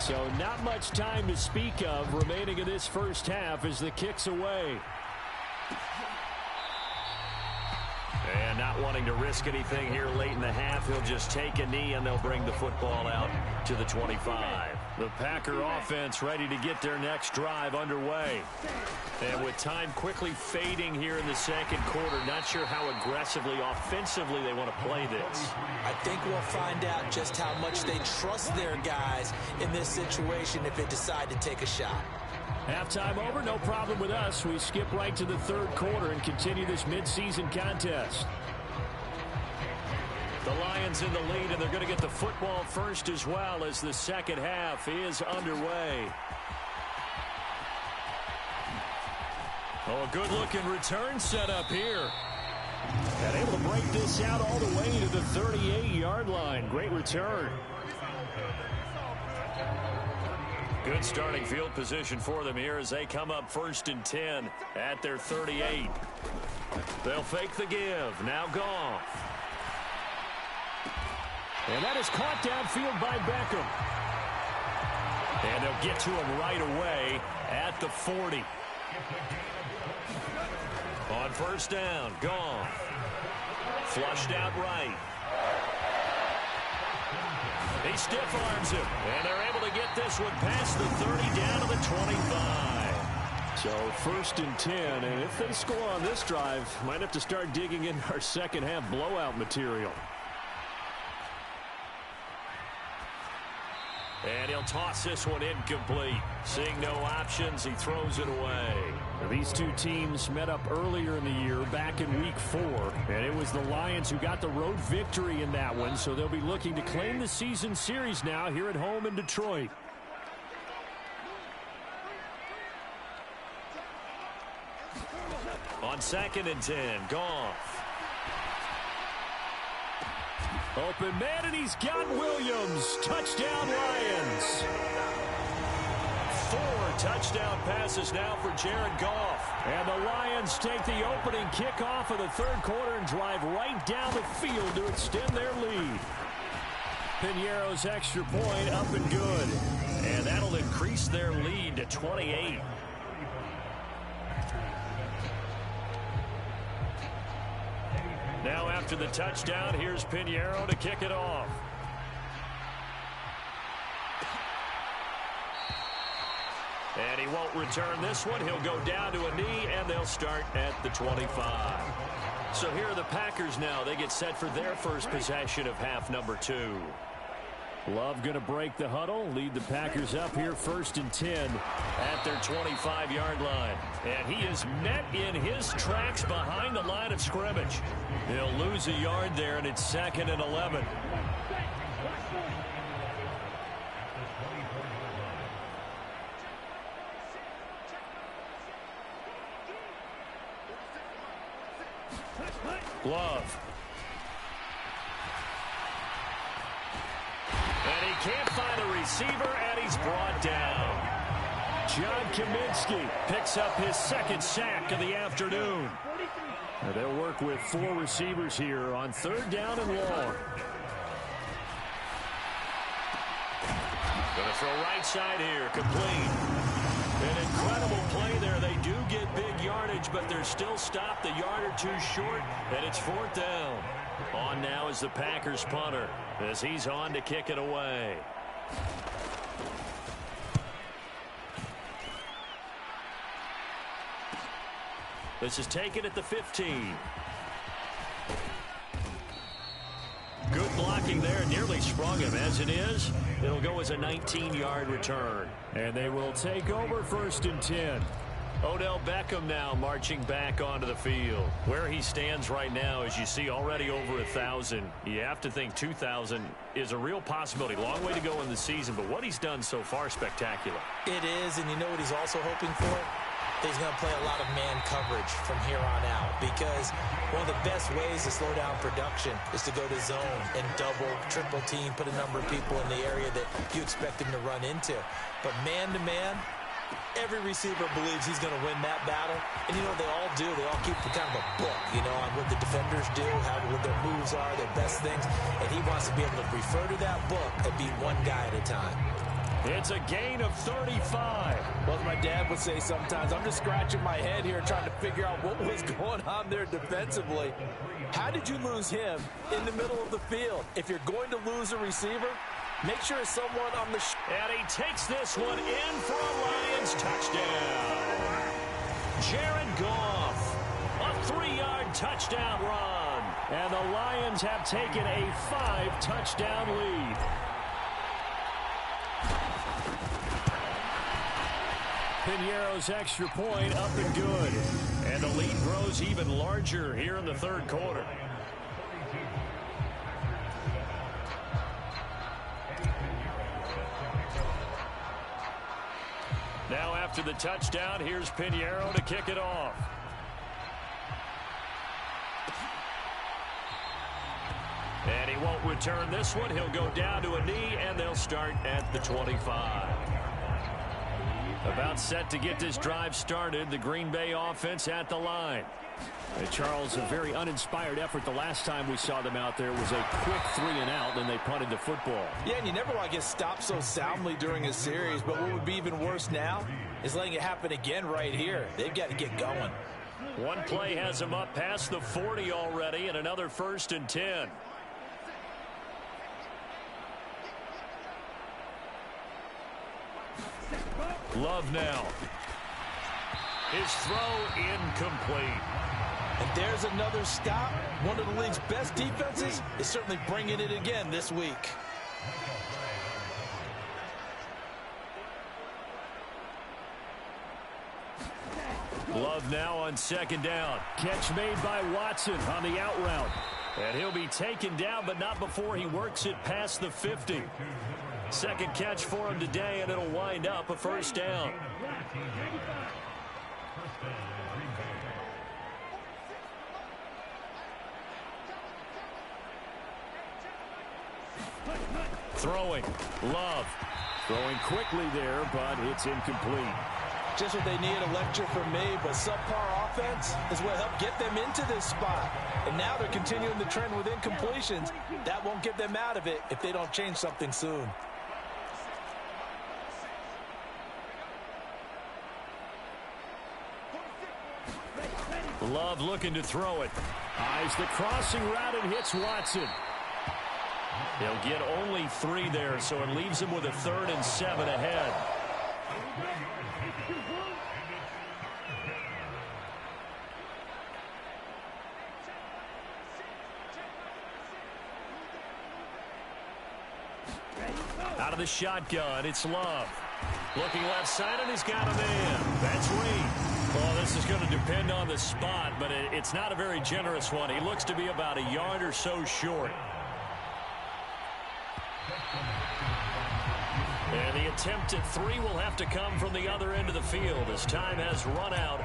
So not much time to speak of remaining in this first half as the kick's away. And not wanting to risk anything here late in the half, he'll just take a knee and they'll bring the football out to the 25. The Packer offense ready to get their next drive underway. And with time quickly fading here in the second quarter, not sure how aggressively, offensively they want to play this. I think we'll find out just how much they trust their guys in this situation if they decide to take a shot. Halftime over, no problem with us. We skip right to the third quarter and continue this midseason contest. The Lions in the lead, and they're going to get the football first as well as the second half is underway. Oh, a good-looking return set up here. And able to break this out all the way to the 38-yard line. Great return. Good starting field position for them here as they come up 1st and 10 at their 38. They'll fake the give. Now Goff. And that is caught downfield by Beckham. And they'll get to him right away at the 40. On 1st down, Goff. Flushed out right. He stiff arms him, and they're able to get this one past the 30 down to the 25. So 1st and 10, and if they score on this drive, might have to start digging in our second half blowout material. And he'll toss this one incomplete. Seeing no options, he throws it away. These two teams met up earlier in the year, back in Week 4, and it was the Lions who got the road victory in that one, so they'll be looking to claim the season series now here at home in Detroit. On 2nd and 10, Goff. Open man, and he's got Williams. Touchdown, Lions. 4 touchdown passes now for Jared Goff. And the Lions take the opening kickoff of the third quarter and drive right down the field to extend their lead. Piñeiro's extra point up and good. And that'll increase their lead to 28. Now after the touchdown, here's Piñeiro to kick it off. And he won't return this one. He'll go down to a knee, and they'll start at the 25. So here are the Packers now. They get set for their first possession of half number 2. Love going to break the huddle, lead the Packers up here 1st and 10 at their 25-yard line. And he is met in his tracks behind the line of scrimmage. He'll lose a yard there, and it's 2nd and 11. Glove. And he can't find a receiver, and he's brought down. John Kaminsky picks up his 2nd sack of the afternoon. Now they'll work with 4 receivers here on 3rd down and long. Going to throw right side here, complete. An incredible play there. They do get big yardage, but they're still stopped a yard or 2 short, and it's 4th down. On now is the Packers punter as he's on to kick it away. This is taken at the 15. Good blocking there, nearly sprung him. As it is, it'll go as a 19-yard return. And they will take over 1st and 10. Odell Beckham now marching back onto the field. Where he stands right now, as you see, already over 1,000. You have to think 2,000 is a real possibility. Long way to go in the season, but what he's done so far, spectacular. It is, and you know what he's also hoping for? he's going to play a lot of man coverage from here on out, because one of the best ways to slow down production is to go to zone and double, triple team, put a number of people in the area that you expect him to run into. But man-to-man, every receiver believes he's going to win that battle. And, you know, they all do. They all keep kind of a book, you know, on what the defenders do, what their moves are, their best things. And he wants to be able to refer to that book and beat one guy at a time. It's a gain of 35. Well, as my dad would say sometimes, I'm just scratching my head here trying to figure out what was going on there defensively. How did you lose him in the middle of the field? If you're going to lose a receiver, make sure it's someone on the... And he takes this one in for a Lions touchdown. Jared Goff, a 3-yard touchdown run. And the Lions have taken a 5-touchdown lead. Piñeiro's extra point up and good. And the lead grows even larger here in the third quarter. Now after the touchdown, here's Piñeiro to kick it off. And he won't return this one. He'll go down to a knee, and they'll start at the 25. About set to get this drive started. The Green Bay offense at the line. And Charles, a very uninspired effort the last time we saw them out there was a quick 3-and-out, and they punted the football. Yeah, and you never want to get stopped so soundly during a series, but what would be even worse now is letting it happen again right here. They've got to get going. One play has them up past the 40 already, and another 1st and 10. Love now. His throw incomplete. And there's another stop. One of the league's best defenses is certainly bringing it again this week. Love now on 2nd down. Catch made by Watson on the out route. And he'll be taken down, but not before he works it past the 50. Second catch for him today, and it'll wind up a 1st down. Throwing. Love. Throwing quickly there, but it's incomplete. Just what they need, a lecture from me, but subpar offense is what helped get them into this spot. And now they're continuing the trend with incompletions. That won't get them out of it if they don't change something soon. Love looking to throw it. Eyes the crossing route and hits Watson. He'll get only 3 there, so it leaves him with a 3rd and 7 ahead. Out of the shotgun, it's Love. Looking left side, and he's got a man. That's Reed. Well, this is going to depend on the spot, but it's not a very generous one. He looks to be about a yard or so short. And the attempt at 3 will have to come from the other end of the field as time has run out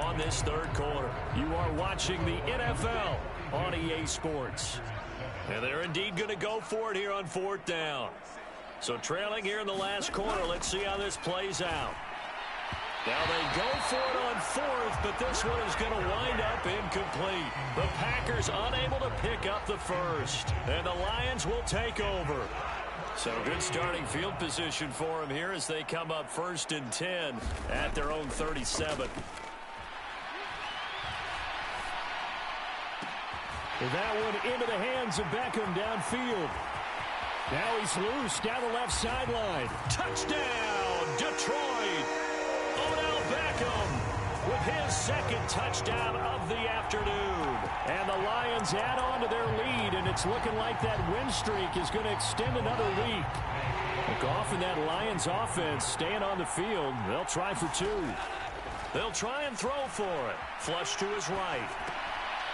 on this third quarter. You are watching the NFL on EA Sports. And they're indeed going to go for it here on 4th down. So trailing here in the last quarter, let's see how this plays out. Now they go for it on 4th, but this one is going to wind up incomplete. The Packers unable to pick up the 1st, and the Lions will take over. So good starting field position for them here as they come up 1st and 10 at their own 37. And that one into the hands of Beckham downfield. Now he's loose down the left sideline. Touchdown, Detroit! Odell Beckham with his 2nd touchdown of the afternoon. And the Lions add on to their lead, and it's looking like that win streak is going to extend another week. Goff and that Lions offense staying on the field. They'll try for 2. They'll try and throw for it. Flush to his right.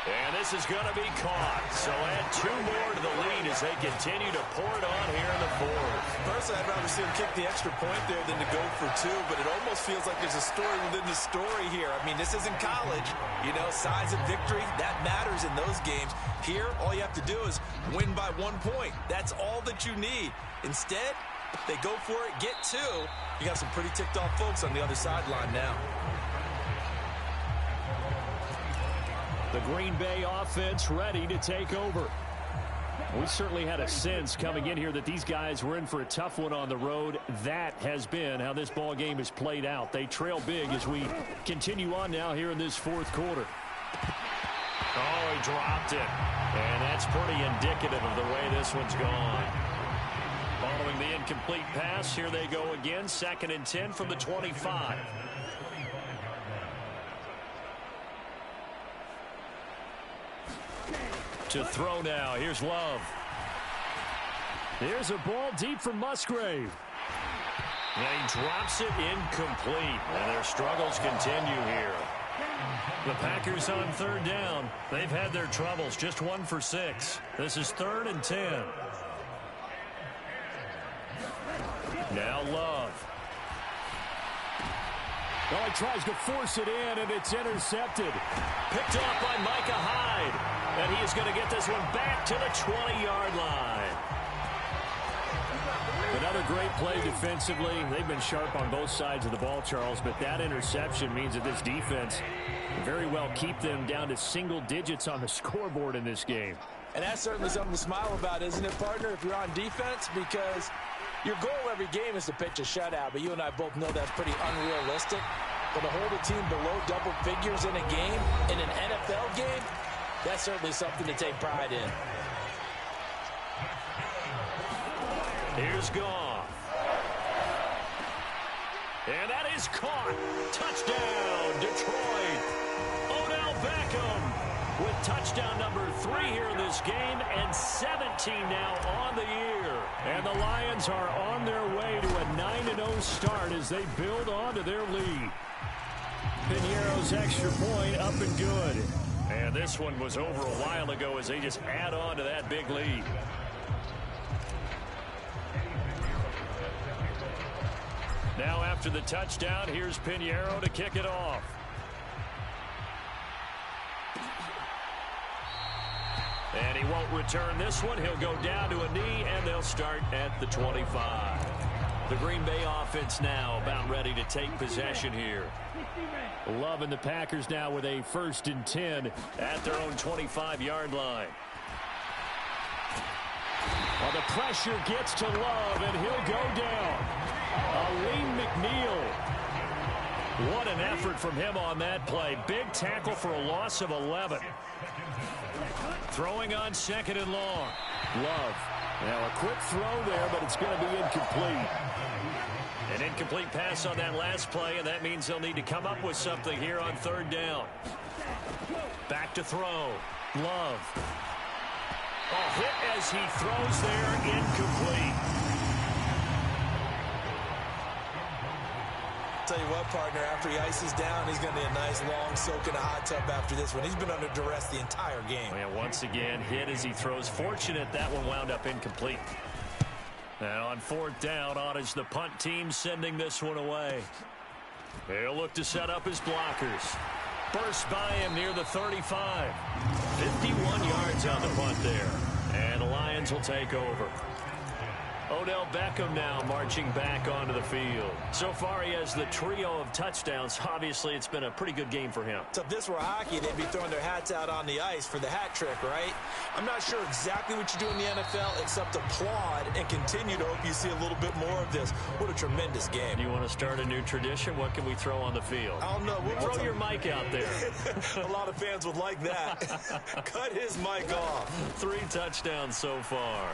And this is going to be caught. So add 2 more to the lead as they continue to pour it on here in the fourth. Personally, I'd rather see him kick the extra point there than to go for 2, but it almost feels like there's a story within the story here. I mean, this isn't college. You know, size of victory, that matters in those games. Here, all you have to do is win by 1 point. That's all that you need. Instead, they go for it, get 2. You got some pretty ticked off folks on the other sideline now. The Green Bay offense ready to take over. We certainly had a sense coming in here that these guys were in for a tough one on the road. That has been how this ball game is played out. They trail big as we continue on now here in this fourth quarter. Oh, he dropped it. And that's pretty indicative of the way this one's gone. Following the incomplete pass, here they go again. 2nd and 10 from the 25. To throw now. Here's Love. There's a ball deep from Musgrave. And he drops it incomplete. And their struggles continue here. The Packers on 3rd down. They've had their troubles. Just 1 for 6. This is 3rd and 10. Now Love. Oh, he tries to force it in, and it's intercepted. Picked off by Micah Hyde. And he is going to get this one back to the 20-yard line. Another great play defensively. They've been sharp on both sides of the ball, Charles, but that interception means that this defense very well keep them down to single digits on the scoreboard in this game. And that's certainly something to smile about, isn't it, partner, if you're on defense? Because your goal every game is to pitch a shutout, but you and I both know that's pretty unrealistic. But to hold a team below double figures in a game, in an NFL game, that's certainly something to take pride in. Here's Goff. And that is caught. Touchdown, Detroit. Odell Beckham with touchdown number 3 here in this game, and 17 now on the year. And the Lions are on their way to a 9-0 start as they build on to their lead. Piñeiro's extra point up and good. And this one was over a while ago as they just add on to that big lead. Now after the touchdown, here's Piñeiro to kick it off. And he won't return this one. He'll go down to a knee, and they'll start at the 25. The Green Bay offense now about ready to take possession here. Love and the Packers now with a 1st and 10 at their own 25-yard line. Well, the pressure gets to Love, and he'll go down. Aleem McNeil. What an effort from him on that play. Big tackle for a loss of 11. Throwing on 2nd and long. Love. Now a quick throw there, but it's going to be incomplete. An incomplete pass on that last play, and that means they'll need to come up with something here on 3rd down. Back to throw. Love. A hit as he throws there, incomplete. Tell you what, partner, after he ices down, he's going to be a nice long soak in a hot tub after this one. He's been under duress the entire game. And once again, hit as he throws. Fortunate that one wound up incomplete. And on 4th down, on is the punt team sending this one away. They'll look to set up his blockers. Burst by him near the 35. 51 yards on the punt there. And the Lions will take over. Odell Beckham now marching back onto the field. So far, he has the trio of touchdowns. Obviously, it's been a pretty good game for him. So if this were hockey, they'd be throwing their hats out on the ice for the hat trick, right? I'm not sure exactly what you do in the NFL except applaud and continue to hope you see a little bit more of this. What a tremendous game. Do you want to start a new tradition? What can we throw on the field? I don't know. Throw your mic out there. A lot of fans would like that. Cut his mic off. 3 touchdowns so far.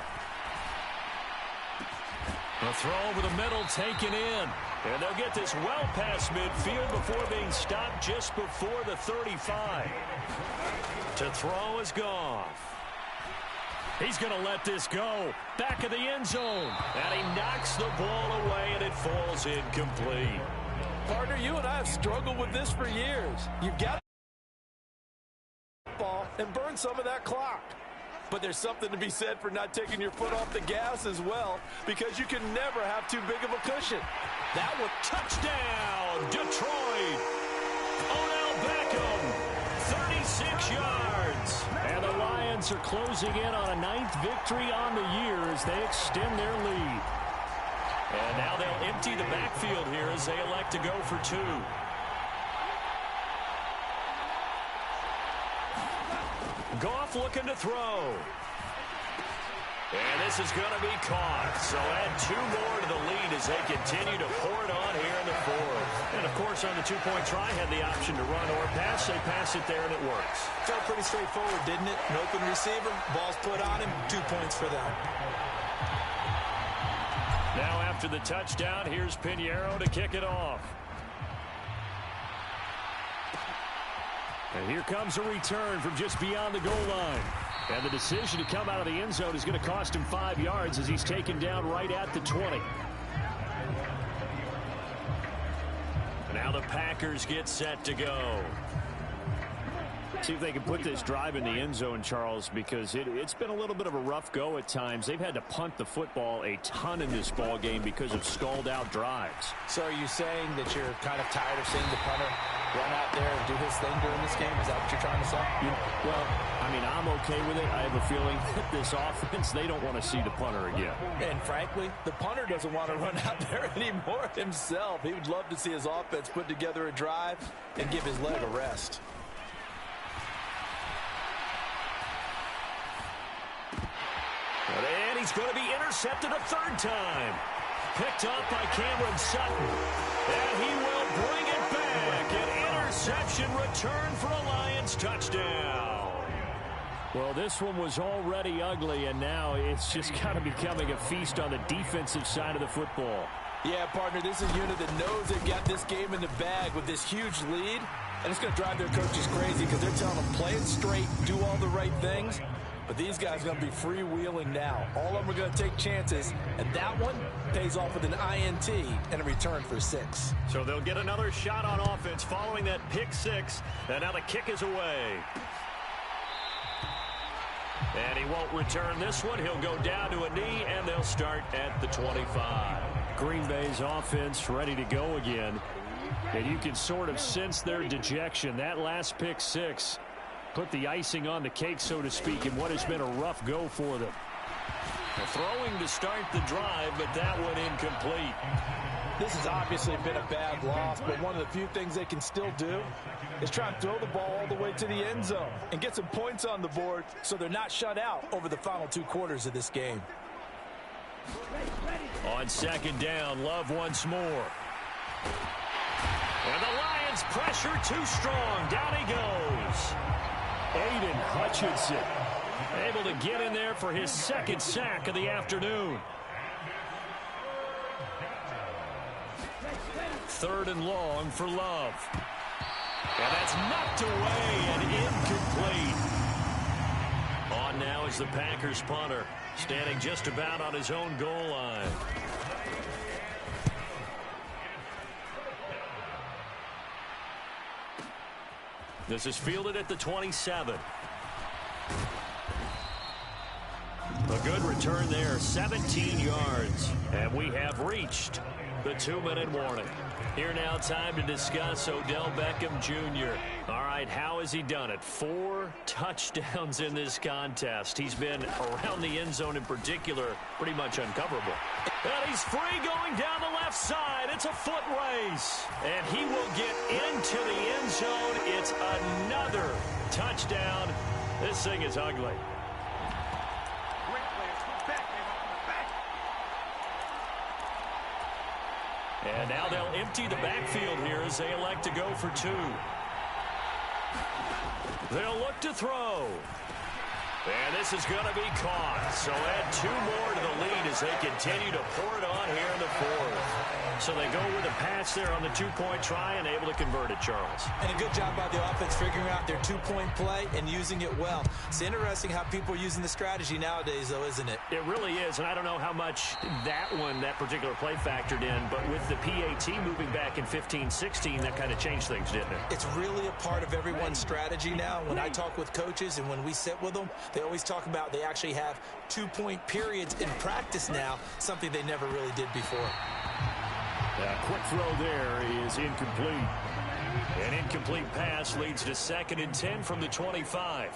A throw over the middle taken in. And they'll get this well past midfield before being stopped just before the 35. To throw is Goff. He's going to let this go. Back of the end zone. And he knocks the ball away, and it falls incomplete. Partner, you and I have struggled with this for years. You've got ball, and burn some of that clock. But there's something to be said for not taking your foot off the gas as well, because you can never have too big of a cushion. That one, touchdown, Detroit. Odell Beckham, 36 yards. And the Lions are closing in on a 9th victory on the year as they extend their lead. And now they'll empty the backfield here as they elect to go for 2. Goff looking to throw. And this is going to be caught. So add 2 more to the lead as they continue to pour it on here in the 4th. And, of course, on the 2-point try, had the option to run or pass. They pass it there, and it works. Felt pretty straightforward, didn't it? An open receiver, ball's put on him, 2 points for them. Now after the touchdown, here's Pinheiro to kick it off. And here comes a return from just beyond the goal line. And the decision to come out of the end zone is going to cost him 5 yards as he's taken down right at the 20. Now the Packers get set to go. See if they can put this drive in the end zone, Charles, because it's been a little bit of a rough go at times. They've had to punt the football a ton in this ball game because of stalled-out drives. So are you saying that you're kind of tired of seeing the punter run out there and do his thing during this game? Is that what you're trying to say? Well, I mean, I'm okay with it. I have a feeling that this offense, they don't want to see the punter again. And frankly, the punter doesn't want to run out there anymore himself. He would love to see his offense put together a drive and give his leg a rest. And he's going to be intercepted a 3rd time. Picked up by Cameron Sutton. And he will bring it back. An interception return for a Lions touchdown. Well, this one was already ugly, and now it's just kind of becoming a feast on the defensive side of the football. Yeah, partner, this is a unit that knows they've got this game in the bag with this huge lead. And it's going to drive their coaches crazy because they're telling them, play it straight, do all the right things. But these guys are going to be freewheeling now. All of them are going to take chances, and that one pays off with an INT and a return for 6. So they'll get another shot on offense following that pick 6, and now the kick is away. And he won't return this one. He'll go down to a knee, and they'll start at the 25. Green Bay's offense ready to go again. And you can sort of sense their dejection. That last pick 6 put the icing on the cake, so to speak, in what has been a rough go for them. Throwing to start the drive, but that one incomplete. This has obviously been a bad loss, but one of the few things they can still do is try and throw the ball all the way to the end zone and get some points on the board so they're not shut out over the final 2 quarters of this game. On 2nd down, Love once more. And the Lions pressure too strong. Down he goes. Aiden Hutchinson able to get in there for his 2nd sack of the afternoon. 3rd and long for Love. And that's knocked away and incomplete. On now is the Packers punter, standing just about on his own goal line. This is fielded at the 27. A good return there, 17 yards. And we have reached the 2-minute warning. Here now, time to discuss Odell Beckham Jr. All right, how has he done it? 4 touchdowns in this contest. He's been around the end zone in particular, pretty much uncoverable. And he's free going down the left side. It's a foot race. And he will get into the end zone. It's another touchdown. This thing is ugly. And now they'll empty the backfield here as they elect to go for 2. They'll look to throw. And this is going to be caught. So add 2 more to the lead as they continue to pour it on here in the 4th. So they go with a pass there on the 2-point try and able to convert it, Charles. And a good job by the offense figuring out their 2-point play and using it well. It's interesting how people are using the strategy nowadays, though, isn't it? It really is, and I don't know how much that particular play factored in, but with the PAT moving back in 15-16, that kind of changed things, didn't it? It's really a part of everyone's strategy now. When I talk with coaches and when we sit with them, they always talk about they actually have 2-point periods in practice now, something they never really did before. Quick throw there is incomplete. An incomplete pass leads to 2nd and 10 from the 25.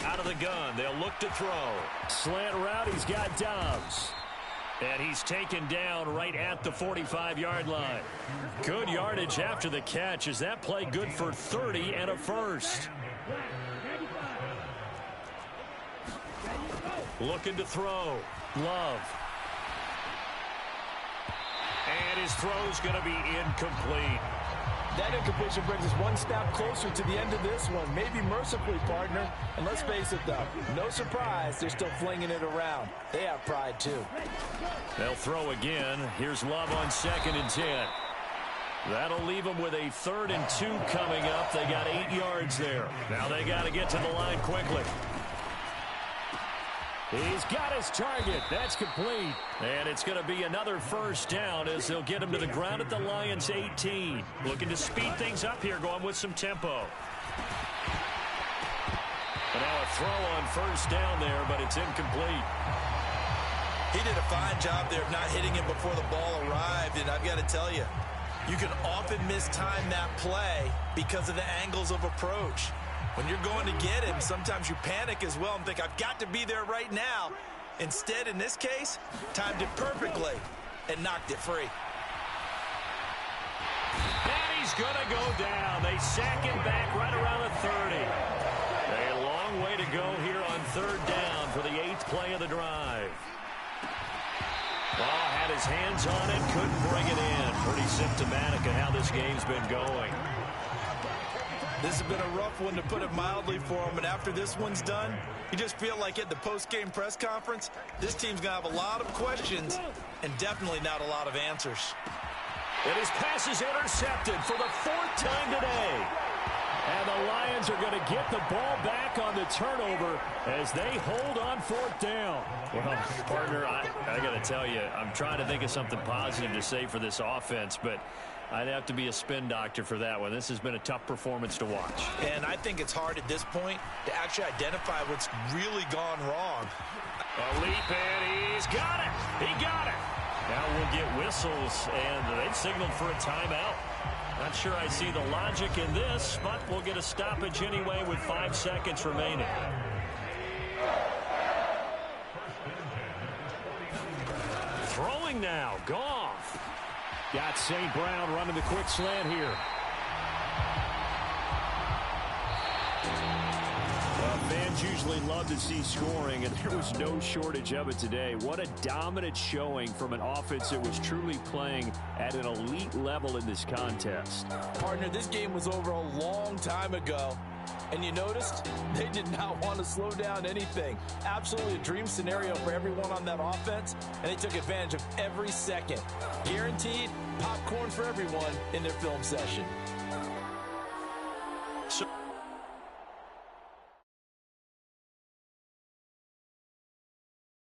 Out of the gun, they'll look to throw. Slant route, he's got Dobbs. And he's taken down right at the 45-yard line. Good yardage after the catch. Is that play good for 30 and a first? Looking to throw. Love. And his throw's going to be incomplete. That incompletion brings us one step closer to the end of this one. Maybe mercifully, partner. And let's face it, though, no surprise, they're still flinging it around. They have pride, too. They'll throw again. Here's Love on 2nd and 10. That'll leave them with a 3rd and 2 coming up. They got 8 yards there. Now they got to get to the line quickly. He's got his target. That's complete. And it's going to be another first down as they'll get him to the ground at the Lions' 18. Looking to speed things up here, going with some tempo. And now a throw on first down there, but it's incomplete. He did a fine job there of not hitting it before the ball arrived, and I've got to tell you, you can often mistime that play because of the angles of approach. When you're going to get him, sometimes you panic as well and think, I've got to be there right now. Instead, in this case, timed it perfectly and knocked it free. And he's going to go down. They sack him back right around the 30. A long way to go here on 3rd down for the 8th play of the drive. Ball had his hands on it, couldn't bring it in. Pretty symptomatic of how this game's been going. This has been a rough one, to put it mildly, for him. And after this one's done, you just feel like at the post-game press conference, this team's going to have a lot of questions and definitely not a lot of answers. And his pass is intercepted for the 4th time today. And the Lions are going to get the ball back on the turnover as they hold on 4th down. Well, partner, I got to tell you, I'm trying to think of something positive to say for this offense, but I'd have to be a spin doctor for that one. This has been a tough performance to watch. And I think it's hard at this point to actually identify what's really gone wrong. A leap, and he's got it. He got it. Now we'll get whistles, and they've signaled for a timeout. Not sure I see the logic in this, but we'll get a stoppage anyway with 5 seconds remaining. Throwing now, Goff. Got St. Brown running the quick slant here. Well, fans usually love to see scoring, and there was no shortage of it today. What a dominant showing from an offense that was truly playing at an elite level in this contest. Partner, this game was over a long time ago. And you noticed they did not want to slow down anything. Absolutely a dream scenario for everyone on that offense, and they took advantage of every second. Guaranteed popcorn for everyone in their film session.